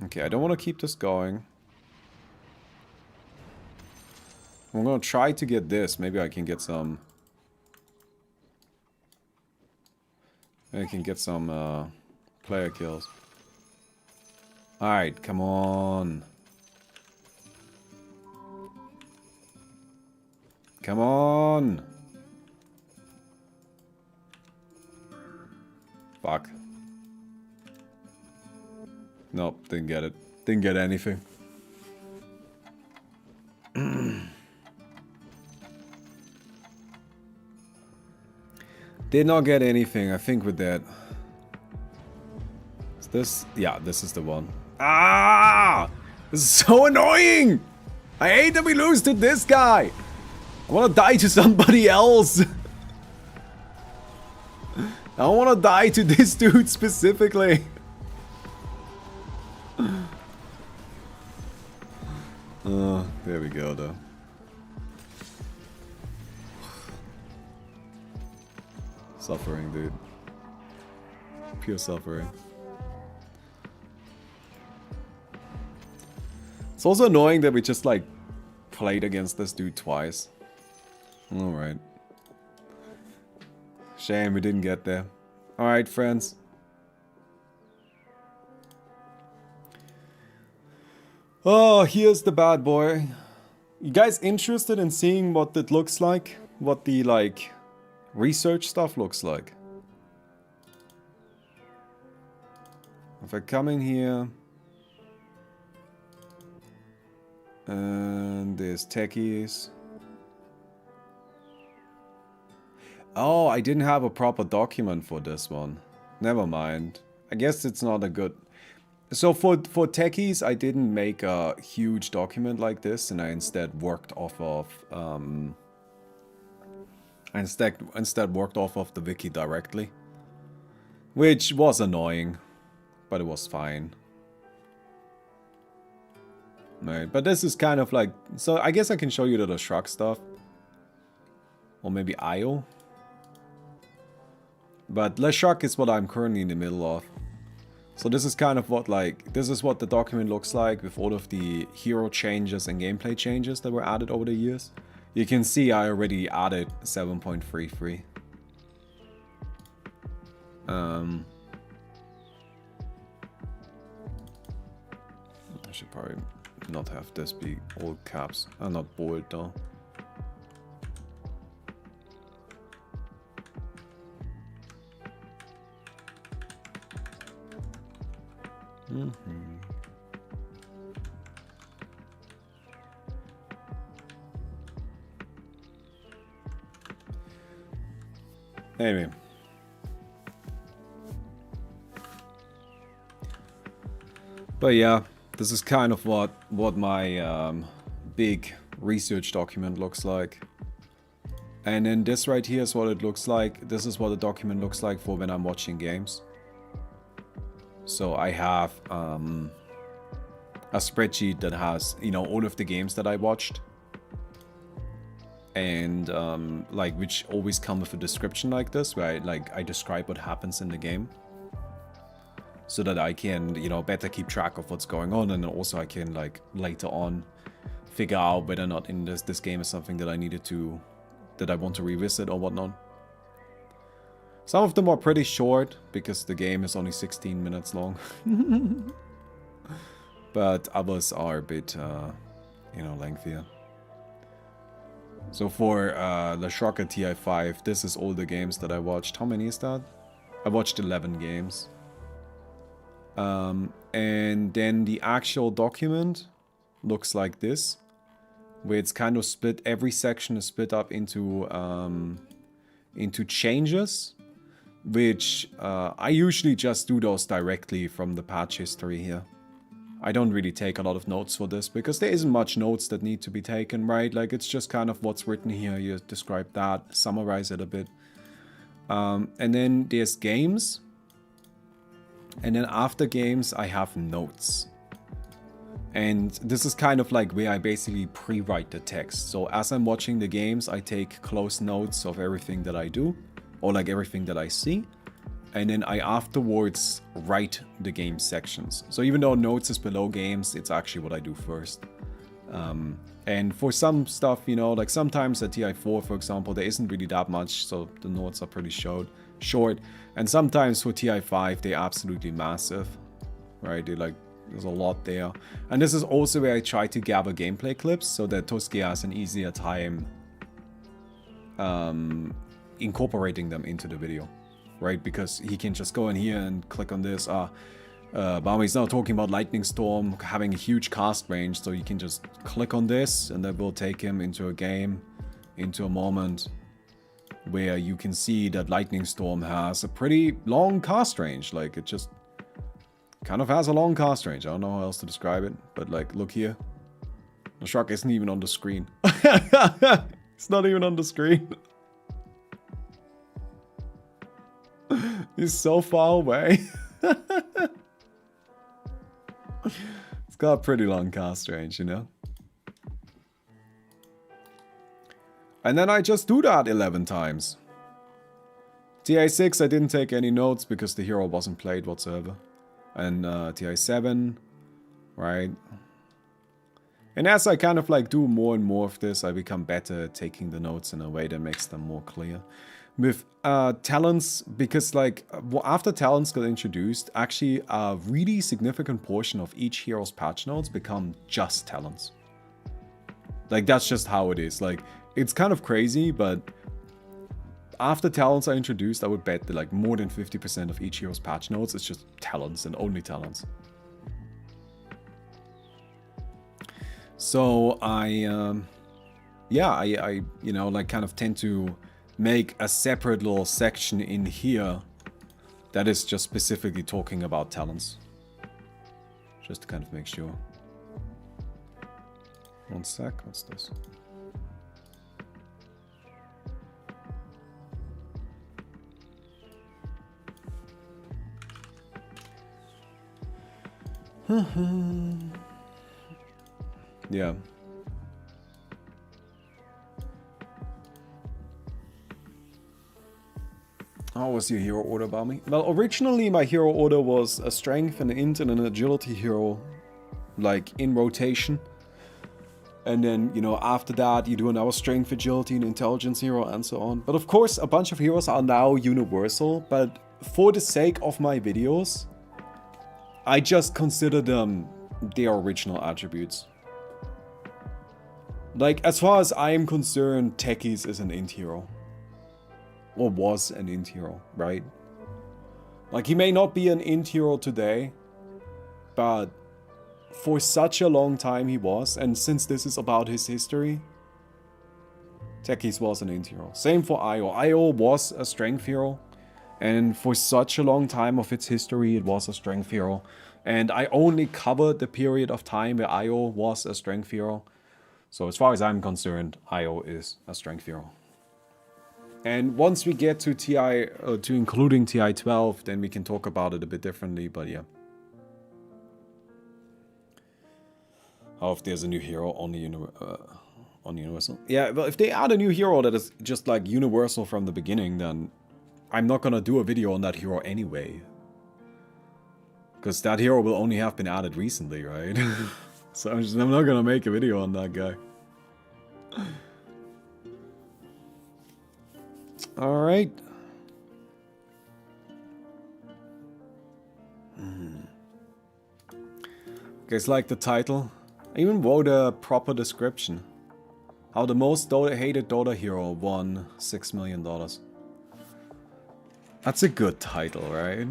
Speaker 1: Okay, I don't want to keep this going. I'm gonna try to get this. Maybe I can get some... I can get some player kills. Alright, come on. Come on. Fuck. Nope, didn't get it. Didn't get anything. Did not get anything, I think, with that. Is this? Yeah, this is the one. Ah! This is so annoying! I hate that we lose to this guy! I wanna die to somebody else! I don't wanna die to this dude specifically! There we go, though. Suffering, dude. Pure suffering. It's also annoying that we just, like, played against this dude twice. Alright. Shame we didn't get there. Alright, friends. Oh, here's the bad boy. You guys interested in seeing what it looks like? What the, like... research stuff looks like. If I come in here and there's Techies. Oh, I didn't have a proper document for this one. Never mind. I guess it's not a good... So for Techies, I didn't make a huge document like this, and I instead worked off of... I instead worked off of the wiki directly. Which was annoying, but it was fine. Right, but this is kind of like... So I guess I can show you the Shrug stuff. Or maybe IO. But Shrug is what I'm currently in the middle of. So this is kind of what, like... This is what the document looks like with all of the hero changes and gameplay changes that were added over the years. You can see I already added 7.33. I should probably not have this be all caps. Not bold though. Anyway. But yeah, this is kind of what my big research document looks like. And then this right here is what it looks like. This is what the document looks like for when I'm watching games. So I have a spreadsheet that has, you know, all of the games that I watched. And like, which always come with a description like this, where I describe what happens in the game. So that I can, you know, better keep track of what's going on. And then also I can, like, later on figure out whether or not in this game is something that that I want to revisit or whatnot. Some of them are pretty short, because the game is only 16 minutes long. But others are a bit, you know, lengthier. So for the Shocker TI5, this is all the games that I watched. How many is that? I watched 11 games. And then the actual document looks like this, where it's kind of split. Every section is split up into changes, which I usually just do those directly from the patch history here. I don't really take a lot of notes for this, because there isn't much notes that need to be taken, right? Like, it's just kind of what's written here. You describe that, summarize it a bit. And then there's games. And then after games, I have notes. And this is kind of like where I basically pre-write the text. So as I'm watching the games, I take close notes of everything that I do, or like everything that I see. And then I afterwards write the game sections. So even though notes is below games, it's actually what I do first. And for some stuff, you know, like sometimes at TI4, for example, there isn't really that much, so the notes are pretty short. And sometimes for TI5, they're absolutely massive, right? There's a lot there. And this is also where I try to gather gameplay clips so that Toski has an easier time incorporating them into the video, right? Because he can just go in here and click on this. Bami's now talking about Lightning Storm having a huge cast range, so you can just click on this and that will take him into a game, into a moment where you can see that Lightning Storm has a pretty long cast range. Like, it just kind of has a long cast range. I don't know how else to describe it, but like, look here. The shark isn't even on the screen. It's not even on the screen. He's so far away. It's got a pretty long cast range, you know? And then I just do that 11 times. TI6, I didn't take any notes because the hero wasn't played whatsoever. And TI7, right? And as I kind of like do more and more of this, I become better at taking the notes in a way that makes them more clear. With talents, because like after talents got introduced, actually a really significant portion of each hero's patch notes become just talents. Like, that's just how it is. Like, it's kind of crazy, but after talents are introduced, I would bet that like more than 50% of each hero's patch notes is just talents and only talents. So I you know, like kind of tend to make a separate little section in here that is just specifically talking about talents. Just to kind of make sure. One sec, what's this? Yeah. How was your hero order, Bami? Well, originally my hero order was a strength, an int, and an agility hero, like in rotation. And then, you know, after that you do another strength, agility, and intelligence hero, and so on. But of course, a bunch of heroes are now universal, but for the sake of my videos, I just consider them their original attributes. Like, as far as I am concerned, Techies is an int hero. Or was an int hero, right? Like, he may not be an int hero today, but for such a long time he was, and since this is about his history, Techies was an int hero. Same for Io. Io was a strength hero. And for such a long time of its history, it was a strength hero. And I only covered the period of time where Io was a strength hero. So as far as I'm concerned, Io is a strength hero. And once we get to TI, to including TI 12, then we can talk about it a bit differently, but yeah. How if there's a new hero on Universal? Yeah, well, if they add a new hero that is just like universal from the beginning, then I'm not gonna do a video on that hero anyway. Because that hero will only have been added recently, right? So I'm not gonna make a video on that guy. Alright. Guys like the title? I even wrote a proper description. How the most hated Dota hero won $6 million. That's a good title, right?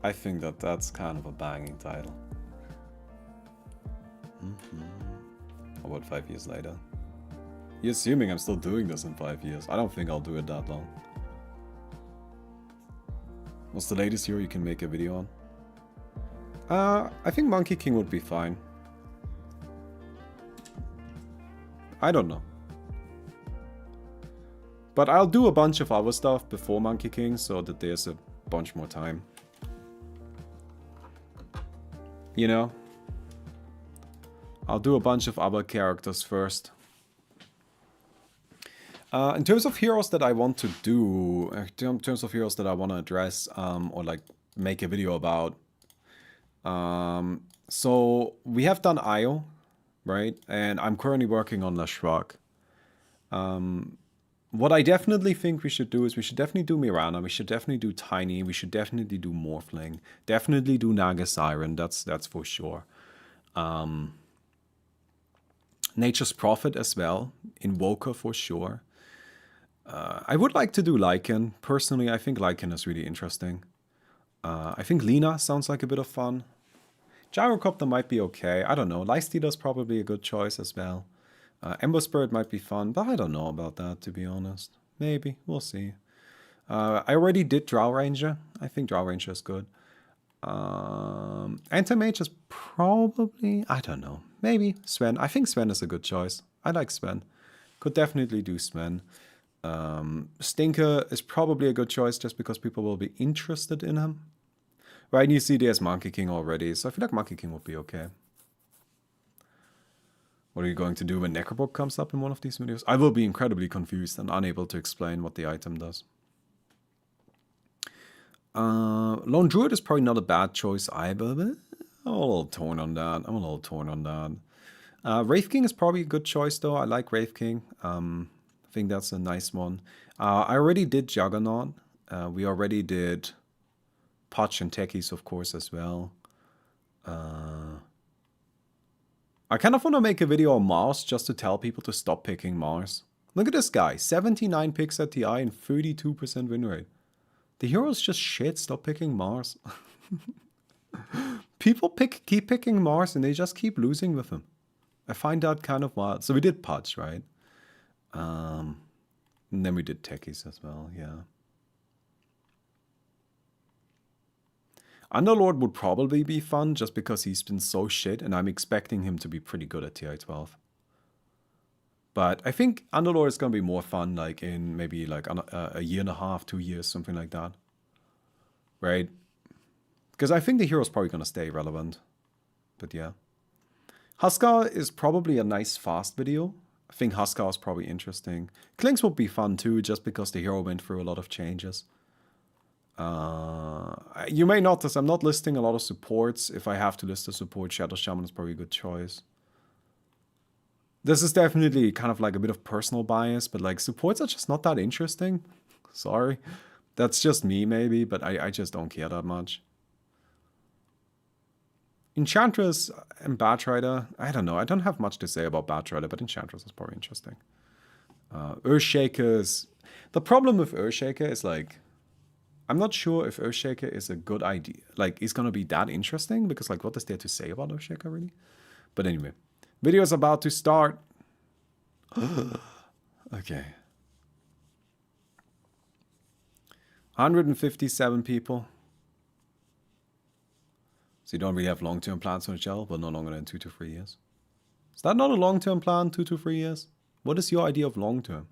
Speaker 1: I think that's kind of a banging title. How about 5 years later? You're assuming I'm still doing this in 5 years. I don't think I'll do it that long. What's the latest hero you can make a video on? I think Monkey King would be fine. I don't know. But I'll do a bunch of other stuff before Monkey King so that there's a bunch more time. You know? I'll do a bunch of other characters first. In terms of heroes that I want to do, in terms of heroes that I want to address, or like make a video about. So we have done Io, right? And I'm currently working on Lashruck. What I definitely think we should do is we should definitely do Mirana, we should definitely do Tiny, we should definitely do Morphling, definitely do Naga Siren, that's for sure. Nature's Prophet as well, Invoker for sure. I would like to do Lycan. Personally, I think Lycan is really interesting. I think Lina sounds like a bit of fun. Gyrocopter might be okay. I don't know. Lifestealer's probably a good choice as well. Ember Spirit might be fun, but I don't know about that, to be honest. Maybe. We'll see. I already did Drow Ranger. I think Drow Ranger is good. Anti-Mage is probably... I don't know. Maybe Sven. I think Sven is a good choice. I like Sven. Could definitely do Sven. Stinker is probably a good choice just because people will be interested in him. Right, and you see there's Monkey King already, so I feel like Monkey King would be okay. What are you going to do when Necrobook comes up in one of these videos? I will be incredibly confused and unable to explain what the item does. Lone Druid is probably not a bad choice either, but I'm a little torn on that. Wraith King is probably a good choice though. I like Wraith King. I think that's a nice one. I already did Juggernaut. We already did Potch and Techies, of course, as well. I kind of want to make a video on Mars just to tell people to stop picking Mars. Look at this guy. 79 picks at TI and 32% win rate. The hero's just shit. Stop picking Mars. People keep picking Mars and they just keep losing with him. I find that kind of wild. So we did Potch, right? And then we did Techies as well, yeah. Underlord would probably be fun just because he's been so shit and I'm expecting him to be pretty good at TI 12. But I think Underlord is going to be more fun like in maybe like a year and a half, 2 years, something like that. Right? Because I think the hero's probably going to stay relevant. But yeah. Huskar is probably a nice fast video. I think Huskar is probably interesting. Klinks would be fun too just because the hero went through a lot of changes. You may notice I'm not listing a lot of supports. If I have to list a support, Shadow Shaman is probably a good choice. This is definitely kind of like a bit of personal bias, but like supports are just not that interesting. Sorry. That's just me maybe, but I just don't care that much. Enchantress and Batrider, I don't know. I don't have much to say about Batrider, but Enchantress is probably interesting. Earthshakers. The problem with Earthshaker is like, I'm not sure if Earthshaker is a good idea. Like, it's gonna be that interesting because, like, what is there to say about Earthshaker really? But anyway, video is about to start. Okay. 157 people. So you don't really have long-term plans on the channel, but no longer than 2 to 3 years. Is that not a long-term plan, 2 to 3 years? What is your idea of long-term?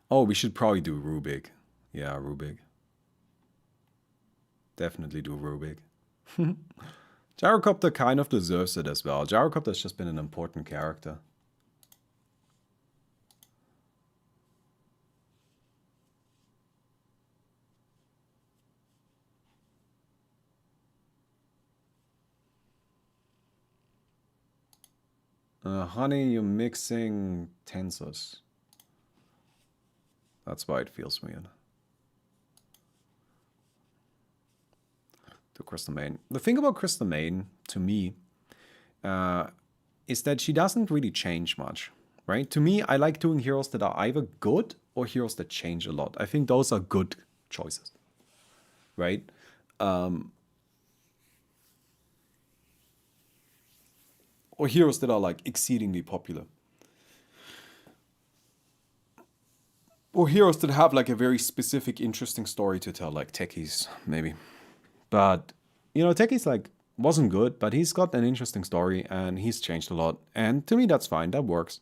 Speaker 1: Oh, we should probably do Rubik. Yeah, Rubik. Definitely do Rubik. Gyrocopter kind of deserves it as well. Gyrocopter's just been an important character. Honey, you're mixing tensors. That's why it feels weird. To Crystal Main. The thing about Crystal Main, to me, is that she doesn't really change much, right? To me, I like doing heroes that are either good or heroes that change a lot. I think those are good choices, right? Or heroes that are like exceedingly popular. Or heroes that have like a very specific, interesting story to tell, like Techies, maybe. But, you know, Techies like wasn't good, but he's got an interesting story and he's changed a lot. And to me, that's fine, that works.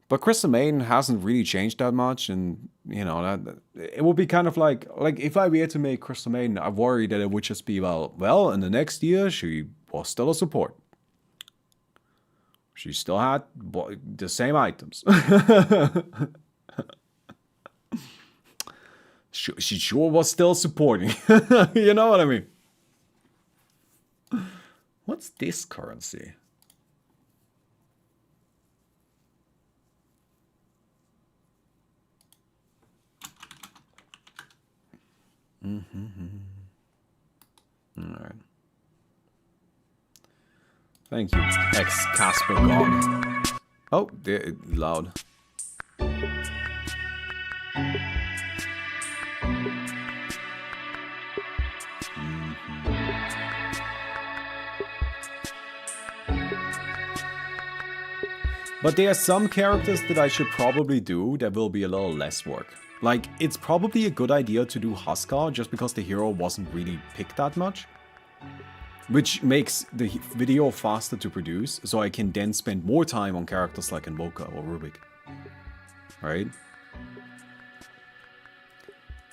Speaker 1: But Crystal Maiden hasn't really changed that much, and you know, it would be kind of like if I were to make Crystal Maiden, I worry that it would just be well, in the next year she was still a support. She still had the same items. She sure was still supporting. You know what I mean? What's this currency? All right. Thank you, ex Casper Gone. Oh, loud. But there are some characters that I should probably do that will be a little less work. Like, it's probably a good idea to do Huskar just because the hero wasn't really picked that much. Which makes the video faster to produce, so I can then spend more time on characters like Invoker or Rubik. Right?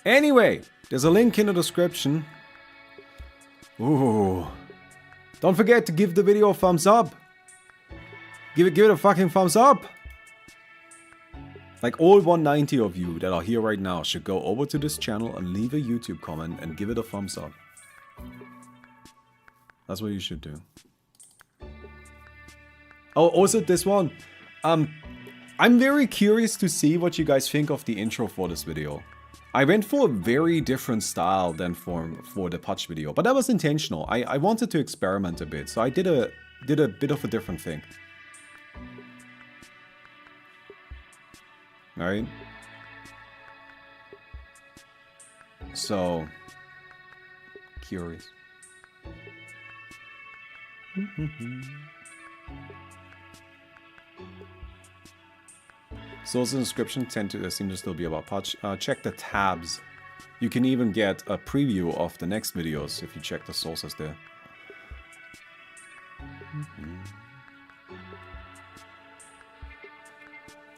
Speaker 1: Anyway, there's a link in the description. Ooh. Don't forget to give the video a thumbs up. Give it a fucking thumbs up. Like, all 190 of you that are here right now should go over to this channel and leave a YouTube comment and give it a thumbs up. That's what you should do. Oh, also this one. I'm very curious to see what you guys think of the intro for this video. I went for a very different style than for the Patch video, but that was intentional. I wanted to experiment a bit, so I did a bit of a different thing. Alright? So, curious. Sources and description seem to still be about Patch. Check the tabs. You can even get a preview of the next videos if you check the sources there.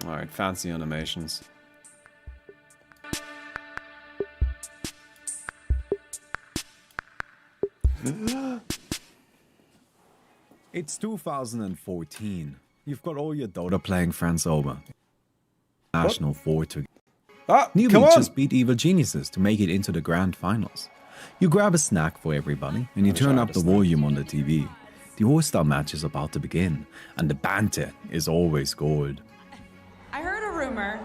Speaker 1: Alright, fancy animations. It's 2014. You've got all your Dota playing friends over. National 4 to Newbies just beat evil geniuses to make it into the grand finals. You grab a snack for everybody and you turn up the volume on the TV. The All-Star match is about to begin and the banter is always gold.
Speaker 2: I heard a rumor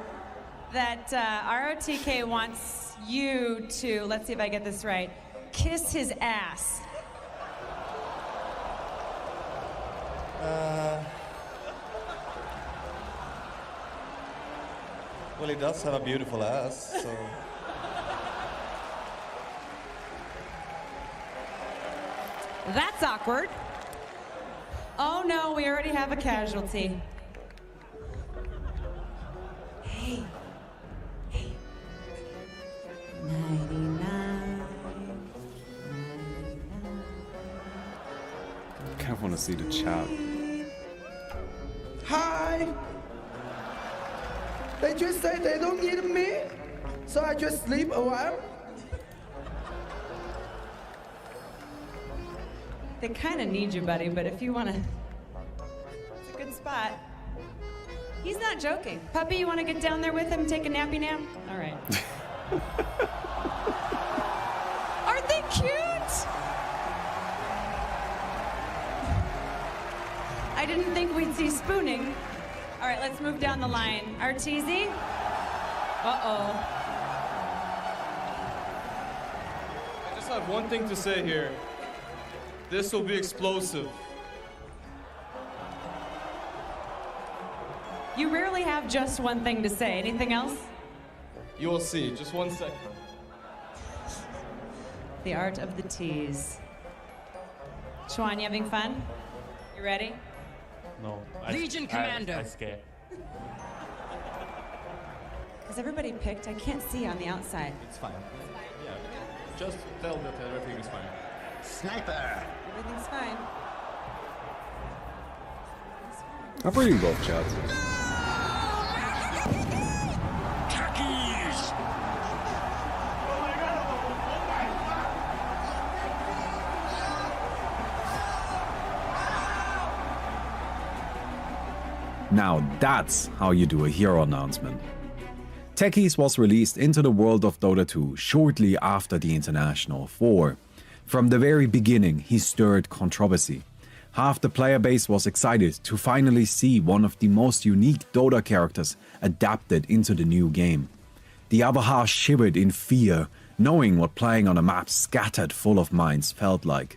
Speaker 2: that ROTK wants you to, let's see if I get this right, kiss his ass.
Speaker 3: Well, he does have a beautiful ass, so...
Speaker 2: That's awkward. Oh no, we already have a casualty. Hey. Hey. 99.
Speaker 1: I kind of want to see the chat.
Speaker 4: Hi! They just say they don't need me, so I just sleep a while.
Speaker 2: They kind of need you, buddy, but if you want to... It's a good spot. He's not joking. Puppy, you want to get down there with him, take a nappy nap? All right. Aren't they cute? I didn't think we'd see spooning. All right, let's move down the line. Arteezy? Uh-oh.
Speaker 5: I just have one thing to say here. This will be explosive.
Speaker 2: You rarely have just one thing to say. Anything else?
Speaker 5: You will see. Just 1 second.
Speaker 2: The art of the tease. Chuan, you having fun? You ready?
Speaker 6: No.
Speaker 7: Legion Commander.
Speaker 6: I scared.
Speaker 2: Has everybody picked? I can't see on the outside.
Speaker 5: It's fine. Yeah. Just tell that everything is fine.
Speaker 7: Sniper.
Speaker 2: Everything's fine.
Speaker 1: I'm reading both chats.
Speaker 7: Techies.
Speaker 1: Now that's how you do a hero announcement. Techies was released into the world of Dota 2 shortly after the International 4. From the very beginning, he stirred controversy. Half the player base was excited to finally see one of the most unique Dota characters adapted into the new game. The other half shivered in fear, knowing what playing on a map scattered full of mines felt like.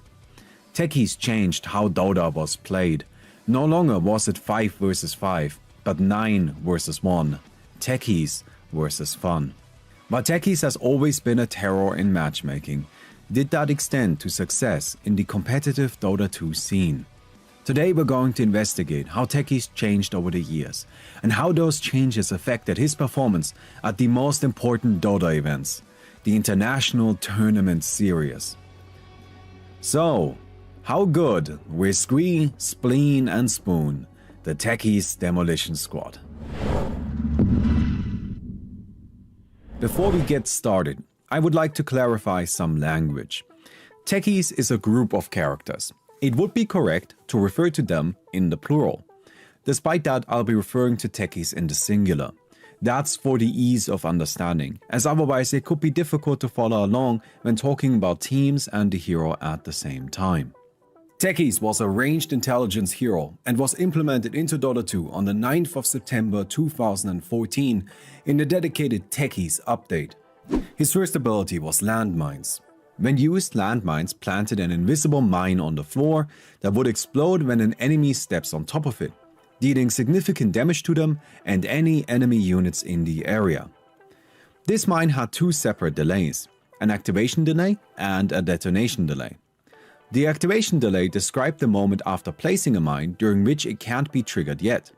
Speaker 1: Techies changed how Dota was played. No longer was it 5 versus 5, but 9 versus 1. Techies versus fun. But Techies has always been a terror in matchmaking. Did that extend to success in the competitive Dota 2 scene? Today we're going to investigate how Techies changed over the years, and how those changes affected his performance at the most important Dota events, the International Tournament Series. So, how good were Squee, Spleen and Spoon, the Techies Demolition Squad? Before we get started, I would like to clarify some language. Techies is a group of characters. It would be correct to refer to them in the plural. Despite that, I'll be referring to Techies in the singular. That's for the ease of understanding, as otherwise it could be difficult to follow along when talking about teams and the hero at the same time. Techies was a ranged intelligence hero and was implemented into Dota 2 on the 9th of September 2014 in the dedicated Techies update. His first ability was landmines. When used, landmines planted an invisible mine on the floor that would explode when an enemy steps on top of it, dealing significant damage to them and any enemy units in the area. This mine had 2 separate delays, an activation delay and a detonation delay. The activation delay described the moment after placing a mine during which it can't be triggered yet.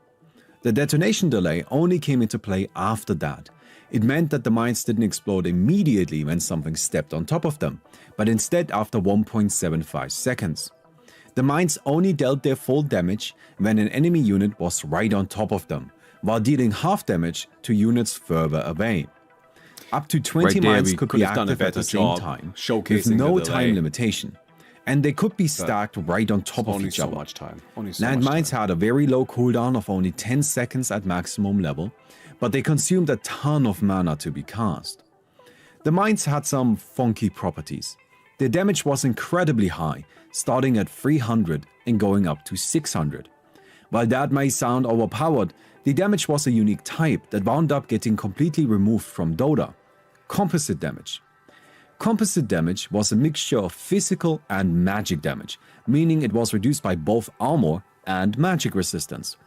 Speaker 1: The detonation delay only came into play after that. It meant that the mines didn't explode immediately when something stepped on top of them, but instead after 1.75 seconds. The mines only dealt their full damage when an enemy unit was right on top of them, while dealing half damage to units further away. Up to 20 mines could be active at the same time, with no time limitation, and they could be stacked right on top of each other. Landmines had a very low cooldown of only 10 seconds at maximum level, but they consumed a ton of mana to be cast. The mines had some funky properties. Their damage was incredibly high, starting at 300 and going up to 600. While that may sound overpowered, the damage was a unique type that wound up getting completely removed from Dota: composite damage. Composite damage was a mixture of physical and magic damage, meaning it was reduced by both armor and magic resistance.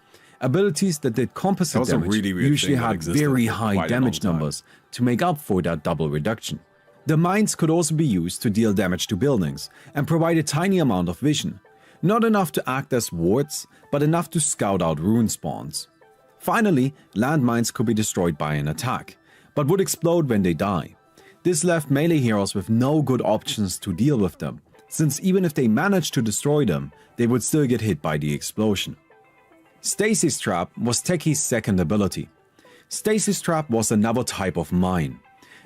Speaker 6: Abilities that did composite
Speaker 1: That was a
Speaker 6: damage
Speaker 1: really weird
Speaker 6: usually
Speaker 1: thing that
Speaker 6: had
Speaker 1: existed
Speaker 6: very
Speaker 1: for
Speaker 6: high
Speaker 1: quite a
Speaker 6: damage
Speaker 1: long time.
Speaker 6: numbers to make up for that double reduction. The mines could also be used to deal damage to buildings and provide a tiny amount of vision. Not enough to act as wards, but enough to scout out rune spawns. Finally, landmines could be destroyed by an attack, but would explode when they die. This left melee heroes with no good options to deal with them, since even if they managed to destroy them, they would still get hit by the explosion. Stasis Trap was Techies' second ability. Stasis Trap was another type of mine.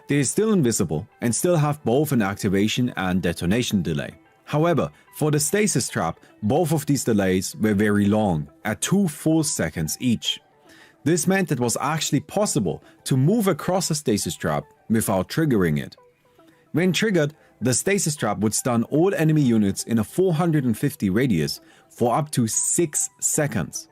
Speaker 6: They are still invisible and still have both an activation and detonation delay. However, for the Stasis Trap, both of these delays were very long, at 2 full seconds each. This meant it was actually possible to move across a Stasis Trap without triggering it. When triggered, the Stasis Trap would stun all enemy units in a 450 radius for up to 6 seconds.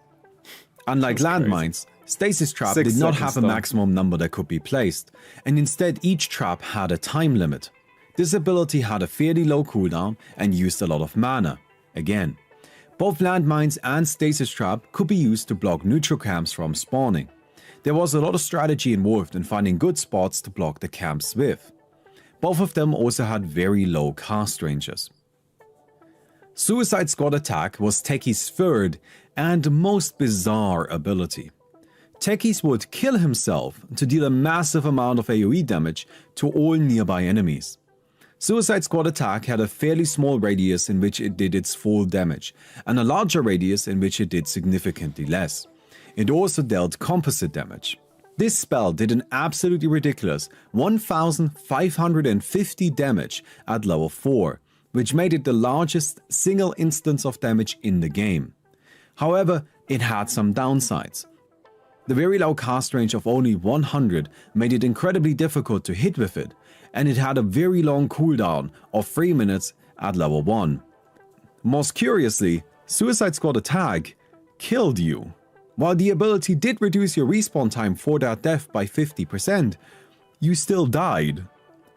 Speaker 6: Unlike landmines, Stasis Trap
Speaker 1: 6
Speaker 6: did not
Speaker 1: seconds
Speaker 6: have a
Speaker 1: stun.
Speaker 6: maximum number that could be placed, and instead each trap had a time limit. This ability had a fairly low cooldown and used a lot of mana. Again, both landmines and Stasis Trap could be used to block neutral camps from spawning. There was a lot of strategy involved in finding good spots to block the camps with. Both of them also had very low cast ranges. Suicide Squad Attack was Techies' third and most bizarre ability. Techies would kill himself to deal a massive amount of AoE damage to all nearby enemies. Suicide Squad Attack had a fairly small radius in which it did its full damage, and a larger radius in which it did significantly less. It also dealt composite damage. This spell did an absolutely ridiculous 1550 damage at level 4, which made it the largest single instance of damage in the game. However, it had some downsides. The very low cast range of only 100 made it incredibly difficult to hit with it, and it had a very long cooldown of 3 minutes at level 1. Most curiously, Suicide Squad Attack killed you. While the ability did reduce your respawn time for that death by 50%, you still died.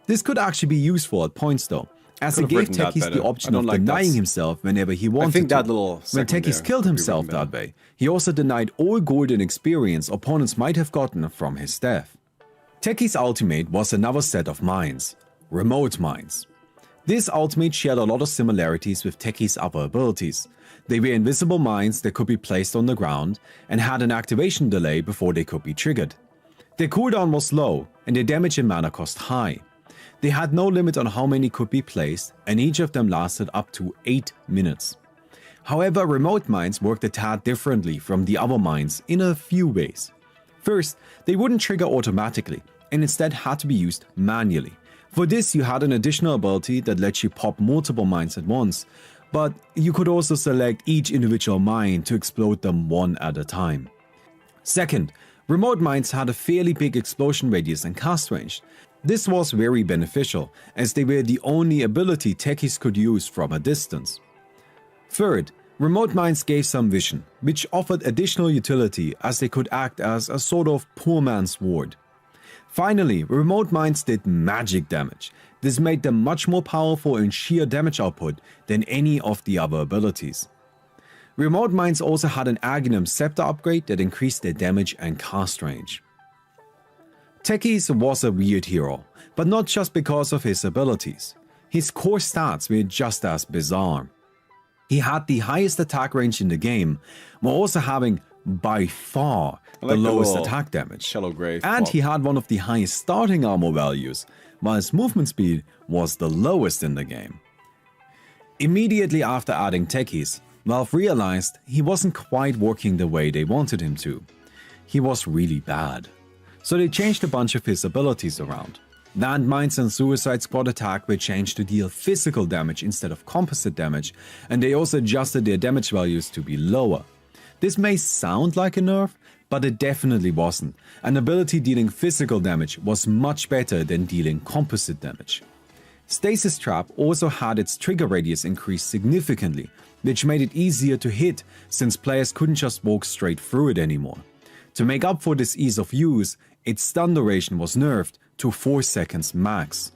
Speaker 6: This could actually be useful at points though, as it
Speaker 1: Could've
Speaker 6: gave
Speaker 1: written that
Speaker 6: Techies
Speaker 1: better.
Speaker 6: the
Speaker 1: I
Speaker 6: option
Speaker 1: don't
Speaker 6: of
Speaker 1: like that.
Speaker 6: denying himself whenever he wanted
Speaker 1: I think
Speaker 6: to.
Speaker 1: that little
Speaker 6: When
Speaker 1: segment
Speaker 6: Techies
Speaker 1: there
Speaker 6: killed
Speaker 1: could be
Speaker 6: himself
Speaker 1: written
Speaker 6: that
Speaker 1: better.
Speaker 6: way, he also denied all golden experience opponents might have gotten from his death. Techies' ultimate was another set of mines, remote mines. This ultimate shared a lot of similarities with Techies' other abilities. They were invisible mines that could be placed on the ground and had an activation delay before they could be triggered. Their cooldown was low and their damage and mana cost high. They had no limit on how many could be placed, and each of them lasted up to 8 minutes. However, remote mines worked a tad differently from the other mines in a few ways. First, they wouldn't trigger automatically and instead had to be used manually. For this, you had an additional ability that lets you pop multiple mines at once, but you could also select each individual mine to explode them one at a time. Second, remote mines had a fairly big explosion radius and cast range. This was very beneficial, as they were the only ability Techies could use from a distance. Third, remote mines gave some vision, which offered additional utility as they could act as a sort of poor man's ward. Finally, remote mines did magic damage. This made them much more powerful in sheer damage output than any of the other abilities. Remote mines also had an Aghanim Scepter upgrade that increased their damage and cast range. Techies was a weird hero, but not just because of his abilities. His core stats were just as bizarre. He had the highest attack range in the game, while also having, by far,
Speaker 1: I like
Speaker 6: the
Speaker 1: the
Speaker 6: lowest
Speaker 1: little
Speaker 6: attack damage.
Speaker 1: Shallow grave
Speaker 6: And
Speaker 1: pop.
Speaker 6: he had one of the highest starting armor values, while his movement speed was the lowest in the game. Immediately after adding Techies, Valve realized he wasn't quite working the way they wanted him to. He was really bad. So they changed a bunch of his abilities around. Landmines and Suicide Squad Attack were changed to deal physical damage instead of composite damage, and they also adjusted their damage values to be lower. This may sound like a nerf, but it definitely wasn't. An ability dealing physical damage was much better than dealing composite damage. Stasis Trap also had its trigger radius increased significantly, which made it easier to hit since players couldn't just walk straight through it anymore. To make up for this ease of use, its stun duration was nerfed to 4 seconds max.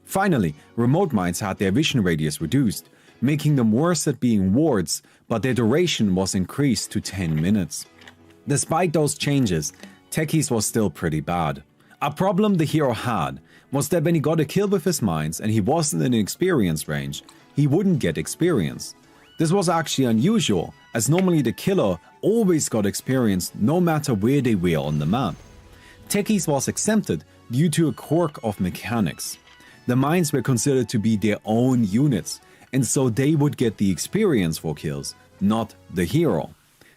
Speaker 6: Finally, remote mines had their vision radius reduced, making them worse at being wards, but their duration was increased to 10 minutes. Despite those changes, Techies was still pretty bad. A problem the hero had was that when he got a kill with his mines and he wasn't in experience range, he wouldn't get experience. This was actually unusual, as normally the killer always got experience no matter where they were on the map. Techies was exempted due to a quirk of mechanics. The mines were considered to be their own units, and so they would get the experience for kills, not the hero.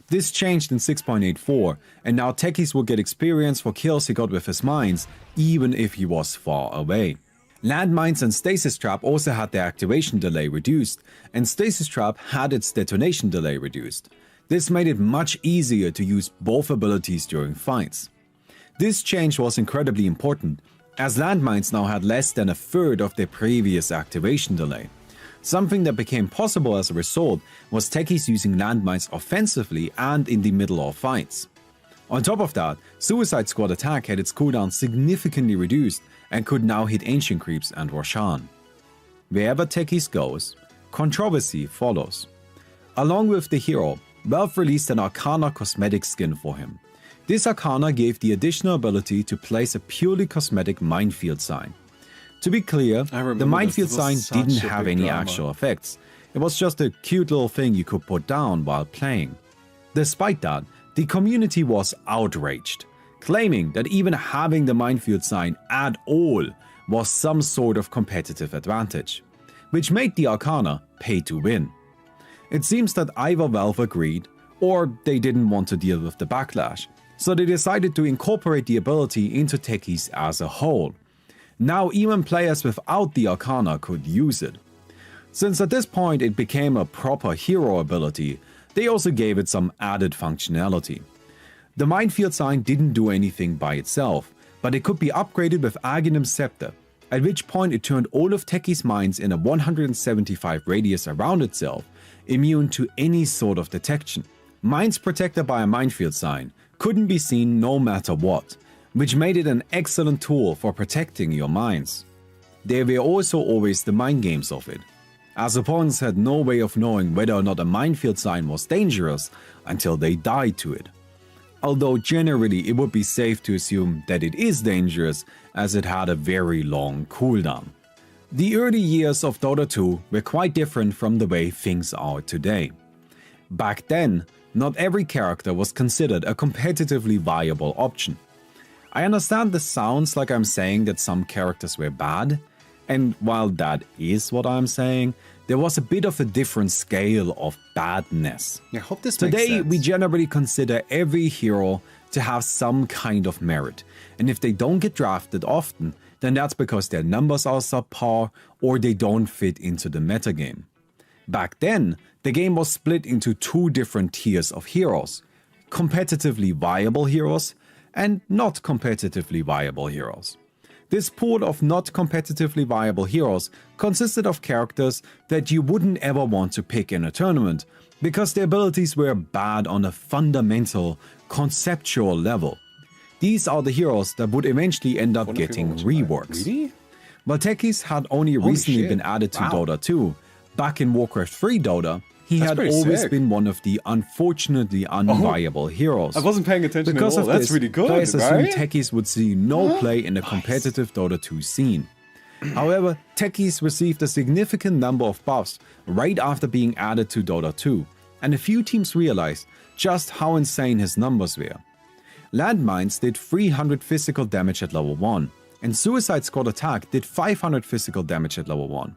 Speaker 6: This changed in 6.84, and now Techies will get experience for kills he got with his mines, even if he was far away. Landmines and Stasis Trap also had their activation delay reduced, and Stasis Trap had its detonation delay reduced. This made it much easier to use both abilities during fights. This change was incredibly important, as landmines now had less than a third of their previous activation delay. Something that became possible as a result was Techies using landmines offensively and in the middle of fights. On top of that, Suicide Squad attack had its cooldown significantly reduced and could now hit Ancient Creeps and Roshan. Wherever Techies goes, controversy follows. Along with the hero, Valve released an Arcana cosmetic skin for him. This Arcana gave the additional ability to place a purely cosmetic minefield sign. To be clear, the minefield sign didn't have any actual effects. It was just a cute little thing you could put down while playing. Despite that, the community was outraged, claiming that even having the minefield sign at all was some sort of competitive advantage, which made the Arcana pay to win. It seems that either Valve agreed, or they didn't want to deal with the backlash, so they decided to incorporate the ability into Techies as a whole. Now even players without the Arcana could use it. Since at this point it became a proper hero ability, they also gave it some added functionality. The minefield sign didn't do anything by itself, but it could be upgraded with Aghanim's Scepter, at which point it turned all of Techies' mines in a 175 radius around itself immune to any sort of detection. Mines protected by a minefield sign couldn't be seen no matter what, which made it an excellent tool for protecting your mines. There were also always the mind games of it, as opponents had no way of knowing whether or not a minefield sign was dangerous until they died to it. Although generally it would be safe to assume that it is dangerous, as it had a very long cooldown. The early years of Dota 2 were quite different from the way things are today. Back then, not every character was considered a competitively viable option. I understand this sounds like I'm saying that some characters were bad, and while that is what I'm saying, there was a bit of a different scale of badness.
Speaker 1: I hope this makes
Speaker 6: Today,
Speaker 1: sense.
Speaker 6: we generally consider every hero to have some kind of merit, and if they don't get drafted often, then that's because their numbers are subpar or they don't fit into the metagame. Back then, the game was split into two different tiers of heroes: competitively viable heroes and not competitively viable heroes. This pool of not competitively viable heroes consisted of characters that you wouldn't ever want to pick in a tournament because their abilities were bad on a fundamental, conceptual level. These are the heroes that would eventually end up getting reworks.
Speaker 1: Really?
Speaker 6: While Techies had only recently
Speaker 1: shit.
Speaker 6: been added to
Speaker 1: Wow.
Speaker 6: Dota 2, back in Warcraft 3 Dota, he
Speaker 1: That's
Speaker 6: had
Speaker 1: pretty
Speaker 6: always
Speaker 1: sick.
Speaker 6: been one of the unfortunately unviable heroes.
Speaker 1: I wasn't paying attention
Speaker 6: Because
Speaker 1: at
Speaker 6: of
Speaker 1: all. That's
Speaker 6: this,
Speaker 1: really good,
Speaker 6: players assumed
Speaker 1: right?
Speaker 6: Techies would see no play in the competitive Dota 2 scene. However, Techies received a significant number of buffs right after being added to Dota 2, and a few teams realized just how insane his numbers were. Landmines did 300 physical damage at level 1, and Suicide Squad Attack did 500 physical damage at level 1.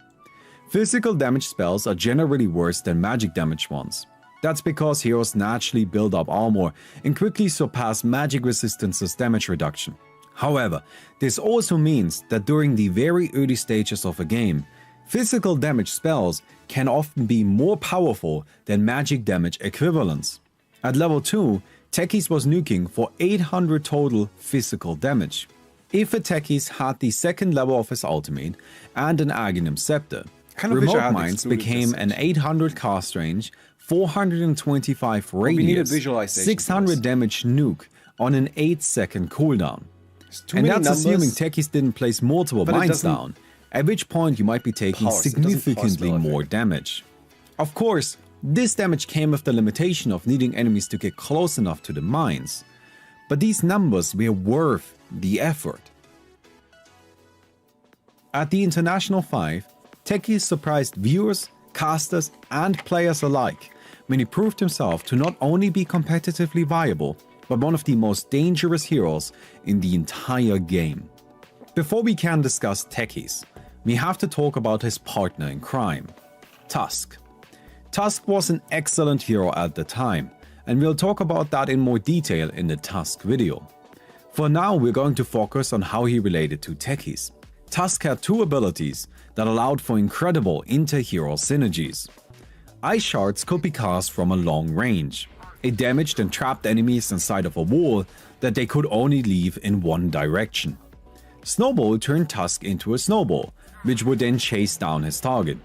Speaker 6: Physical damage spells are generally worse than magic damage ones. That's because heroes naturally build up armor and quickly surpass magic resistance's damage reduction. However, this also means that during the very early stages of a game, physical damage spells can often be more powerful than magic damage equivalents. At level 2, Techies was nuking for 800 total physical damage. If a Techies had the second level of his ultimate and an Aghanim Scepter,
Speaker 1: Kind of wish I
Speaker 6: Remote
Speaker 1: had
Speaker 6: Mines
Speaker 1: excluded
Speaker 6: became
Speaker 1: this
Speaker 6: an
Speaker 1: section.
Speaker 6: 800 cast range, 425
Speaker 1: we needed
Speaker 6: radius,
Speaker 1: visualization for
Speaker 6: 600
Speaker 1: this.
Speaker 6: damage nuke on an 8-second cooldown.
Speaker 1: Too
Speaker 6: And
Speaker 1: many
Speaker 6: that's assuming
Speaker 1: numbers.
Speaker 6: Techies didn't place multiple
Speaker 1: But it
Speaker 6: mines
Speaker 1: doesn't
Speaker 6: down, at which point you might be taking
Speaker 1: parse, it doesn't parse
Speaker 6: significantly
Speaker 1: spell
Speaker 6: more
Speaker 1: effect.
Speaker 6: damage. Of course, This damage came with the limitation of needing enemies to get close enough to the mines, but these numbers were worth the effort. At the International 5, Techies surprised viewers, casters and players alike when he proved himself to not only be competitively viable, but one of the most dangerous heroes in the entire game. Before we can discuss Techies, we have to talk about his partner in crime, Tusk. Tusk was an excellent hero at the time, and we'll talk about that in more detail in the Tusk video. For now, we're going to focus on how he related to Techies. Tusk had two abilities that allowed for incredible inter-hero synergies. Ice shards could be cast from a long range. It damaged and trapped enemies inside of a wall that they could only leave in one direction. Snowball turned Tusk into a snowball, which would then chase down his target.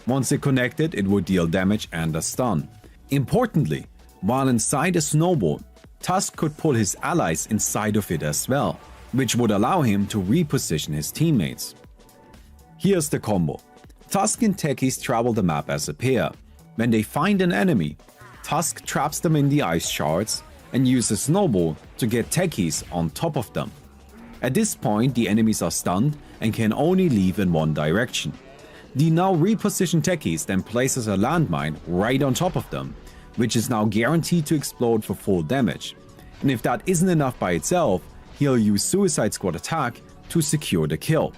Speaker 6: Once it connected, it would deal damage and a stun. Importantly, while inside a snowball, Tusk could pull his allies inside of it as well, which would allow him to reposition his teammates. Here's the combo. Tusk and Techies travel the map as a pair. When they find an enemy, Tusk traps them in the ice shards and uses Snowball to get Techies on top of them. At this point, the enemies are stunned and can only leave in one direction. The now repositioned Techies then places a landmine right on top of them, which is now guaranteed to explode for full damage. And if that isn't enough by itself, he'll use Suicide Squad attack to secure the kill.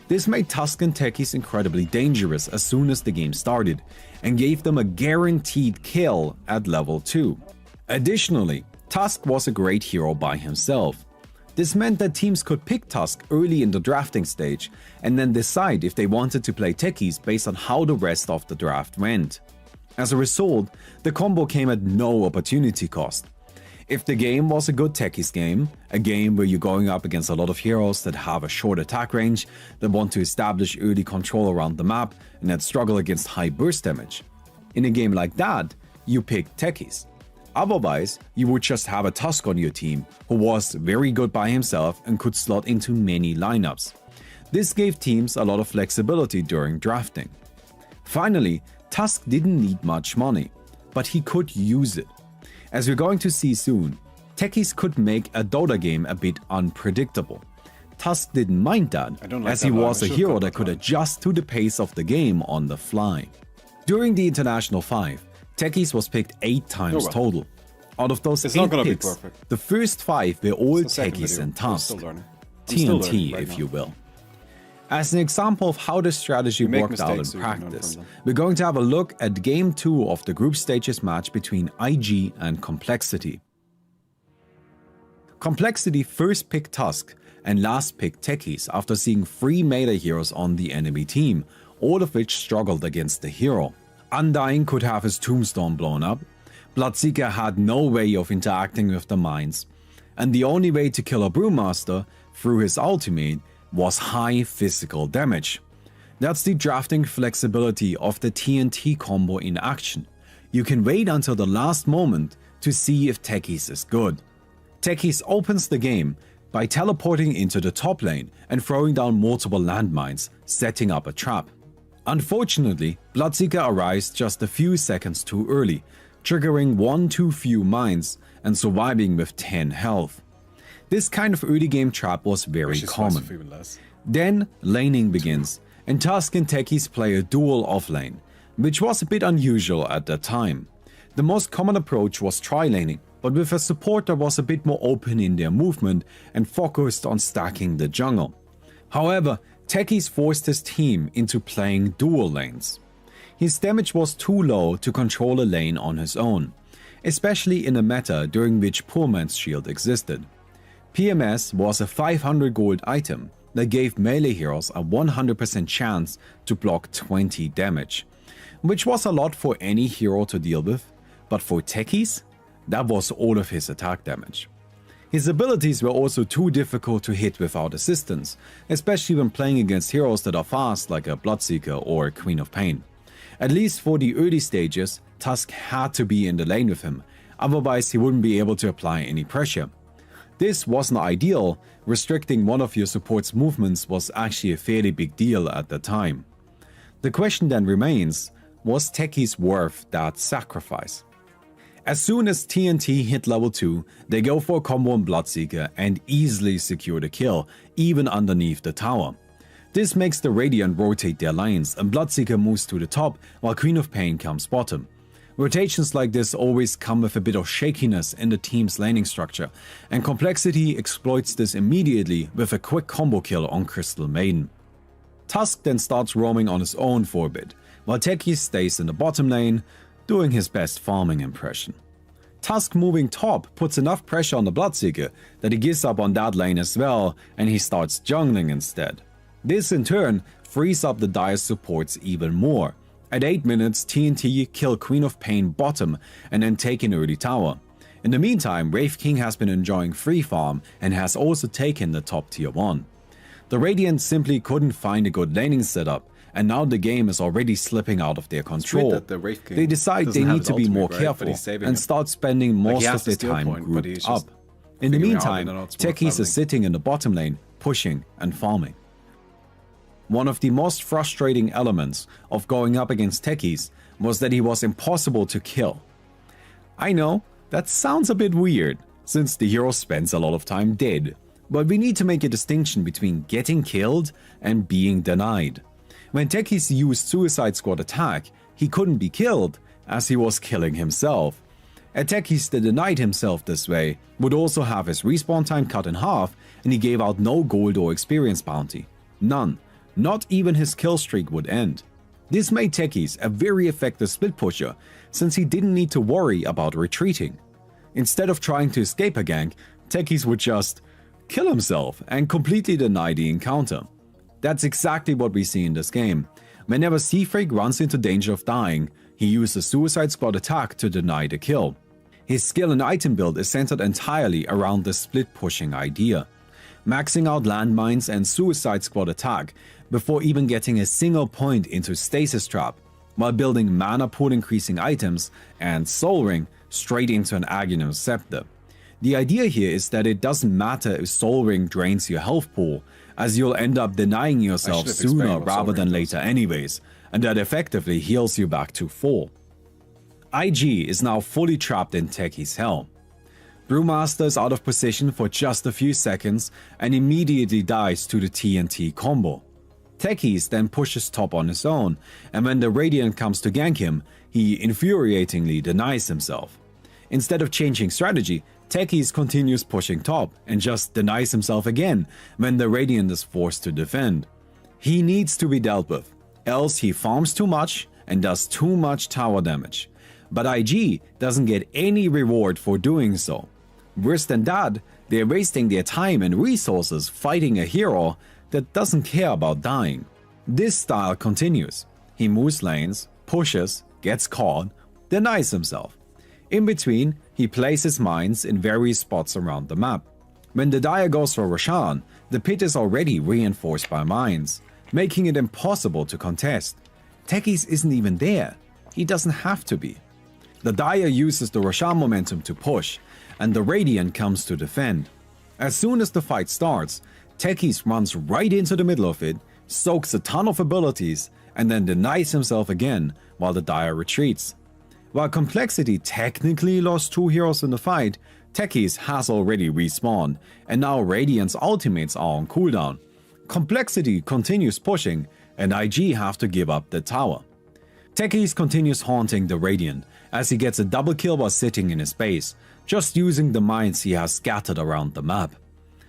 Speaker 6: This made Tusk and Techies incredibly dangerous as soon as the game started, and gave them a guaranteed kill at level 2. Additionally, Tusk was a great hero by himself. This meant that teams could pick Tusk early in the drafting stage, and then decide if they wanted to play Techies based on how the rest of the draft went. As a result, the combo came at no opportunity cost. If the game was a good Techies game, a game where you're going up against a lot of heroes that have a short attack range, that want to establish early control around the map, and that struggle against high burst damage. In a game like that, you pick Techies. Otherwise, you would just have a Tusk on your team, who was very good by himself and could slot into many lineups. This gave teams a lot of flexibility during drafting. Finally, Tusk didn't need much money, but he could use it. As we're going to see soon, Techies could make a Dota game a bit unpredictable. Tusk didn't mind that, as he was a hero that could adjust to the pace of the game on the fly. During the International 5, Techies was picked 8 times total. Out of those 8 picks, the first 5 were all Techies and Tusk. TNT, if you will. As an example of how this strategy worked out in practice, we're going to have a look at Game 2 of the group stages match between IG and Complexity. Complexity first picked Tusk and last picked Techies after seeing 3 melee heroes on the enemy team, all of which struggled against the hero. Undying could have his tombstone blown up, Bloodseeker had no way of interacting with the mines, and the only way to kill a Brewmaster through his ultimate was high physical damage. That's the drafting flexibility of the TNT combo in action. You can wait until the last moment to see if Techies is good. Techies opens the game by teleporting into the top lane and throwing down multiple landmines, setting up a trap. Unfortunately, Bloodseeker arrives just a few seconds too early, triggering 1 too few mines and surviving with 10 health. This kind of early game trap was very common. Then laning begins, and Tusk and Techies play a duel offlane, which was a bit unusual at that time. The most common approach was tri-laning, but with a support that was a bit more open in their movement and focused on stacking the jungle. However, Techies forced his team into playing dual lanes. His damage was too low to control a lane on his own, especially in a meta during which Poor Man's Shield existed. PMS was a 500 gold item that gave melee heroes a 100% chance to block 20 damage, which was a lot for any hero to deal with, but for Techies, that was all of his attack damage. His abilities were also too difficult to hit without assistance, especially when playing against heroes that are fast like a Bloodseeker or a Queen of Pain. At least for the early stages, Tusk had to be in the lane with him, otherwise he wouldn't be able to apply any pressure. This wasn't ideal, restricting one of your support's movements was actually a fairly big deal at the time. The question then remains, Was Techies worth that sacrifice? As soon as TNT hit level 2, they go for a combo on Bloodseeker and easily secure the kill, even underneath the tower. This makes the Radiant rotate their lanes and Bloodseeker moves to the top while Queen of Pain comes bottom. Rotations like this always come with a bit of shakiness in the team's laning structure, and Complexity exploits this immediately with a quick combo kill on Crystal Maiden. Tusk then starts roaming on his own for a bit, while Techies stays in the bottom lane, doing his best farming impression. Tusk moving top puts enough pressure on the Bloodseeker that he gives up on that lane as well and he starts jungling instead. This in turn frees up the Dire supports even more. At 8 minutes, TNT kill Queen of Pain bottom and then take an early tower. In the meantime, Wraith King has been enjoying free farm and has also taken the top tier 1. The Radiant simply couldn't find a good laning setup, and now the game is already slipping out of their control. They decide they need to be more careful and start spending most of their time grouped up. In the meantime, Techies is sitting in the bottom lane, pushing and farming. One of the most frustrating elements of going up against Techies was that he was impossible to kill. I know, that sounds a bit weird, since the hero spends a lot of time dead, but we need to make a distinction between getting killed and being denied. When Techies used Suicide Squad attack, he couldn't be killed, as he was killing himself. A Techies that denied himself this way would also have his respawn time cut in half, and he gave out no gold or experience bounty. None. Not even his kill streak would end. This made Techies a very effective split pusher, since he didn't need to worry about retreating. Instead of trying to escape a gank, Techies would just kill himself and completely deny the encounter. That's exactly what we see in this game. Whenever Seafreak runs into danger of dying, he uses Suicide Squad attack to deny the kill. His skill and item build is centered entirely around the split pushing idea. Maxing out landmines and Suicide Squad attack before even getting a single point into Stasis Trap, while building mana pool increasing items and Soul Ring straight into an Aghanim Scepter. The idea here is that it doesn't matter if Soul Ring drains your health pool, as you'll end up denying yourself sooner rather than later anyways, and that effectively heals you back to full. IG is now fully trapped in Techies' hell. Brewmaster is out of position for just a few seconds and immediately dies to the TNT combo. Techies then pushes top on his own, and when the Radiant comes to gank him, he infuriatingly denies himself. Instead of changing strategy, Techies continues pushing top and just denies himself again when the Radiant is forced to defend. He needs to be dealt with, else he farms too much and does too much tower damage. But IG doesn't get any reward for doing so. Worse than that, they're wasting their time and resources fighting a hero that doesn't care about dying. This style continues. He moves lanes, pushes, gets caught, denies himself. In between, he places mines in various spots around the map. When the Dire goes for Roshan, the pit is already reinforced by mines, making it impossible to contest. Techies isn't even there. He doesn't have to be. The Dire uses the Roshan momentum to push, and the Radiant comes to defend. As soon as the fight starts, Techies runs right into the middle of it, soaks a ton of abilities, and then denies himself again while the Dire retreats. While Complexity technically lost 2 heroes in the fight, Techies has already respawned, and now Radiant's ultimates are on cooldown. Complexity continues pushing, and IG have to give up the tower. Techies continues haunting the Radiant, as he gets a double kill while sitting in his base, just using the mines he has scattered around the map.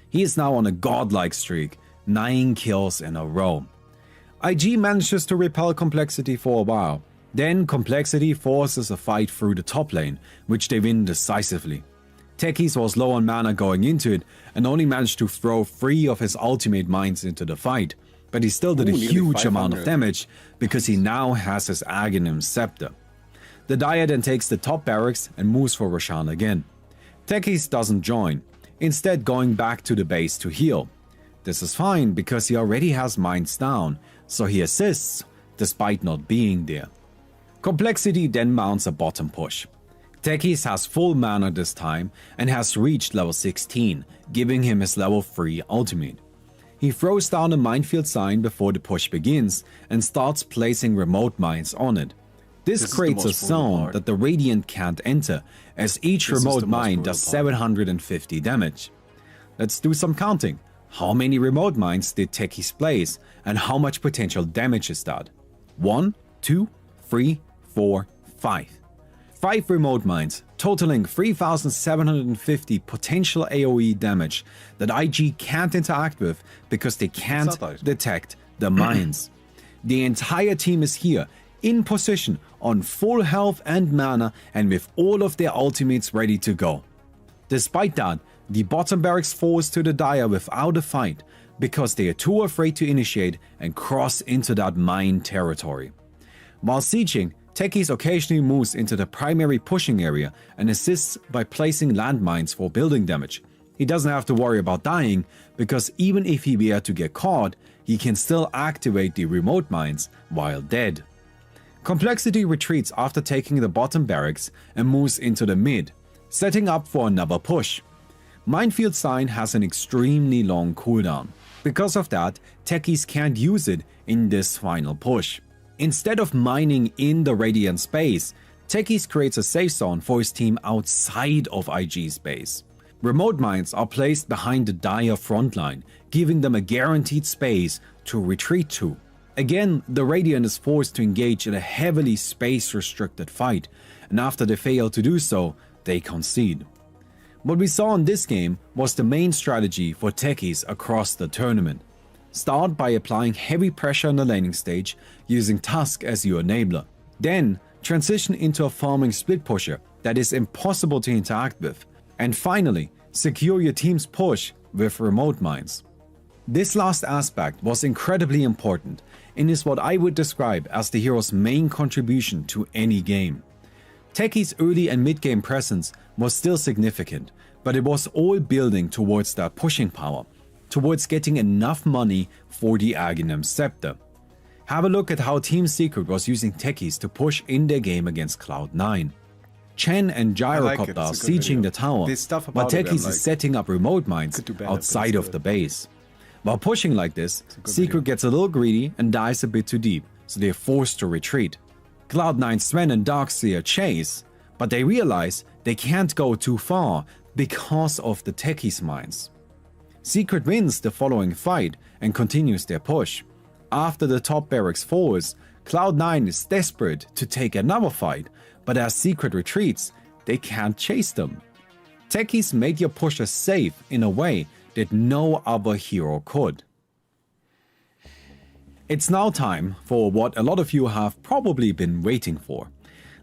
Speaker 6: He is now on a godlike streak, 9 kills in a row. IG manages to repel Complexity for a while, then Complexity forces a fight through the top lane, which they win decisively. Techies was low on mana going into it and only managed to throw 3 of his ultimate mines into the fight, but he still did a huge amount of damage because he now has his Aghanim Scepter. The Dire then takes the top barracks and moves for Roshan again. Techies doesn't join, instead going back to the base to heal. This is fine because he already has mines down, so he assists despite not being there. Complexity then mounts a bottom push. Techies has full mana this time and has reached level 16, giving him his level 3 ultimate. He throws down a minefield sign before the push begins and starts placing remote mines on it. This
Speaker 1: is the
Speaker 6: creates a
Speaker 1: most brutal
Speaker 6: zone
Speaker 1: part.
Speaker 6: that the Radiant can't enter, as each
Speaker 1: This is
Speaker 6: remote
Speaker 1: the most
Speaker 6: mine
Speaker 1: brutal
Speaker 6: does
Speaker 1: part.
Speaker 6: 750 damage. Let's do some counting. How many remote mines did Techies place, and how much potential damage is that? 1, 2, 3, 4, 5. 5 remote mines, totaling 3,750 potential AoE damage that IG can't interact with because they can't
Speaker 1: not that.
Speaker 6: detect the mines. The entire team is here, in position, on full health and mana, and with all of their ultimates ready to go. Despite that, the bottom barracks falls to the Dire without a fight, because they are too afraid to initiate and cross into that mine territory. While sieging, Techies occasionally moves into the primary pushing area and assists by placing landmines for building damage. He doesn't have to worry about dying, because even if he were to get caught, he can still activate the remote mines while dead. Complexity retreats after taking the bottom barracks and moves into the mid, setting up for another push. Minefield Sign has an extremely long cooldown. Because of that, Techies can't use it in this final push. Instead of mining in the Radiant space, Techies creates a safe zone for his team outside of IG's base. Remote mines are placed behind the Dire frontline, giving them a guaranteed space to retreat to. Again, the Radiant is forced to engage in a heavily space-restricted fight, and after they fail to do so, they concede. What we saw in this game was the main strategy for Techies across the tournament. Start by applying heavy pressure on the laning stage using Tusk as your enabler. Then transition into a farming split pusher that is impossible to interact with. And finally, secure your team's push with remote mines. This last aspect was incredibly important and is what I would describe as the hero's main contribution to any game. Techies' early and mid-game presence was still significant, but it was all building towards that pushing power, towards getting enough money for the Aghanim Scepter. Have a look at how Team Secret was using Techies to push in their game against Cloud9. Chen and Gyrocopter are
Speaker 1: It's a good
Speaker 6: sieging
Speaker 1: video.
Speaker 6: the tower,
Speaker 1: This stuff
Speaker 6: while
Speaker 1: about it, I'm
Speaker 6: Techies
Speaker 1: like,
Speaker 6: is setting up remote mines
Speaker 1: could do better, but
Speaker 6: outside
Speaker 1: it's
Speaker 6: of
Speaker 1: good.
Speaker 6: the base. While pushing like this,
Speaker 1: good
Speaker 6: Secret
Speaker 1: video.
Speaker 6: gets a little greedy and dives a bit too deep, so they are forced to retreat. Cloud9, Sven and Darkseer chase, but they realize they can't go too far because of the Techies mines. Secret wins the following fight and continues their push. After the top barracks falls, Cloud9 is desperate to take another fight, but as Secret retreats, they can't chase them. Techies made your pusher safe in a way that no other hero could. It's now time for what a lot of you have probably been waiting for.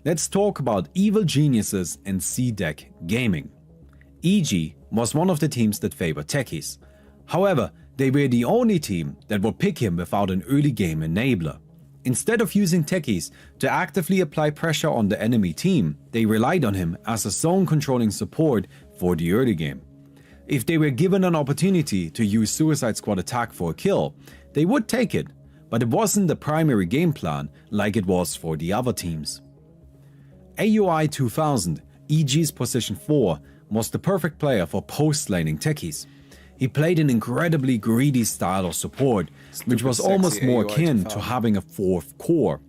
Speaker 6: Let's talk about Evil Geniuses and C-Deck Gaming. EG was one of the teams that favored Techies. However, they were the only team that would pick him without an early game enabler. Instead of using Techies to actively apply pressure on the enemy team, they relied on him as a zone controlling support for the early game. If they were given an opportunity to use Suicide Squad attack for a kill, they would take it, but it wasn't the primary game plan like it was for the other teams. AUI 2000, EG's position 4, was the perfect player for post-laning Techies. He played an incredibly greedy style of support, which was
Speaker 1: Stupid,
Speaker 6: almost
Speaker 1: sexy
Speaker 6: more
Speaker 1: AUI
Speaker 6: akin
Speaker 1: 2000.
Speaker 6: to having a fourth core.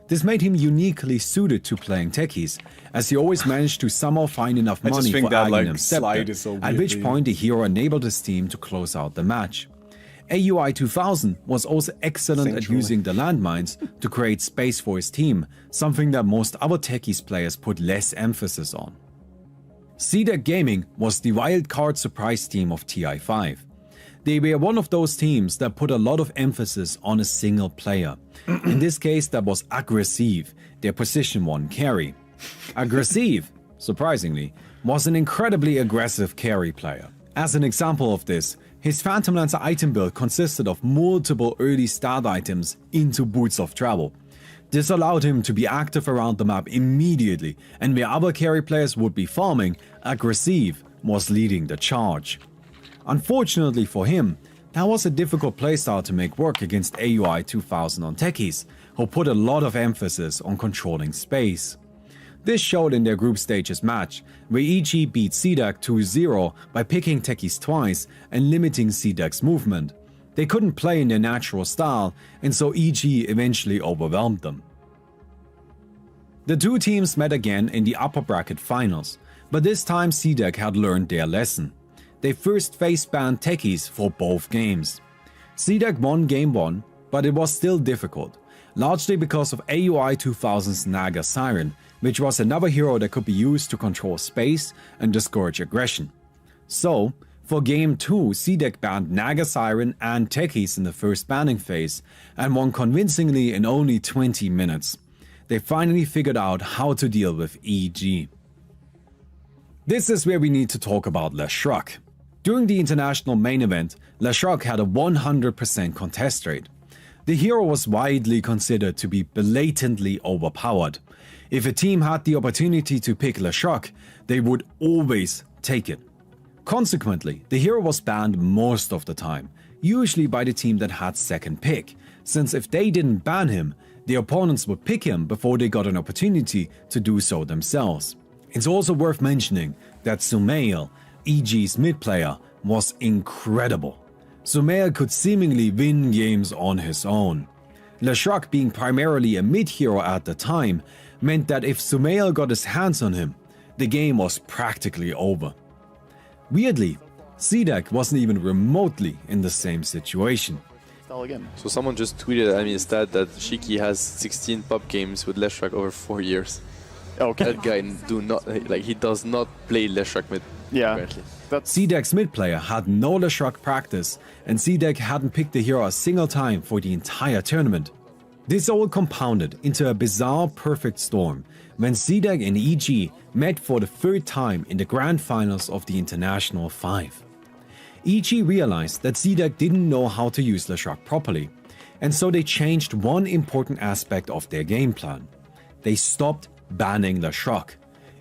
Speaker 6: This made him uniquely suited to playing Techies, as he always managed to somehow find enough
Speaker 1: I just
Speaker 6: money
Speaker 1: think
Speaker 6: for
Speaker 1: that, like,
Speaker 6: Aghanim
Speaker 1: slide
Speaker 6: Scepter,
Speaker 1: is so
Speaker 6: at which
Speaker 1: weirdly-
Speaker 6: point the hero enabled his team to close out the match. AUI 2000 was also excellent at
Speaker 1: Central.
Speaker 6: using the landmines to create space for his team, something that most other Techies players put less emphasis on. C-Deck Gaming was the wildcard surprise team of TI5. They were one of those teams that put a lot of emphasis on a single player. In this case, that was Aggressive, their position 1 carry. Aggressive, surprisingly, was an incredibly aggressive carry player. As an example of this, his Phantom Lancer item build consisted of multiple early start items into Boots of Travel. This allowed him to be active around the map immediately, and where other carry players would be farming, Aggressive was leading the charge. Unfortunately for him, that was a difficult playstyle to make work against AUI 2000 on Techies, who put a lot of emphasis on controlling space. This showed in their group stages match, where EG beat C-Deck 2-0 by picking Techies twice and limiting C-Deck's movement. They couldn't play in their natural style, and so EG eventually overwhelmed them. The two teams met again in the upper bracket finals, but this time CDEC had learned their lesson. They first face banned Techies for both games. CDEC won game 1, but it was still difficult, largely because of AUI 2000's Naga Siren, which was another hero that could be used to control space and discourage aggression. So, for game 2, CDEC banned Naga Siren and Techies in the first banning phase and won convincingly in only 20 minutes. They finally figured out how to deal with EG. This is where we need to talk about Leshruck. During the international main event, Leshruck had a 100% contest rate. The hero was widely considered to be blatantly overpowered. If a team had the opportunity to pick Leshruck, they would always take it. Consequently, the hero was banned most of the time, usually by the team that had second pick, since if they didn't ban him, the opponents would pick him before they got an opportunity to do so themselves. It's also worth mentioning that Sumail, EG's mid player, was incredible. Sumail could seemingly win games on his own. Leshruck, being primarily a mid hero at the time, meant that if Sumail got his hands on him, the game was practically over. Weirdly, CDEC wasn't even remotely in the same situation.
Speaker 8: So someone just tweeted at me a stat that Shiki has 16 pub games with Leshruck over 4 years.
Speaker 9: Okay.
Speaker 8: That guy he does not play Leshruck mid.
Speaker 9: Yeah.
Speaker 8: Apparently.
Speaker 6: CDEC's mid player had no Leshruck practice, and CDEC hadn't picked the hero a single time for the entire tournament. This all compounded into a bizarre perfect storm when CDEC and EG met for the third time in the grand finals of the International 5. EG realized that CDEC didn't know how to use Leshruck properly, and so they changed one important aspect of their game plan. They stopped banning Leshruck,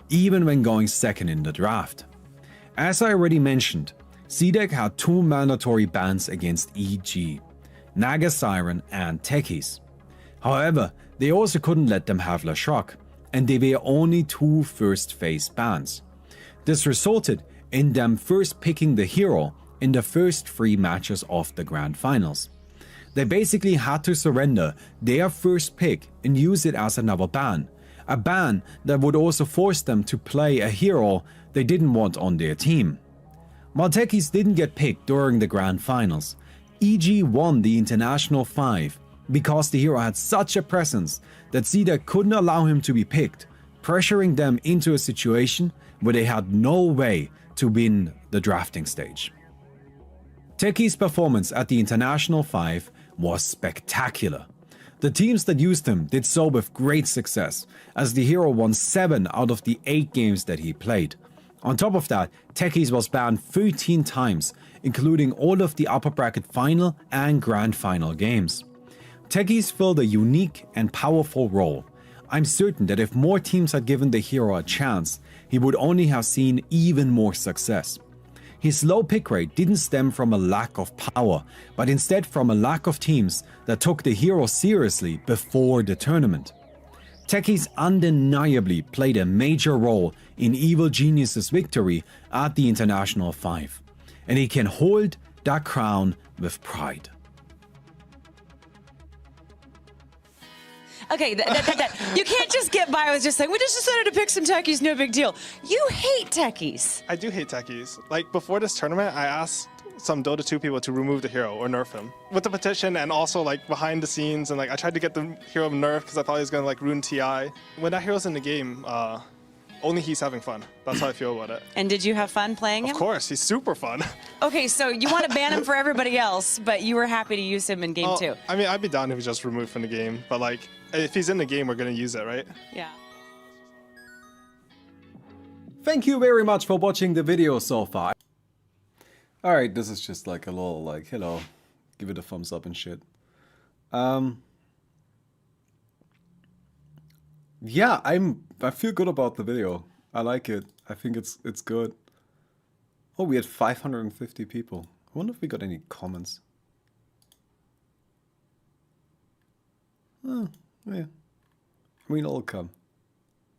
Speaker 6: even when going second in the draft. As I already mentioned, CDEC had two mandatory bans against EG, Naga Siren and Techies. However, they also couldn't let them have Leshruck, and they were only two first phase bans. This resulted in them first picking the hero in the first 3 matches of the grand finals. They basically had to surrender their first pick and use it as another ban, a ban that would also force them to play a hero they didn't want on their team. While Techies didn't get picked during the grand finals, EG won the International 5 because the hero had such a presence that CDEC couldn't allow him to be picked, pressuring them into a situation where they had no way to win the drafting stage. Techies' performance at the International 5 was spectacular. The teams that used him did so with great success, as the hero won 7 out of the 8 games that he played. On top of that, Techies was banned 13 times, including all of the upper bracket final and grand final games. Techies filled a unique and powerful role. I'm certain that if more teams had given the hero a chance, he would only have seen even more success. His low pick rate didn't stem from a lack of power, but instead from a lack of teams that took the hero seriously before the tournament. Techies undeniably played a major role in Evil Genius's victory at the International 5, and he can hold that crown with pride.
Speaker 2: Okay, you can't just get by with just saying, we just decided to pick some techies, no big deal. You hate techies.
Speaker 5: I do hate techies. Like, before this tournament, I asked some Dota 2 people to remove the hero or nerf him. With the petition and also, like, behind the scenes, and, like, I tried to get the hero nerfed because I thought he was going to, like, ruin TI. When that hero's in the game, only he's having fun. That's how I feel about it.
Speaker 2: And did you have fun playing him?
Speaker 5: Of course, he's super fun.
Speaker 2: Okay, so you want to ban him for everybody else, but you were happy to use him in game 2.
Speaker 5: I mean, I'd be down if he's just removed from the game, but, like, if he's in the game, we're going to use it, right?
Speaker 2: Yeah.
Speaker 1: Thank you very much for watching the video so far. Alright, this is just like a little, like, hello. Give it a thumbs up and shit. Yeah, I feel good about the video. I like it. I think it's good. Oh, we had 550 people. I wonder if we got any comments. Oh, yeah. I mean, it'll come.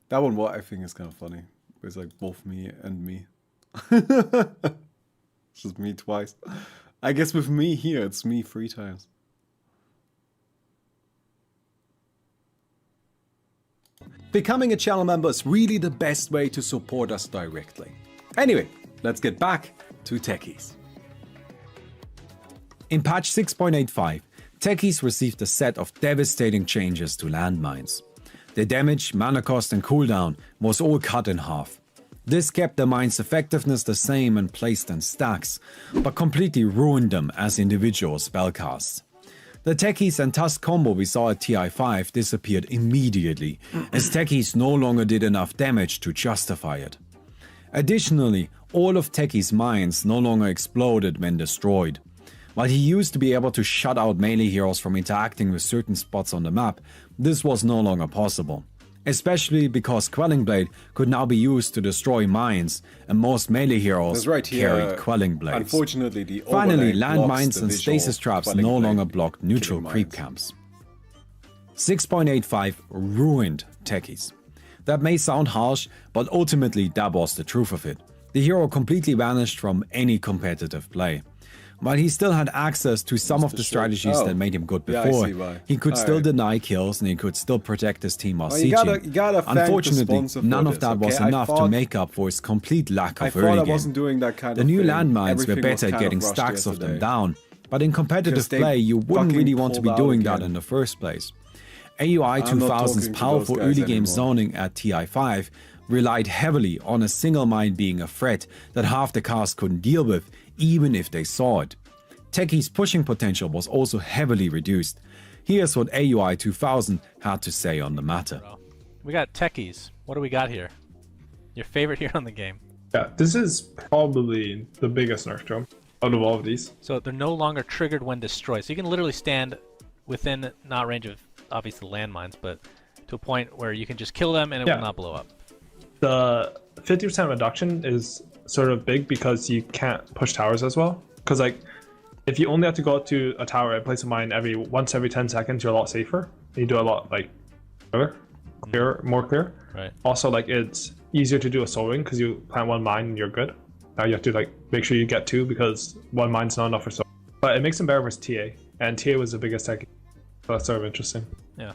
Speaker 1: That one, what I think is kind of funny. It's like both me and me. It's just me twice. I guess with me here, it's me 3 times.
Speaker 6: Becoming a channel member is really the best way to support us directly. Anyway, let's get back to Techies. In patch 6.85, Techies received a set of devastating changes to landmines. Their damage, mana cost and cooldown was all cut in half. This kept the mine's effectiveness the same and placed in stacks, but completely ruined them as individual spellcasts. The Techies and Tusk combo we saw at TI5 disappeared immediately, as Techies no longer did enough damage to justify it. Additionally, all of Techies' mines no longer exploded when destroyed. While he used to be able to shut out melee heroes from interacting with certain spots on the map, this was no longer possible. Especially because Quelling Blade could now be used to destroy mines, and most melee heroes carried Quelling Blades.
Speaker 1: Unfortunately, the
Speaker 6: Finally,
Speaker 1: overlay blocks
Speaker 6: landmines
Speaker 1: the
Speaker 6: and
Speaker 1: visual
Speaker 6: stasis traps
Speaker 1: Quelling
Speaker 6: no
Speaker 1: Blade
Speaker 6: longer blocked neutral
Speaker 1: killing
Speaker 6: creep
Speaker 1: mines.
Speaker 6: camps. 6.85 ruined Techies. That may sound harsh, but ultimately that was the truth of it. The hero completely vanished from any competitive play. While he still had access to some of the strategies that made him good
Speaker 1: Yeah, I
Speaker 6: before,
Speaker 1: see why.
Speaker 6: he could still
Speaker 1: Alright.
Speaker 6: deny kills and he could still protect his team while
Speaker 1: Well, you
Speaker 6: sieging.
Speaker 1: gotta thank the
Speaker 6: Unfortunately,
Speaker 1: sponsor for
Speaker 6: none
Speaker 1: this,
Speaker 6: of that was
Speaker 1: okay? I
Speaker 6: enough to
Speaker 1: thought-
Speaker 6: make up for his complete lack
Speaker 1: I
Speaker 6: of
Speaker 1: thought
Speaker 6: early
Speaker 1: I
Speaker 6: game.
Speaker 1: wasn't doing that kind
Speaker 6: The
Speaker 1: of
Speaker 6: new
Speaker 1: thing.
Speaker 6: landmines were
Speaker 1: Everything was
Speaker 6: better at
Speaker 1: kind
Speaker 6: getting
Speaker 1: rushed
Speaker 6: stacks of them
Speaker 1: yesterday.
Speaker 6: down, but in competitive
Speaker 1: Because they
Speaker 6: play you wouldn't
Speaker 1: fucking
Speaker 6: really want to be
Speaker 1: pulled out
Speaker 6: doing that
Speaker 1: again.
Speaker 6: in the first place. AUI
Speaker 1: I'm not
Speaker 6: 2000's
Speaker 1: talking to
Speaker 6: powerful
Speaker 1: those guys
Speaker 6: early game
Speaker 1: anymore.
Speaker 6: zoning at TI5 relied heavily on a single mine being a threat that half the cast couldn't deal with, even if they saw it. Techies' pushing potential was also heavily reduced. Here's what AUI 2000 had to say on the matter.
Speaker 9: We got Techies. What do we got here? Your favorite hero in the game.
Speaker 5: Yeah, this is probably the biggest nerf drum out of all of these.
Speaker 9: So they're no longer triggered when destroyed. So you can literally stand within not range of obviously landmines, but to a point where you can just kill them and it will not blow up.
Speaker 5: The 50% reduction is sort of big because you can't push towers as well. Because like, if you only have to go to a tower and place a mine once every 10 seconds, you're a lot safer. You do a lot like more clear.
Speaker 9: Right.
Speaker 5: Also, like it's easier to do a soul ring because you plant one mine and you're good. Now you have to like make sure you get two because one mine's not enough for soul. But it makes them better versus TA, and TA was the biggest tech. So that's sort of interesting.
Speaker 9: Yeah.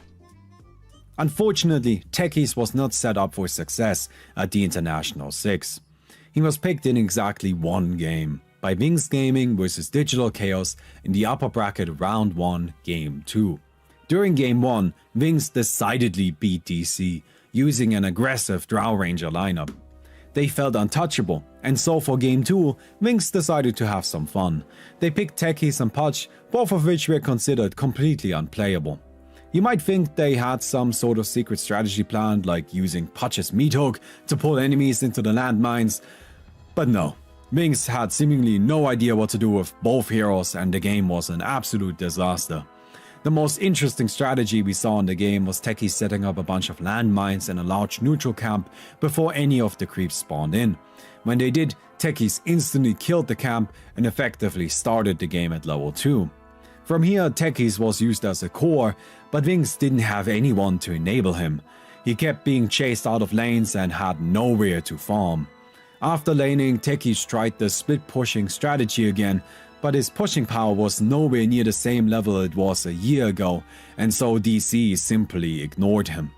Speaker 6: Unfortunately, Techies was not set up for success at the International 6. He was picked in exactly one game, by Wings Gaming versus Digital Chaos in the upper bracket round 1, game 2. During game 1, Wings decidedly beat DC, using an aggressive Drow Ranger lineup. They felt untouchable, and so for game 2, Wings decided to have some fun. They picked Techies and Pudge, both of which were considered completely unplayable. You might think they had some sort of secret strategy planned, like using Pudge's meat hook to pull enemies into the landmines, but no. Wings had seemingly no idea what to do with both heroes, and the game was an absolute disaster. The most interesting strategy we saw in the game was Techies setting up a bunch of landmines in a large neutral camp before any of the creeps spawned in. When they did, Techies instantly killed the camp and effectively started the game at level 2. From here, Techies was used as a core, but Wings didn't have anyone to enable him. He kept being chased out of lanes and had nowhere to farm. After laning, Techies tried the split pushing strategy again, but his pushing power was nowhere near the same level it was a year ago, and so DC simply ignored him.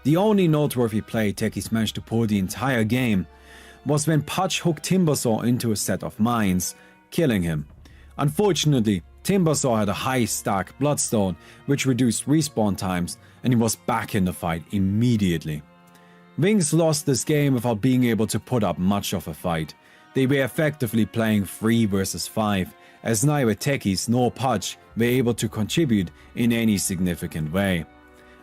Speaker 6: The only noteworthy play Techies managed to pull the entire game was when Pudge hooked Timbersaw into a set of mines, killing him. Unfortunately, Timbersaw had a high stack Bloodstone, which reduced respawn times, and he was back in the fight immediately. Wings lost this game without being able to put up much of a fight. They were effectively playing 3 versus 5, as neither Techies nor Pudge were able to contribute in any significant way.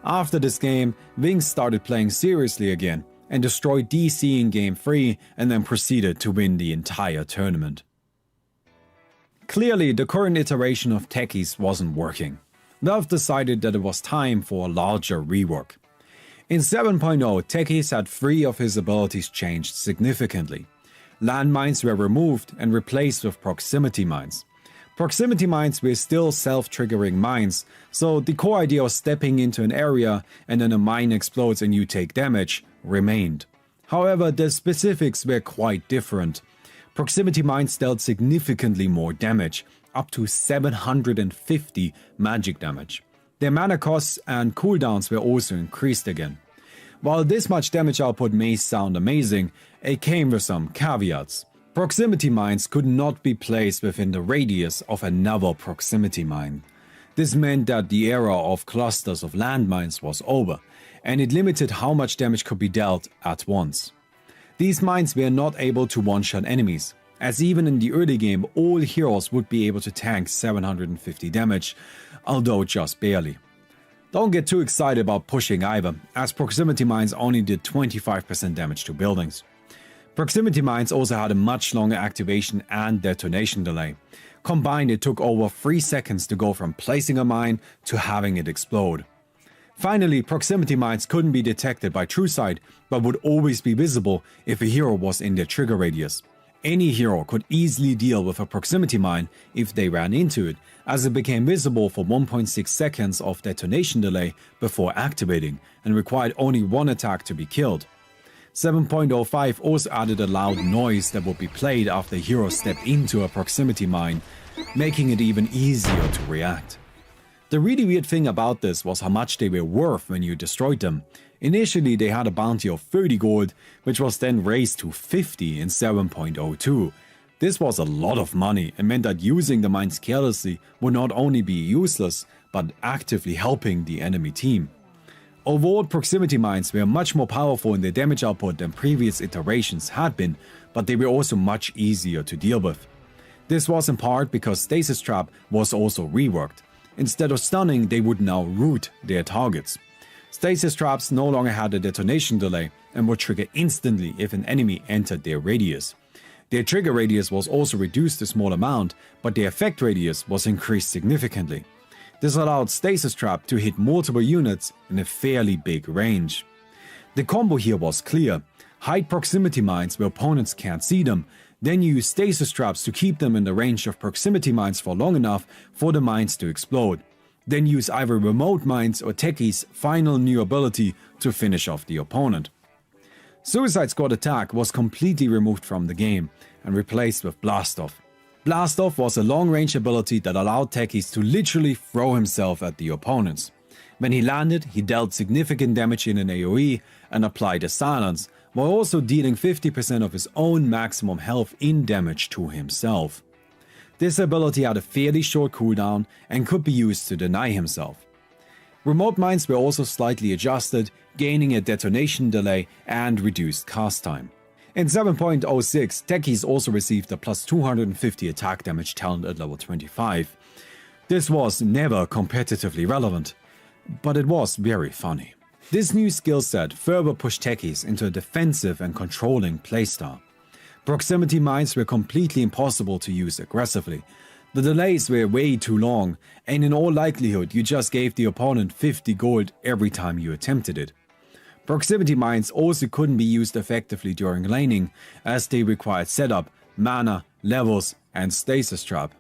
Speaker 6: After this game, Wings started playing seriously again, and destroyed DC in game 3 and then proceeded to win the entire tournament. Clearly, the current iteration of Techies wasn't working. Valve decided that it was time for a larger rework. In 7.0, Techies had 3 of his abilities changed significantly. Landmines were removed and replaced with proximity mines. Proximity mines were still self-triggering mines, so the core idea of stepping into an area and then a mine explodes and you take damage remained. However, the specifics were quite different. Proximity mines dealt significantly more damage, up to 750 magic damage. Their mana costs and cooldowns were also increased again. While this much damage output may sound amazing, it came with some caveats. Proximity mines could not be placed within the radius of another proximity mine. This meant that the era of clusters of landmines was over, and it limited how much damage could be dealt at once. These mines were not able to one-shot enemies, as even in the early game all heroes would be able to tank 750 damage, although just barely. Don't get too excited about pushing either, as proximity mines only did 25% damage to buildings. Proximity mines also had a much longer activation and detonation delay. Combined, it took over 3 seconds to go from placing a mine to having it explode. Finally, proximity mines couldn't be detected by true sight, but would always be visible if a hero was in their trigger radius. Any hero could easily deal with a proximity mine if they ran into it, as it became visible for 1.6 seconds of detonation delay before activating, and required only one attack to be killed. 7.05 also added a loud noise that would be played after a hero stepped into a proximity mine, making it even easier to react. The really weird thing about this was how much they were worth when you destroyed them. Initially they had a bounty of 30 gold, which was then raised to 50 in 7.02. This was a lot of money and meant that using the mines carelessly would not only be useless, but actively helping the enemy team. Overall, proximity mines were much more powerful in their damage output than previous iterations had been, but they were also much easier to deal with. This was in part because Stasis Trap was also reworked. Instead of stunning, they would now root their targets. Stasis Traps no longer had a detonation delay and would trigger instantly if an enemy entered their radius. Their trigger radius was also reduced a small amount, but their effect radius was increased significantly. This allowed Stasis Trap to hit multiple units in a fairly big range. The combo here was clear: hide proximity mines where opponents can't see them, then use Stasis Traps to keep them in the range of proximity mines for long enough for the mines to explode. Then use either remote mines or Techies' final new ability to finish off the opponent. Suicide Squad Attack was completely removed from the game and replaced with Blast Off. Blast Off was a long-range ability that allowed Techies to literally throw himself at the opponents. When he landed, he dealt significant damage in an AoE and applied a silence, while also dealing 50% of his own maximum health in damage to himself. This ability had a fairly short cooldown and could be used to deny himself. Remote mines were also slightly adjusted, gaining a detonation delay and reduced cast time. In 7.06, Techies also received a plus 250 attack damage talent at level 25. This was never competitively relevant, but it was very funny. This new skill set further pushed Techies into a defensive and controlling playstyle. Proximity mines were completely impossible to use aggressively. The delays were way too long, and in all likelihood you just gave the opponent 50 gold every time you attempted it. Proximity mines also couldn't be used effectively during laning, as they required setup, mana, levels, and Stasis Trap.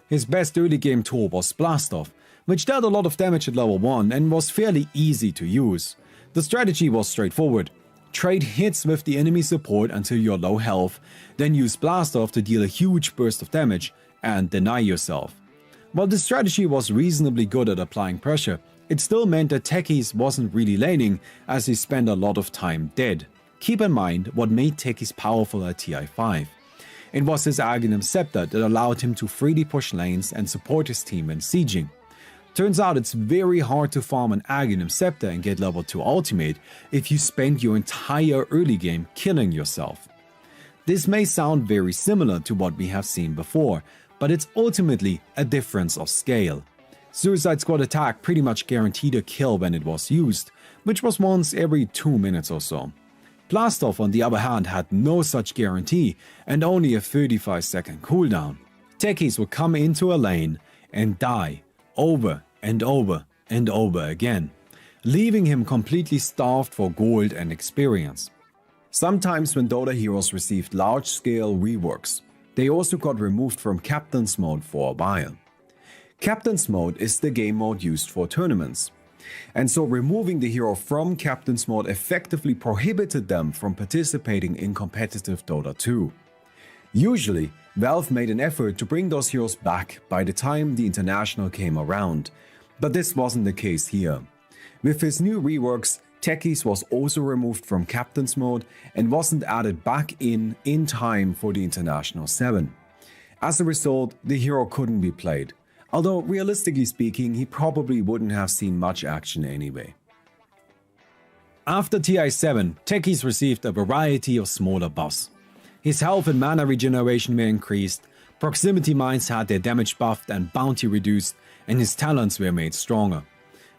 Speaker 6: His best early game tool was Blast Off, which dealt a lot of damage at level 1 and was fairly easy to use. The strategy was straightforward: trade hits with the enemy support until you're low health, then use Blast Off to deal a huge burst of damage and deny yourself. While this strategy was reasonably good at applying pressure, it still meant that Techies wasn't really laning, as he spent a lot of time dead. Keep in mind what made Techies powerful at TI5. It was his Aghanim Scepter that allowed him to freely push lanes and support his team when sieging. Turns out it's very hard to farm an Aghanim Scepter and get level 2 ultimate if you spend your entire early game killing yourself. This may sound very similar to what we have seen before, but it's ultimately a difference of scale. Suicide Squad Attack pretty much guaranteed a kill when it was used, which was once every 2 minutes or so. Blast Off, on the other hand, had no such guarantee and only a 35-second cooldown. Techies would come into a lane and die over and over and over again, leaving him completely starved for gold and experience. Sometimes when Dota heroes received large-scale reworks, they also got removed from Captain's Mode for a while. Captain's Mode is the game mode used for tournaments, and so removing the hero from Captain's Mode effectively prohibited them from participating in competitive Dota 2. Usually, Valve made an effort to bring those heroes back by the time the International came around, but this wasn't the case here. With his new reworks, Techies was also removed from Captain's mode and wasn't added back in time for the International 7. As a result, the hero couldn't be played, although realistically speaking he probably wouldn't have seen much action anyway. After TI7, Techies received a variety of smaller buffs. His health and mana regeneration were increased, proximity mines had their damage buffed and bounty reduced, and his talents were made stronger.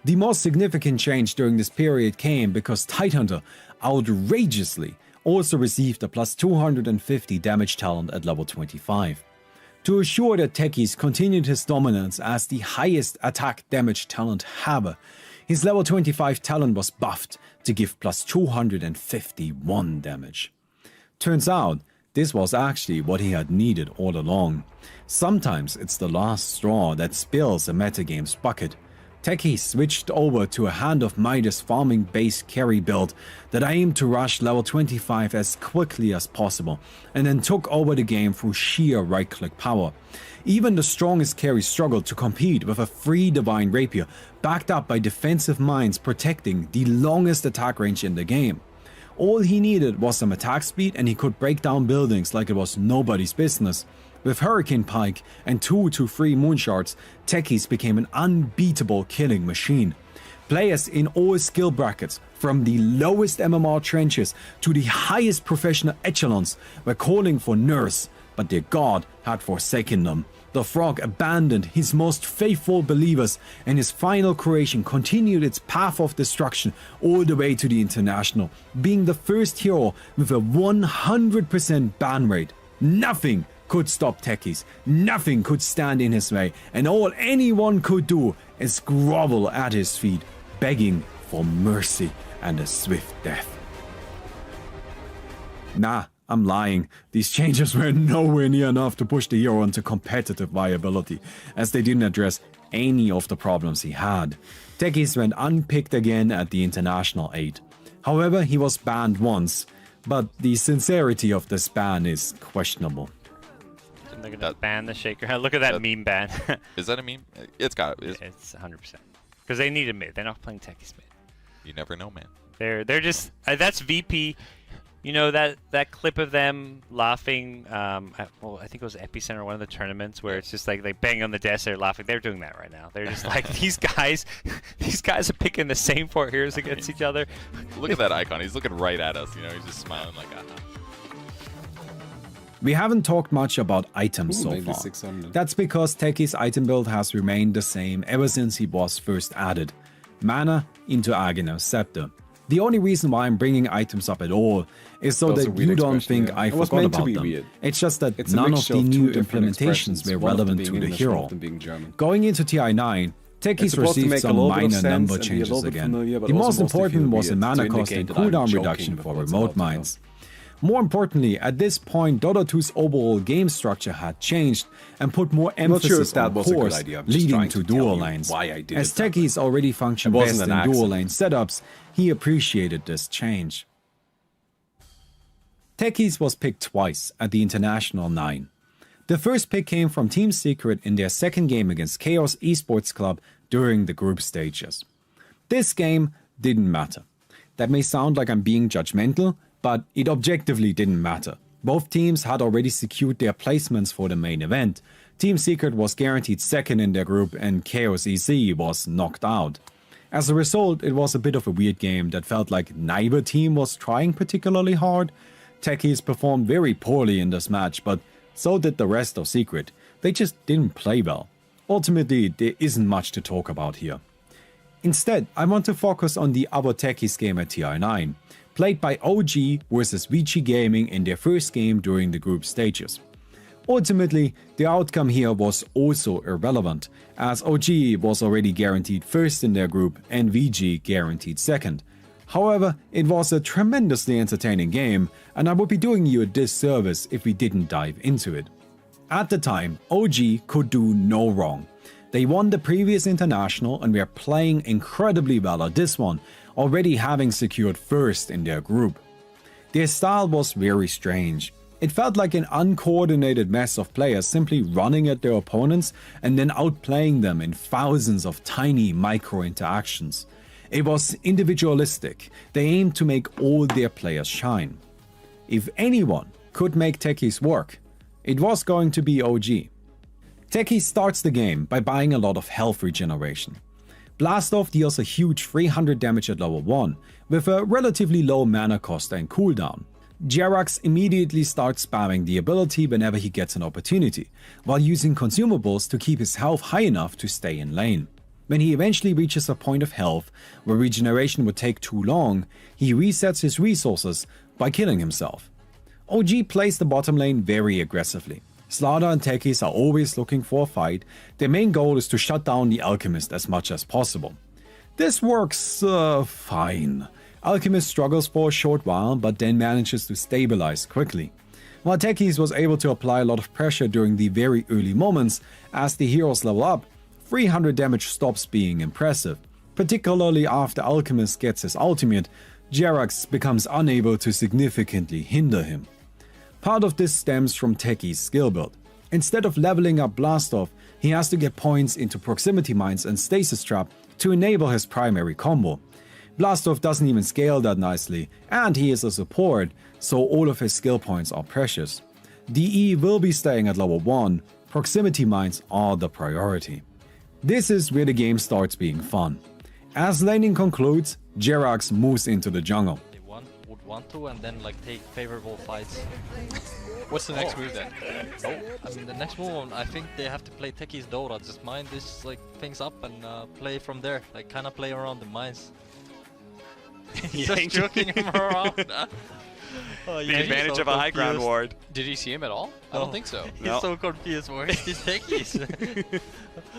Speaker 6: The most significant change during this period came because Tidehunter outrageously also received a plus 250 damage talent at level 25. To assure that Techies continued his dominance as the highest attack damage talent ever, his level 25 talent was buffed to give plus 251 damage. Turns out, this was actually what he had needed all along. Sometimes it's the last straw that spills a metagame's bucket. Techies switched over to a Hand of Midas farming base carry build that aimed to rush level 25 as quickly as possible, and then took over the game through sheer right-click power. Even the strongest carry struggled to compete with a free Divine Rapier backed up by defensive mines protecting the longest attack range in the game. All he needed was some attack speed and he could break down buildings like it was nobody's business. With Hurricane Pike and 2 to 3 Moonshards, Techies became an unbeatable killing machine. Players in all skill brackets, from the lowest MMR trenches to the highest professional echelons, were calling for Nurse, but their god had forsaken them. The Frog abandoned his most faithful believers, and his final creation continued its path of destruction all the way to the International, being the first hero with a 100% ban rate. Nothing could stop Techies, nothing could stand in his way, and all anyone could do is grovel at his feet, begging for mercy and a swift death. Nah, I'm lying. These changes were nowhere near enough to push the hero into competitive viability, as they didn't address any of the problems he had. Techies went unpicked again at the International 8. However, he was banned once, but the sincerity of this ban is questionable.
Speaker 10: They're gonna ban the Shaker. Look at that meme ban.
Speaker 11: Is that a meme? It's got it.
Speaker 10: It's 100%. Because they need a mid. They're not playing Techies mid.
Speaker 11: You never know, man.
Speaker 10: They're just that's VP. You know that clip of them laughing. Well, I think it was Epicenter, one of the tournaments where it's just like they bang on the desk. They're laughing. They're doing that right now. They're just like these guys. These guys are picking the same 4 heroes against each other.
Speaker 11: Look at that icon. He's looking right at us. You know, he's just smiling like ah.
Speaker 6: We haven't talked much about items so far.
Speaker 1: 600.
Speaker 6: That's because Techies' item build has remained the same ever since he was first added. Mana into Aghanor's Scepter. The only reason why I'm bringing items up at all is so that you don't think I forgot about them. It's just that none of the new implementations were relevant to the hero. Going into TI9, Techies received some minor number changes again. The most important was a mana cost and cooldown reduction for remote mines. More importantly, at this point, Dota 2's overall game structure had changed and put more emphasis on cores, leading to dual lanes. As Techies already functioned best in dual lane setups, he appreciated this change. Techies was picked twice at the International 9. The first pick came from Team Secret in their second game against Chaos Esports Club during the group stages. This game didn't matter. That may sound like I'm being judgmental, but it objectively didn't matter. Both teams had already secured their placements for the main event. Team Secret was guaranteed second in their group and Chaos EC was knocked out. As a result, it was a bit of a weird game that felt like neither team was trying particularly hard. Techies performed very poorly in this match, but so did the rest of Secret. They just didn't play well. Ultimately, there isn't much to talk about here. Instead, I want to focus on the other Techies game at TI9, played by OG versus VG Gaming in their first game during the group stages. Ultimately, the outcome here was also irrelevant, as OG was already guaranteed first in their group and VG guaranteed second. However, it was a tremendously entertaining game, and I would be doing you a disservice if we didn't dive into it. At the time, OG could do no wrong. They won the previous International and were playing incredibly well at this one, already having secured first in their group. Their style was very strange. It felt like an uncoordinated mess of players simply running at their opponents and then outplaying them in thousands of tiny micro interactions. It was individualistic. They aimed to make all their players shine. If anyone could make Techies work, it was going to be OG. Techies starts the game by buying a lot of health regeneration. Blastoff deals a huge 300 damage at level 1 with a relatively low mana cost and cooldown. Jerax immediately starts spamming the ability whenever he gets an opportunity, while using consumables to keep his health high enough to stay in lane. When he eventually reaches a point of health where regeneration would take too long, he resets his resources by killing himself. OG plays the bottom lane very aggressively. Slardar and Techies are always looking for a fight. Their main goal is to shut down the Alchemist as much as possible. This works fine. Alchemist struggles for a short while but then manages to stabilize quickly. While Techies was able to apply a lot of pressure during the very early moments, as the heroes level up, 300 damage stops being impressive. Particularly after Alchemist gets his ultimate, Jerax becomes unable to significantly hinder him. Part of this stems from Techies' skill build. Instead of leveling up Blastoff, he has to get points into Proximity Mines and Stasis Trap to enable his primary combo. Blastoff doesn't even scale that nicely, and he is a support, so all of his skill points are precious. DE will be staying at level 1, Proximity Mines are the priority. This is where the game starts being fun. As laning concludes, Jerax moves into the jungle.
Speaker 12: Would want to and then like take favorable fights.
Speaker 13: What's the next move then?
Speaker 12: I mean the next move, I think they have to play Techies Dota, just mine this like things up and play from there, like kind of play around the mines. Just joking him around.
Speaker 11: The advantage of a high ground ward.
Speaker 13: Did you see him at all? I don't think so.
Speaker 12: He's so confused. Where is these Techies?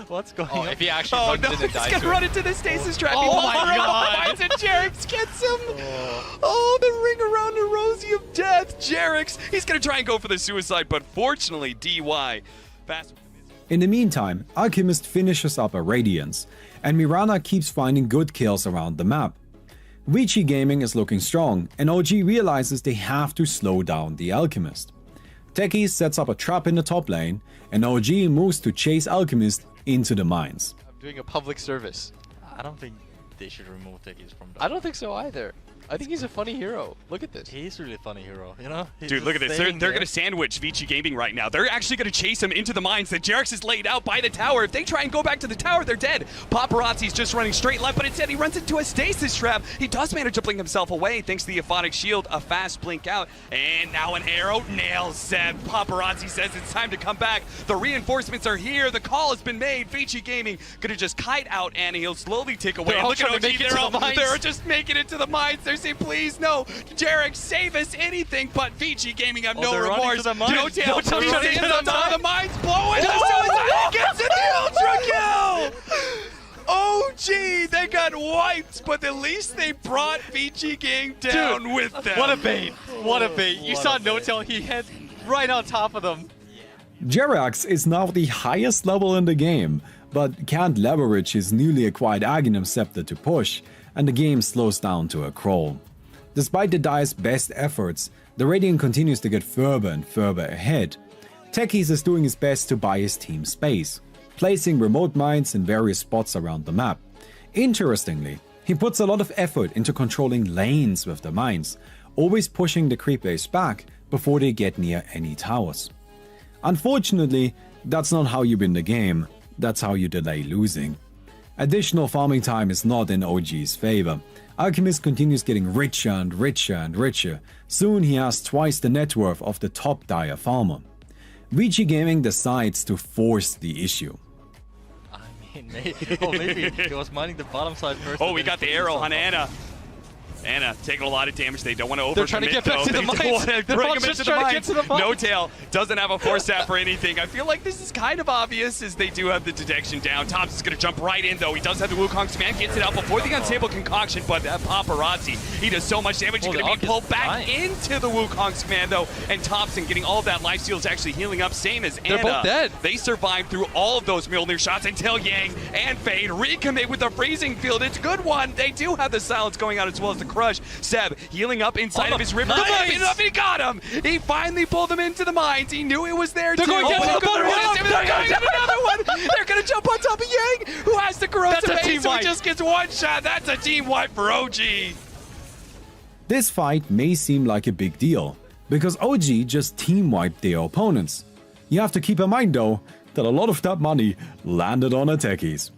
Speaker 12: What's going on?
Speaker 13: If he actually runs in and dies
Speaker 14: he's gonna run into the stasis trap.
Speaker 13: Oh my god!
Speaker 14: And Jerax gets him. Oh, the ring around the rosy of death. Jerax, he's gonna try and go for the suicide, but fortunately, DY.
Speaker 6: In the meantime, Alchemist finishes up a Radiance, and Mirana keeps finding good kills around the map. Vici Gaming is looking strong, and OG realizes they have to slow down the Alchemist. Techies sets up a trap in the top lane, and OG moves to chase Alchemist into the mines.
Speaker 13: I'm doing a public service.
Speaker 12: I don't think they should remove Techies from Dota.
Speaker 13: I don't think so either. I think he's a funny hero. Look at this.
Speaker 12: He's really a funny hero, you know?
Speaker 14: Dude, look at this. They're going to sandwich Vici Gaming right now. They're actually going to chase him into the mines that Jerax is laid out by the tower. If they try and go back to the tower, they're dead. Paparazzi's just running straight left, but instead he runs into a stasis trap. He does manage to blink himself away thanks to the Aphotic Shield, a fast blink out. And now an arrow nails Zeb. Paparazzi says it's time to come back. The reinforcements are here. The call has been made. Vici Gaming going to just kite out, and he'll slowly tick away.
Speaker 13: They're
Speaker 14: Look at OG.
Speaker 13: They're
Speaker 14: just making it to the mines. They're saying, please, no. Jerax, save us, anything but Vici Gaming have no remorse. No tail, he's in on top of the mines, blowing the suicide, gets it, the ultra kill! OG, they got wiped, but at least they brought Vici Gang down with them.
Speaker 13: What a bait! What a bait! You saw No Tail, he hit right on top of them.
Speaker 6: Jerax is now the highest level in the game, but can't leverage his newly acquired Aghanim Scepter to push, and the game slows down to a crawl. Despite the Dive's best efforts, the Radiant continues to get further and further ahead. Techies is doing his best to buy his team space, placing remote mines in various spots around the map. Interestingly, he puts a lot of effort into controlling lanes with the mines, always pushing the creep waves back before they get near any towers. Unfortunately, that's not how you win the game, that's how you delay losing. Additional farming time is not in OG's favor. Alchemist continues getting richer and richer and richer. Soon he has twice the net worth of the top Dire farmer. Vici Gaming decides to force the issue.
Speaker 12: I mean, maybe he was mining the bottom side first.
Speaker 14: Oh, we got the arrow on Anna. Anna taking a lot of damage. They don't want to overcommit.
Speaker 13: They're trying to get back to the mines.
Speaker 14: They're bring him into the mines. No Tail doesn't have a force staff or anything. I feel like this is kind of obvious as they do have the detection down. Tops is going to jump right in though. He does have the Wukong's command, gets it out before the unstable concoction, but that Paparazzi, he does so much damage. He's going to be pulled back into the Wukong's command though, and Thompson getting all of that life steal is actually healing up, same as Anna.
Speaker 13: They're both dead.
Speaker 14: They survived through all of those Mjolnir shots until Yang and Fade recommit with the freezing field. It's a good one. They do have the silence going out as well as the crush. Seb healing up inside of his river.
Speaker 13: Nice.
Speaker 14: He got him. He finally pulled him into the mines. He knew it was there
Speaker 13: They're
Speaker 14: too.
Speaker 13: going down to the bottom.
Speaker 14: They're going to another one. They're going to jump on top of Yang, who has the corrosive
Speaker 13: That's a
Speaker 14: haze,
Speaker 13: team
Speaker 14: so he
Speaker 13: wipe.
Speaker 14: just gets one shot. That's a team wipe for OG.
Speaker 6: This fight may seem like a big deal, because OG just team wiped their opponents. You have to keep in mind though, that a lot of that money landed on Techies.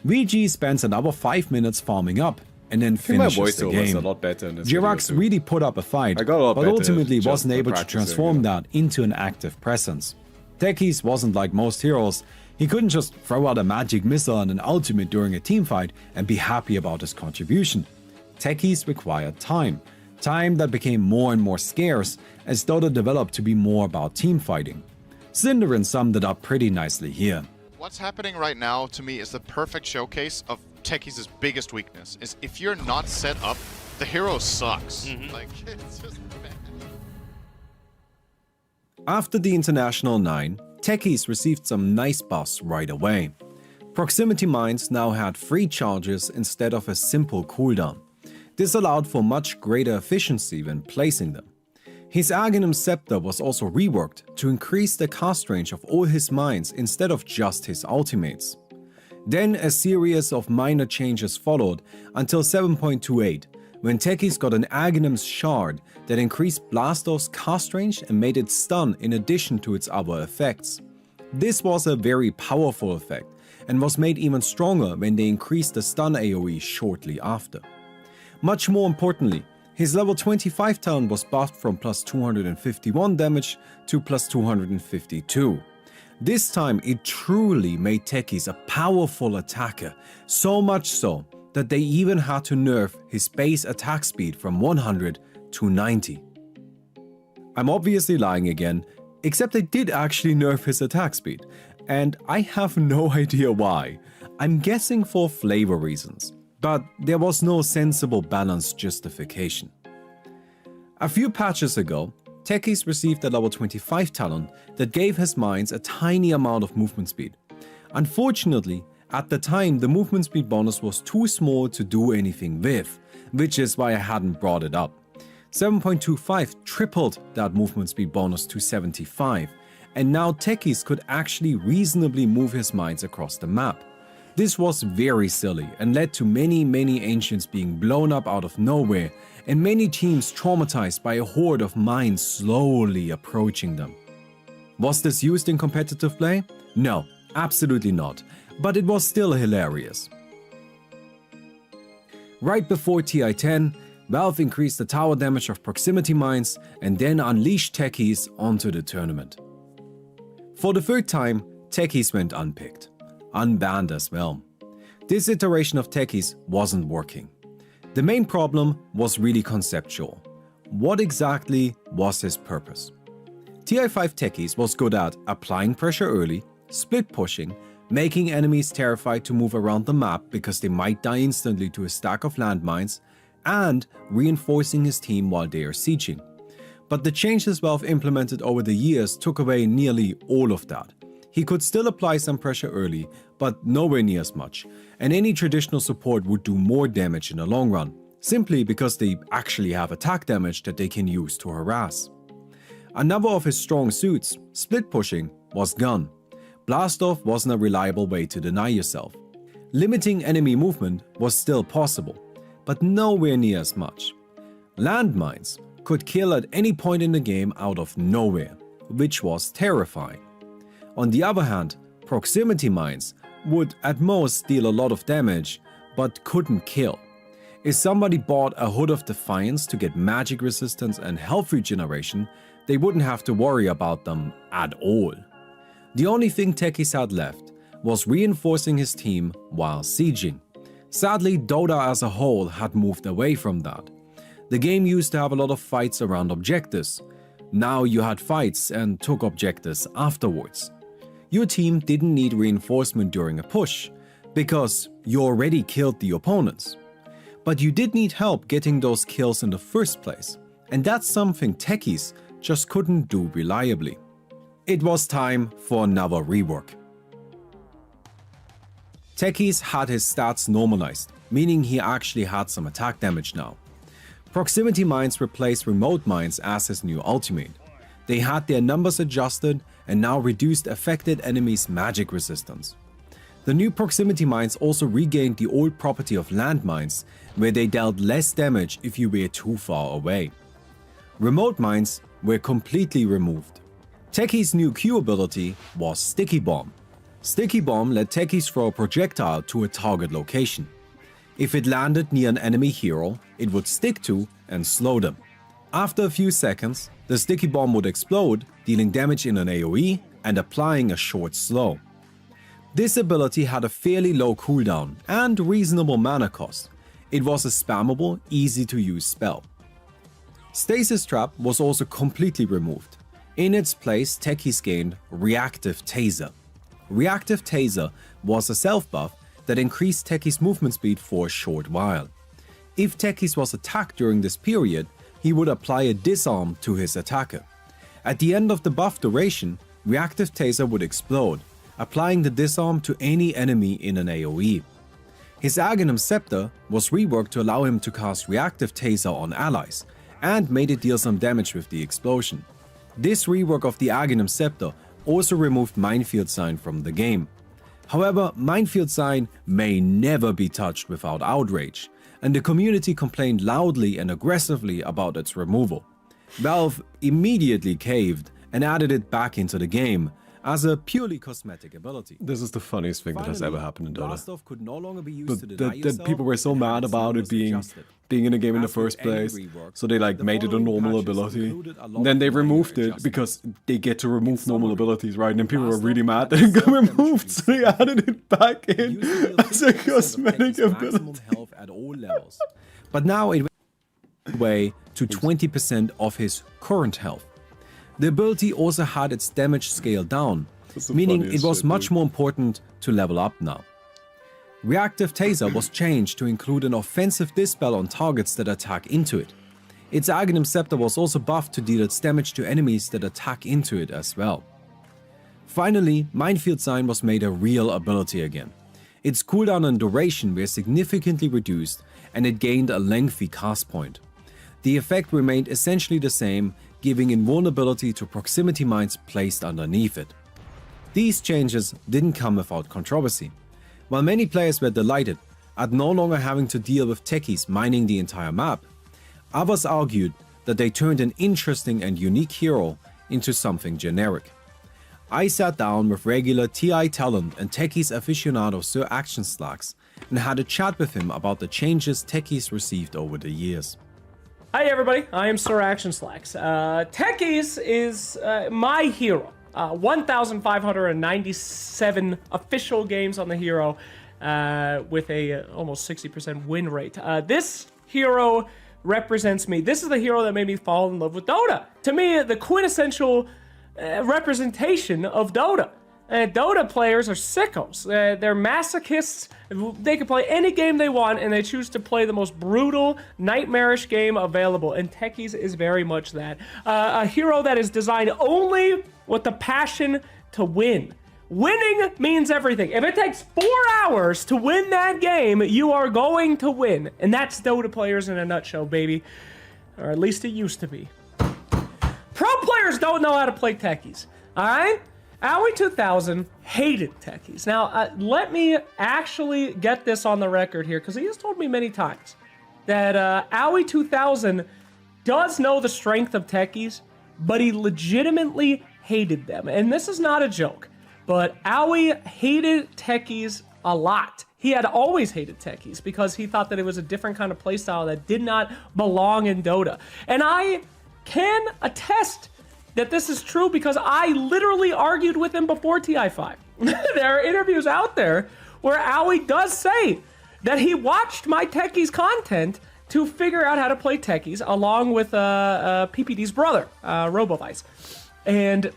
Speaker 6: VG spends another 5 minutes farming up, and then
Speaker 1: I think my
Speaker 6: finishes the
Speaker 1: voiceover is
Speaker 6: game.
Speaker 1: a lot better in this
Speaker 6: Jirax
Speaker 1: video too.
Speaker 6: really put up a fight,
Speaker 1: I got a lot
Speaker 6: but
Speaker 1: better
Speaker 6: ultimately
Speaker 1: just
Speaker 6: wasn't
Speaker 1: by
Speaker 6: able to
Speaker 1: practicing,
Speaker 6: transform
Speaker 1: yeah.
Speaker 6: that into an active presence. Techies wasn't like most heroes. He couldn't just throw out a magic missile and an ultimate during a teamfight and be happy about his contribution. Techies required time. Time that became more and more scarce as Dota developed to be more about team fighting. Cinderin summed it up pretty nicely here.
Speaker 15: What's happening right now to me is the perfect showcase of Techies' biggest weakness, is if you're not set up, the hero sucks. Like, it's just bad.
Speaker 6: After the International 9, Techies received some nice buffs right away. Proximity mines now had 3 charges instead of a simple cooldown. This allowed for much greater efficiency when placing them. His Aghanim Scepter was also reworked to increase the cast range of all his mines instead of just his ultimates. Then a series of minor changes followed until 7.28, when Techies got an Aghanim's Shard that increased Blastov's cast range and made it stun in addition to its other effects. This was a very powerful effect and was made even stronger when they increased the stun AoE shortly after. Much more importantly, his level 25 talent was buffed from plus 251 damage to plus 252. This time it truly made Techies a powerful attacker, so much so that they even had to nerf his base attack speed from 100 to 90. I'm obviously lying again, except they did actually nerf his attack speed, and I have no idea why. I'm guessing for flavor reasons, but there was no sensible balanced justification. A few patches ago, Techies received a level 25 talent that gave his mines a tiny amount of movement speed. Unfortunately, at the time the movement speed bonus was too small to do anything with, which is why I hadn't brought it up. 7.25 tripled that movement speed bonus to 75, and now Techies could actually reasonably move his mines across the map. This was very silly and led to many Ancients being blown up out of nowhere and many teams traumatized by a horde of mines slowly approaching them. Was this used in competitive play? No, absolutely not, but it was still hilarious. Right before TI-10, Valve increased the tower damage of proximity mines and then unleashed Techies onto the tournament. For the third time, Techies went unpicked. Unbanned as well. This iteration of Techies wasn't working. The main problem was really conceptual. What exactly was his purpose? TI-5 Techies was good at applying pressure early, split pushing, making enemies terrified to move around the map because they might die instantly to a stack of landmines, and reinforcing his team while they are sieging. But the changes Valve implemented over the years took away nearly all of that. He could still apply some pressure early, but nowhere near as much, and any traditional support would do more damage in the long run, simply because they actually have attack damage that they can use to harass. Another of his strong suits, split pushing, was gone. Blastoff wasn't a reliable way to deny yourself. Limiting enemy movement was still possible, but nowhere near as much. Landmines could kill at any point in the game out of nowhere, which was terrifying. On the other hand, proximity mines would at most deal a lot of damage, but couldn't kill. If somebody bought a Hood of Defiance to get magic resistance and health regeneration, they wouldn't have to worry about them at all. The only thing Techies had left was reinforcing his team while sieging. Sadly, Dota as a whole had moved away from that. The game used to have a lot of fights around objectives. Now you had fights and took objectives afterwards. Your team didn't need reinforcement during a push, because you already killed the opponents. But you did need help getting those kills in the first place, and that's something Techies just couldn't do reliably. It was time for another rework. Techies had his stats normalized, meaning he actually had some attack damage now. Proximity mines replaced remote mines as his new ultimate. They had their numbers adjusted and now reduced affected enemies' magic resistance. The new proximity mines also regained the old property of landmines, where they dealt less damage if you were too far away. Remote mines were completely removed. Techies' new Q ability was Sticky Bomb. Sticky Bomb let Techies throw a projectile to a target location. If it landed near an enemy hero, it would stick to and slow them. After a few seconds, the Sticky Bomb would explode, dealing damage in an AoE and applying a short slow. This ability had a fairly low cooldown and reasonable mana cost. It was a spammable, easy to use spell. Stasis Trap was also completely removed. In its place, Techies gained Reactive Taser. Reactive Taser was a self buff that increased Techies' movement speed for a short while. If Techies was attacked during this period, he would apply a disarm to his attacker. At the end of the buff duration, Reactive Taser would explode, applying the disarm to any enemy in an AoE. His Aghanim Scepter was reworked to allow him to cast Reactive Taser on allies, and made it deal some damage with the explosion. This rework of the Aghanim Scepter also removed Minefield Sign from the game. However, Minefield Sign may never be touched without outrage, and the community complained loudly and aggressively about its removal. Valve immediately caved and added it back into the game as a purely cosmetic ability.
Speaker 1: This is the funniest thing that has ever happened in Dota.
Speaker 6: Blast-off could no longer be used to deny
Speaker 1: That
Speaker 6: yourself,
Speaker 1: people were so
Speaker 6: and
Speaker 1: mad about it being in the game in the
Speaker 6: As with
Speaker 1: first
Speaker 6: any
Speaker 1: place,
Speaker 6: rework,
Speaker 1: so they like
Speaker 6: the
Speaker 1: made it a
Speaker 6: following
Speaker 1: normal
Speaker 6: patches
Speaker 1: ability.
Speaker 6: included a lot
Speaker 1: Then
Speaker 6: of
Speaker 1: they
Speaker 6: minor
Speaker 1: removed it
Speaker 6: adjustments.
Speaker 1: because they get to remove normal abilities, right? And then people were
Speaker 6: Blast-off
Speaker 1: really mad
Speaker 6: had
Speaker 1: that it got
Speaker 6: self-damage
Speaker 1: removed, so they added it back in
Speaker 6: Usually
Speaker 1: as a
Speaker 6: 50% of
Speaker 1: cosmetic
Speaker 6: Techies' maximum
Speaker 1: ability.
Speaker 6: health at all levels. But now it went way to 20% of his current health. The ability also had its damage scaled down,
Speaker 1: That's the
Speaker 6: meaning it
Speaker 1: funniest
Speaker 6: was
Speaker 1: shit,
Speaker 6: much
Speaker 1: dude.
Speaker 6: more important to level up now. Reactive Taser was changed to include an offensive dispel on targets that attack into it. Its Aghanim Scepter was also buffed to deal its damage to enemies that attack into it as well. Finally, Minefield Sign was made a real ability again. Its cooldown and duration were significantly reduced, and it gained a lengthy cast point. The effect remained essentially the same, giving invulnerability to proximity mines placed underneath it. These changes didn't come without controversy. While many players were delighted at no longer having to deal with techies mining the entire map, others argued that they turned an interesting and unique hero into something generic. I sat down with regular TI talent and techies aficionado Sir Action Slacks and had a chat with him about the changes techies received over the years.
Speaker 16: Hi everybody, I am Sir Action Slacks. Techies is my hero. 1,597 official games on the hero with a almost 60% win rate. This hero represents me. This is the hero that made me fall in love with Dota. To me, the quintessential representation of Dota. Dota players are sickos. They're masochists. They can play any game they want, and they choose to play the most brutal, nightmarish game available. And Techies is very much that. A hero that is designed only with the passion to win. Winning means everything. If it takes 4 hours to win that game, you are going to win. And that's Dota players in a nutshell, baby. Or at least it used to be. Pro players don't know how to play Techies, alright? Owie 2000 hated Techies. Now, let me actually get this on the record here, because he has told me many times that Owie 2000 does know the strength of Techies, but he legitimately hated them. And this is not a joke, but Owie hated Techies a lot. He had always hated Techies because he thought that it was a different kind of playstyle that did not belong in Dota. And I can attest that this is true because I literally argued with him before TI5. There are interviews out there where Owie does say that he watched my Techies content to figure out how to play Techies along with PPD's brother, Robovice. And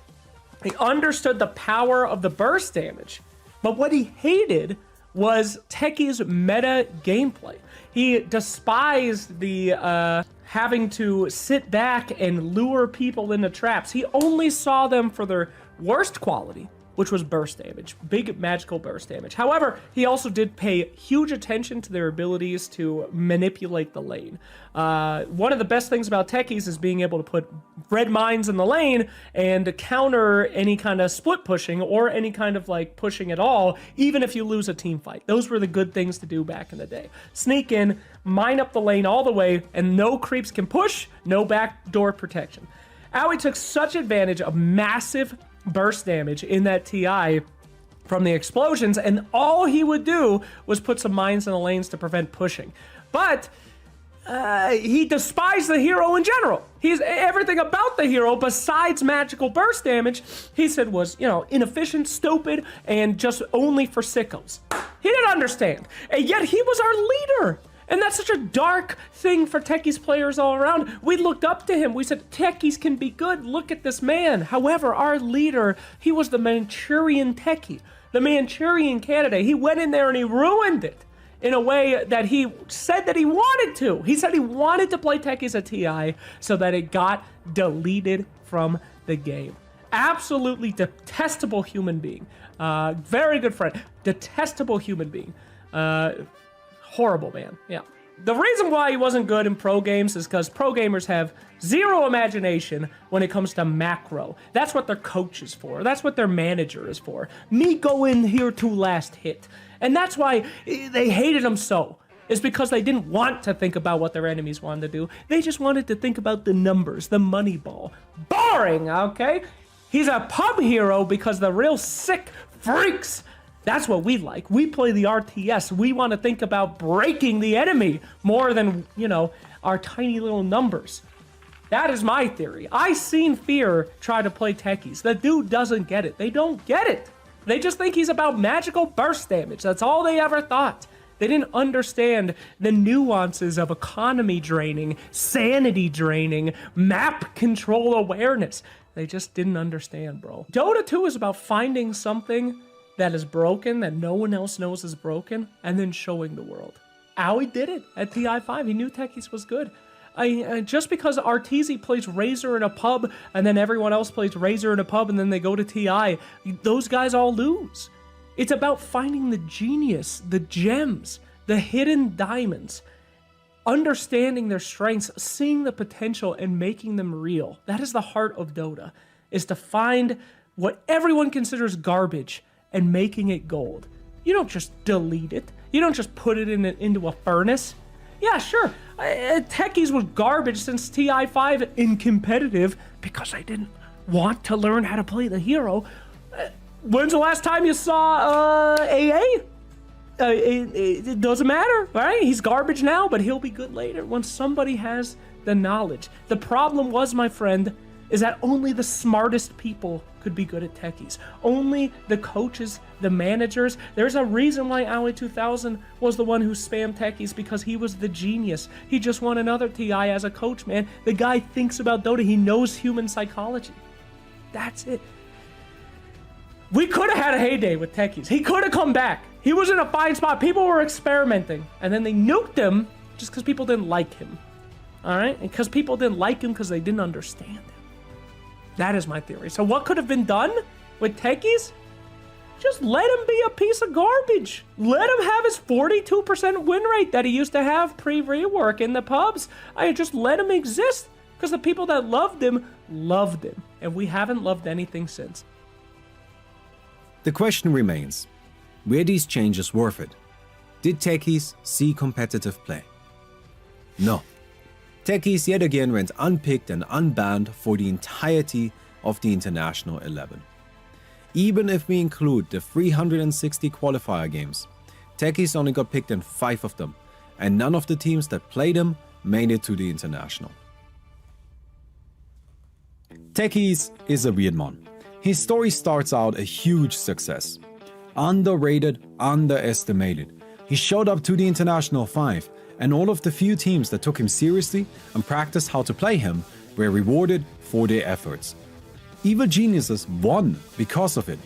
Speaker 16: he understood the power of the burst damage. But what he hated was Techies' meta gameplay. He despised the having to sit back and lure people into traps. He only saw them for their worst quality, which was burst damage, big magical burst damage. However, he also did pay huge attention to their abilities to manipulate the lane. One of the best things about Techies is being able to put red mines in the lane and counter any kind of split pushing or any kind of like pushing at all, even if you lose a team fight. Those were the good things to do back in the day. Sneak in, mine up the lane all the way, and no creeps can push, no backdoor protection. Owie took such advantage of massive burst damage in that TI from the explosions, and all he would do was put some mines in the lanes to prevent pushing. But he despised the hero in general. He's everything about the hero besides magical burst damage, he said was, inefficient, stupid, and just only for sickos. He didn't understand. And yet he was our leader. And that's such a dark thing for Techies players all around. We looked up to him. We said, Techies can be good. Look at this man. However, our leader, he was the Manchurian Techie, the Manchurian candidate. He went in there and he ruined it in a way that he said that he wanted to. He said he wanted to play Techies at TI so that it got deleted from the game. Absolutely detestable human being. Very good friend. Detestable human being. Horrible, man. Yeah. The reason why he wasn't good in pro games is because pro gamers have zero imagination when it comes to macro. That's what their coach is for. That's what their manager is for. Me go in here to last hit. And that's why they hated him so. It's because they didn't want to think about what their enemies wanted to do. They just wanted to think about the numbers, the money ball. Boring, okay? He's a pub hero because the real sick freaks, that's what we like. We play the RTS. We want to think about breaking the enemy more than, our tiny little numbers. That is my theory. I seen Fear try to play Techies. The dude doesn't get it. They don't get it. They just think he's about magical burst damage. That's all they ever thought. They didn't understand the nuances of economy draining, sanity draining, map control awareness. They just didn't understand, bro. Dota 2 is about finding something that is broken, that no one else knows is broken, and then showing the world. Owie did it at TI5. He knew Techies was good. Just because Arteezy plays Razor in a pub, and then everyone else plays Razor in a pub, and then they go to TI, those guys all lose. It's about finding the genius, the gems, the hidden diamonds, understanding their strengths, seeing the potential, and making them real. That is the heart of Dota, is to find what everyone considers garbage and making it gold. You don't just delete it. You don't just put it into a furnace. Yeah, sure. Techies was garbage since TI5 in competitive because I didn't want to learn how to play the hero. When's the last time you saw AA? It doesn't matter, right? He's garbage now, but he'll be good later when somebody has the knowledge. The problem was, my friend, is that only the smartest people could be good at Techies. Only the coaches, the managers. There's a reason why Owie 2000 was the one who spammed Techies, because he was the genius. He just won another TI as a coach, man. The guy thinks about Dota. He knows human psychology. That's it. We could have had a heyday with Techies. He could have come back. He was in a fine spot. People were experimenting, and then they nuked him just because people didn't like him. All right? And because people didn't like him because they didn't understand him. That is my theory. So what could have been done with Techies? Just let him be a piece of garbage. Let him have his 42% win rate that he used to have pre-rework in the pubs. Just let him exist, because the people that loved him, and we haven't loved anything since.
Speaker 6: The question remains, were these changes worth it? Did Techies see competitive play? No. Techies yet again went unpicked and unbanned for the entirety of the International 11. Even if we include the 360 qualifier games, Techies only got picked in 5 of them, and none of the teams that played him made it to the International. Techies is a weird one. His story starts out a huge success. Underrated, underestimated. He showed up to the International 5, and all of the few teams that took him seriously and practiced how to play him were rewarded for their efforts. Evil geniuses won because of it.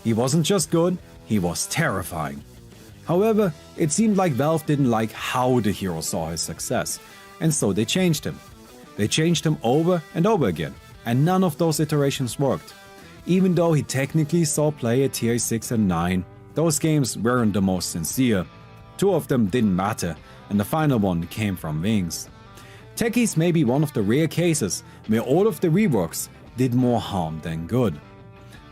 Speaker 6: He wasn't just good, he was terrifying. However, it seemed like Valve didn't like how the hero saw his success, and so they changed him. They changed him over and over again, and none of those iterations worked. Even though he technically saw play at tier 6 and 9, those games weren't the most sincere. 2 of them didn't matter, and the final one came from Wings. Techies may be one of the rare cases where all of the reworks did more harm than good.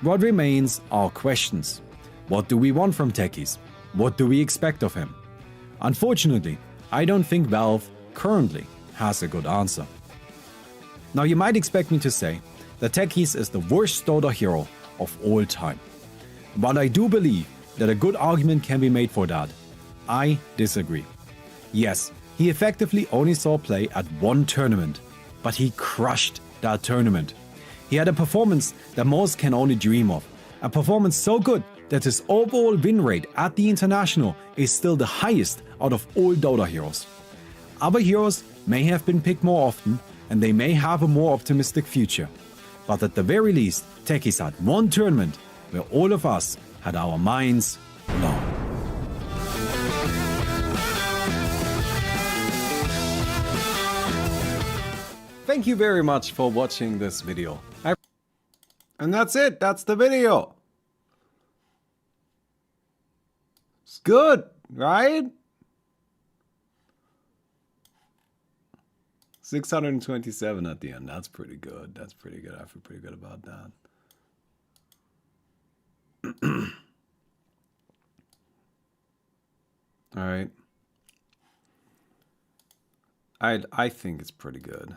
Speaker 6: What remains are questions. What do we want from Techies? What do we expect of him? Unfortunately, I don't think Valve currently has a good answer. Now you might expect me to say that Techies is the worst Dota hero of all time. But I do believe that a good argument can be made for that. I disagree. Yes, he effectively only saw play at one tournament, but he crushed that tournament. He had a performance that most can only dream of. A performance so good that his overall win rate at the International is still the highest out of all Dota heroes. Other heroes may have been picked more often and they may have a more optimistic future. But at the very least, Techies had one tournament where all of us had our minds blown.
Speaker 1: Thank you very much for watching this video. And that's it. That's the video. It's good, right? 627 at the end. That's pretty good. That's pretty good. I feel pretty good about that. All right. I think it's pretty good.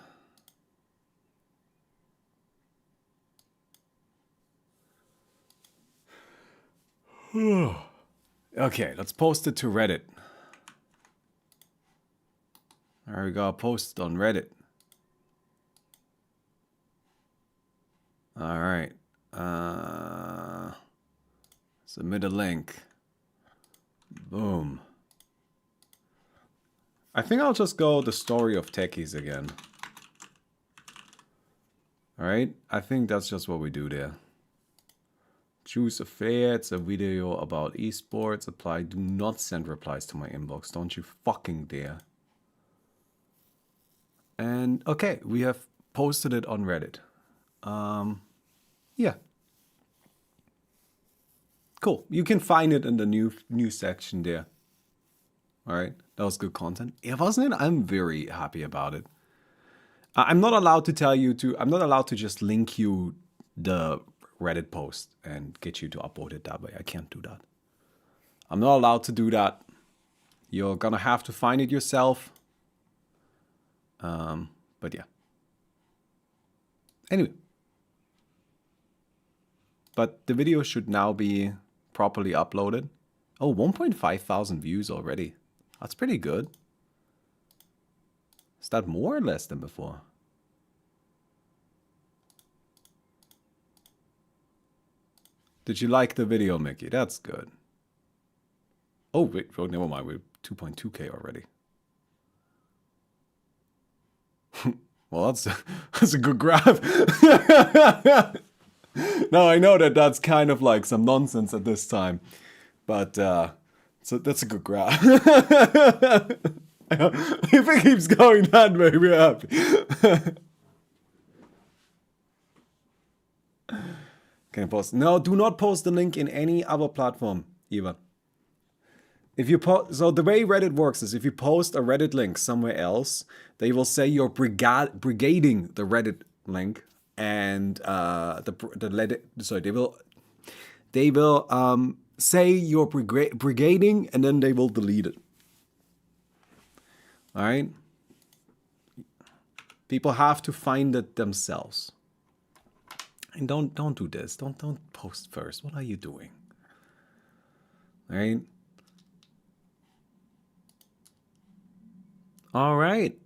Speaker 1: Okay, let's post it to Reddit. There we go, post it on Reddit. All right. Submit a link. Boom. I think I'll just go the story of Techies again. All right, I think that's just what we do there. Choose a fair, it's a video about esports. Apply, do not send replies to my inbox. Don't you fucking dare. And okay, we have posted it on Reddit. Yeah. Cool. You can find it in the new section there. All right, that was good content. Yeah, wasn't it? I'm very happy about it. I'm not allowed to tell you to. I'm not allowed to just link you the Reddit post and get you to upload it that way. I can't do that. I'm not allowed to do that. You're gonna have to find it yourself. But yeah. Anyway. But the video should now be properly uploaded. Oh, 1.5 thousand views already. That's pretty good. Is that more or less than before? Did you like the video, Mickey? That's good. Oh, wait, oh, never mind. We're 2.2k already. Well, that's a good graph. Now, I know that that's kind of like some nonsense at this time. But, so that's a good graph. If it keeps going that way, we're happy. Can I post? No, do not post the link in any other platform, Eva. If you so the way Reddit works is if you post a Reddit link somewhere else, they will say you're brigading the Reddit link, and they will say you're brigading, and then they will delete it. All right. People have to find it themselves. And don't do this. Don't post first. What are you doing? All right. All right.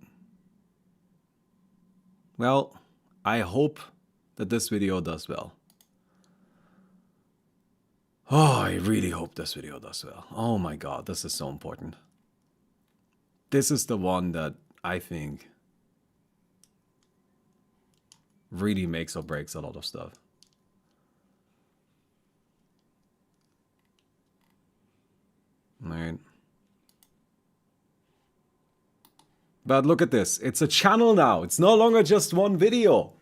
Speaker 1: Well, I hope that this video does well. Oh, I really hope this video does well. Oh my god, this is so important. This is the one that I think really makes or breaks a lot of stuff. All right. But look at this. It's a channel now. It's no longer just one video.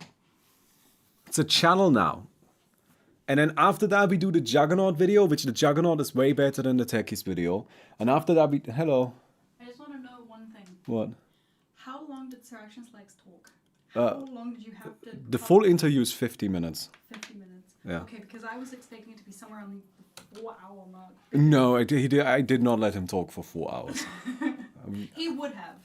Speaker 1: It's a channel now. And then after that, we do the Juggernaut video, which the Juggernaut is way better than the Techies video. And after that, we... Hello.
Speaker 17: I just want to know one thing.
Speaker 1: What?
Speaker 17: How long did Sir Actions Legs talk? How long did you have to...
Speaker 1: The full interview is 50 minutes.
Speaker 17: 50 minutes?
Speaker 1: Yeah.
Speaker 17: Okay, because I was expecting it to be somewhere on the 4-hour mark.
Speaker 1: No, I did not let him talk for 4 hours.
Speaker 17: He would have.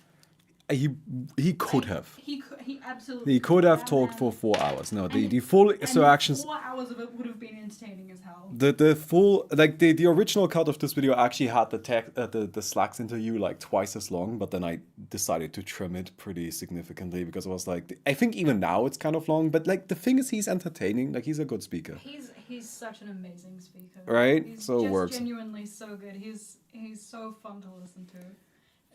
Speaker 1: He could have.
Speaker 17: He absolutely
Speaker 1: He could have talked for 4 hours. No, the full Sir Actions...
Speaker 17: 4 hours of it would have been entertaining as hell.
Speaker 1: The full, like, the original cut of this video actually had the Slacks interview like twice as long, but then I decided to trim it pretty significantly because I was like, I think even now it's kind of long, but like the thing is he's entertaining, like he's a good speaker.
Speaker 17: He's such an amazing speaker.
Speaker 1: Right?
Speaker 17: He's
Speaker 1: So it
Speaker 17: just
Speaker 1: works.
Speaker 17: genuinely so good. He's so fun to listen to.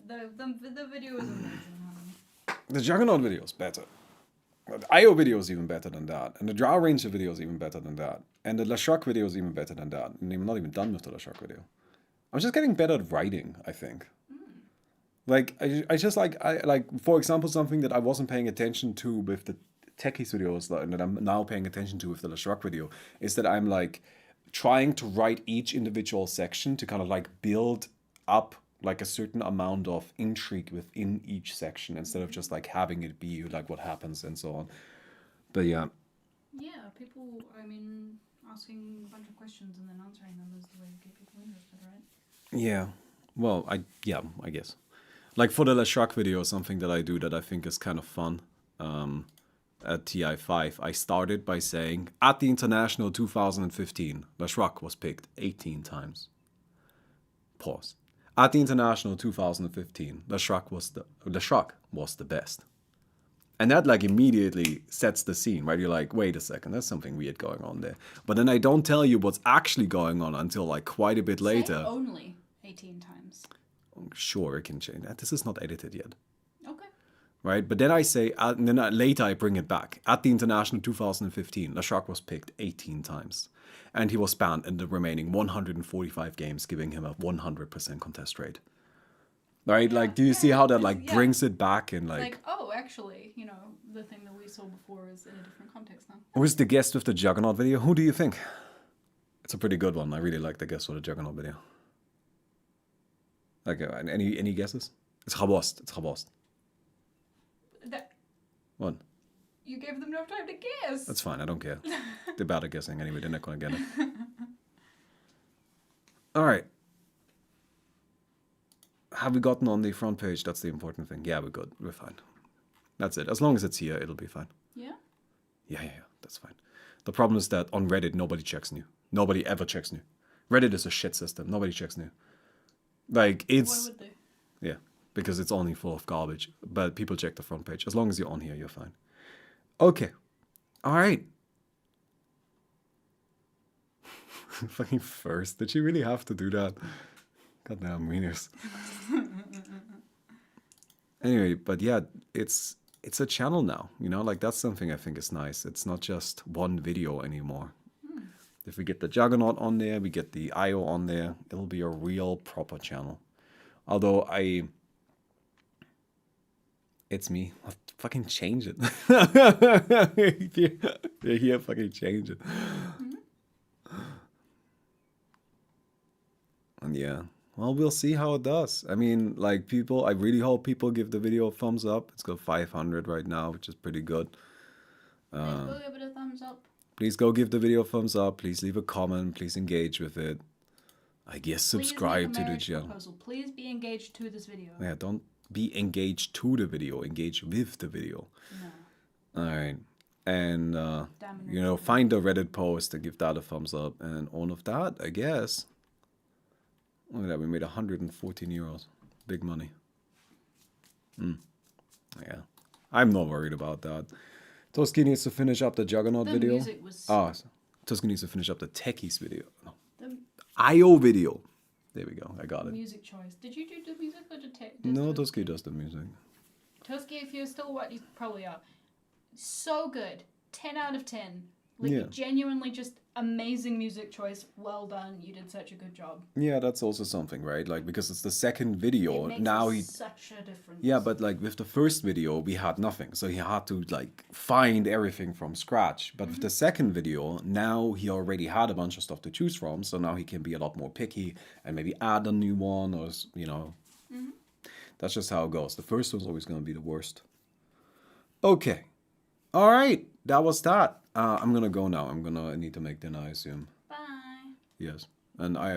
Speaker 17: The video is amazing, honey.
Speaker 1: The Juggernaut video is better. The IO video is even better than that. And the Drow Ranger video is even better than that. And the Lashok video is even better than that. And I'm not even done with the Lashok video. I'm just getting better at writing, I think. Like, I just like, for example, something that I wasn't paying attention to with the Techies videos and that I'm now paying attention to with the Lashok video is that I'm like trying to write each individual section to kind of like build up like a certain amount of intrigue within each section instead of just like having it be like what happens and so on. But yeah.
Speaker 17: Yeah, people, I mean, asking a bunch of questions and then answering them is the way to get people interested, right?
Speaker 1: Yeah. Well, I guess. Like for the Lashok video, something that I do that I think is kind of fun. At TI5, I started by saying, at the International 2015, Lashok was picked 18 times. Pause. At the International 2015, Lashok was the best. And that like immediately sets the scene, right? You're like, wait a second, there's something weird going on there. But then I don't tell you what's actually going on until like quite a bit later.
Speaker 17: Say only 18 times.
Speaker 1: Sure, it can change. This is not edited yet.
Speaker 17: Okay.
Speaker 1: Right? But then I say, and then later I bring it back. At the International 2015, Lashok was picked 18 times. And he was banned in the remaining 145 games, giving him a 100% contest rate. Right? Yeah, like, do you see how that, like, brings it back and, like...
Speaker 17: oh, actually, you know, the thing that we saw before is in a different context now.
Speaker 1: Who's the guest with the Juggernaut video? Who do you think? It's a pretty good one. I really like the guest with the Juggernaut video. Like, any guesses? It's Rabost. It's Rabost. What?
Speaker 17: You gave them no time to guess.
Speaker 1: That's fine. I don't care. They're bad at guessing anyway. They're not going to get it. All right. Have we gotten on the front page? That's the important thing. Yeah, we're good. We're fine. That's it. As long as it's here, it'll be fine.
Speaker 17: Yeah?
Speaker 1: Yeah. That's fine. The problem is that on Reddit, nobody checks new. Nobody ever checks new. Reddit is a shit system. Nobody checks new. Like, it's...
Speaker 17: Why would they?
Speaker 1: Yeah, because it's only full of garbage. But people check the front page. As long as you're on here, you're fine. Okay. All right. Fucking first. Did she really have to do that? Goddamn wieners. Anyway, but yeah, it's a channel now. You know, like that's something I think is nice. It's not just one video anymore. If we get the Juggernaut on there, we get the IO on there, it'll be a real proper channel. Although it's me. I'll fucking change it. Yeah, fucking change it. And yeah, well, we'll see how it does. I mean, like people, I really hope people give the video a thumbs up. It's got 500 right now, which is pretty good.
Speaker 17: Please go give it a thumbs up.
Speaker 1: Please go give the video a thumbs up. Please leave a comment. Please engage with it. I guess subscribe to the channel.
Speaker 17: Please be engaged to this video.
Speaker 1: Yeah, don't be engaged to the video. Engage with the video. No. All right. And, you know, find the Reddit post and give that a thumbs up. And all of that, I guess. Look at that. We made 114 euros. Big money. Yeah. I'm not worried about that. Toski needs to finish up the Juggernaut video.
Speaker 17: Music was...
Speaker 1: Toski needs to finish up the Techies video. No. IO video. There we go. I got it.
Speaker 17: Music choice. Did you do the music or did
Speaker 1: No, Toski does the music.
Speaker 17: Toski, if you're still what you probably are. So good. 10 out of 10. Like, genuinely just amazing music choice. Well done. You did such a good job.
Speaker 1: Yeah, that's also something, right? Like, because it's the second video,
Speaker 17: It makes
Speaker 1: now he...
Speaker 17: such a difference.
Speaker 1: Yeah, but like with the first video, we had nothing. So he had to like find everything from scratch. But with the second video, now he already had a bunch of stuff to choose from. So now he can be a lot more picky and maybe add a new one or, you know. That's just how it goes. The first one's always going to be the worst. Okay. All right. That was that. I'm going to go now. I need to make dinner, I assume.
Speaker 17: Bye.
Speaker 1: Yes. And I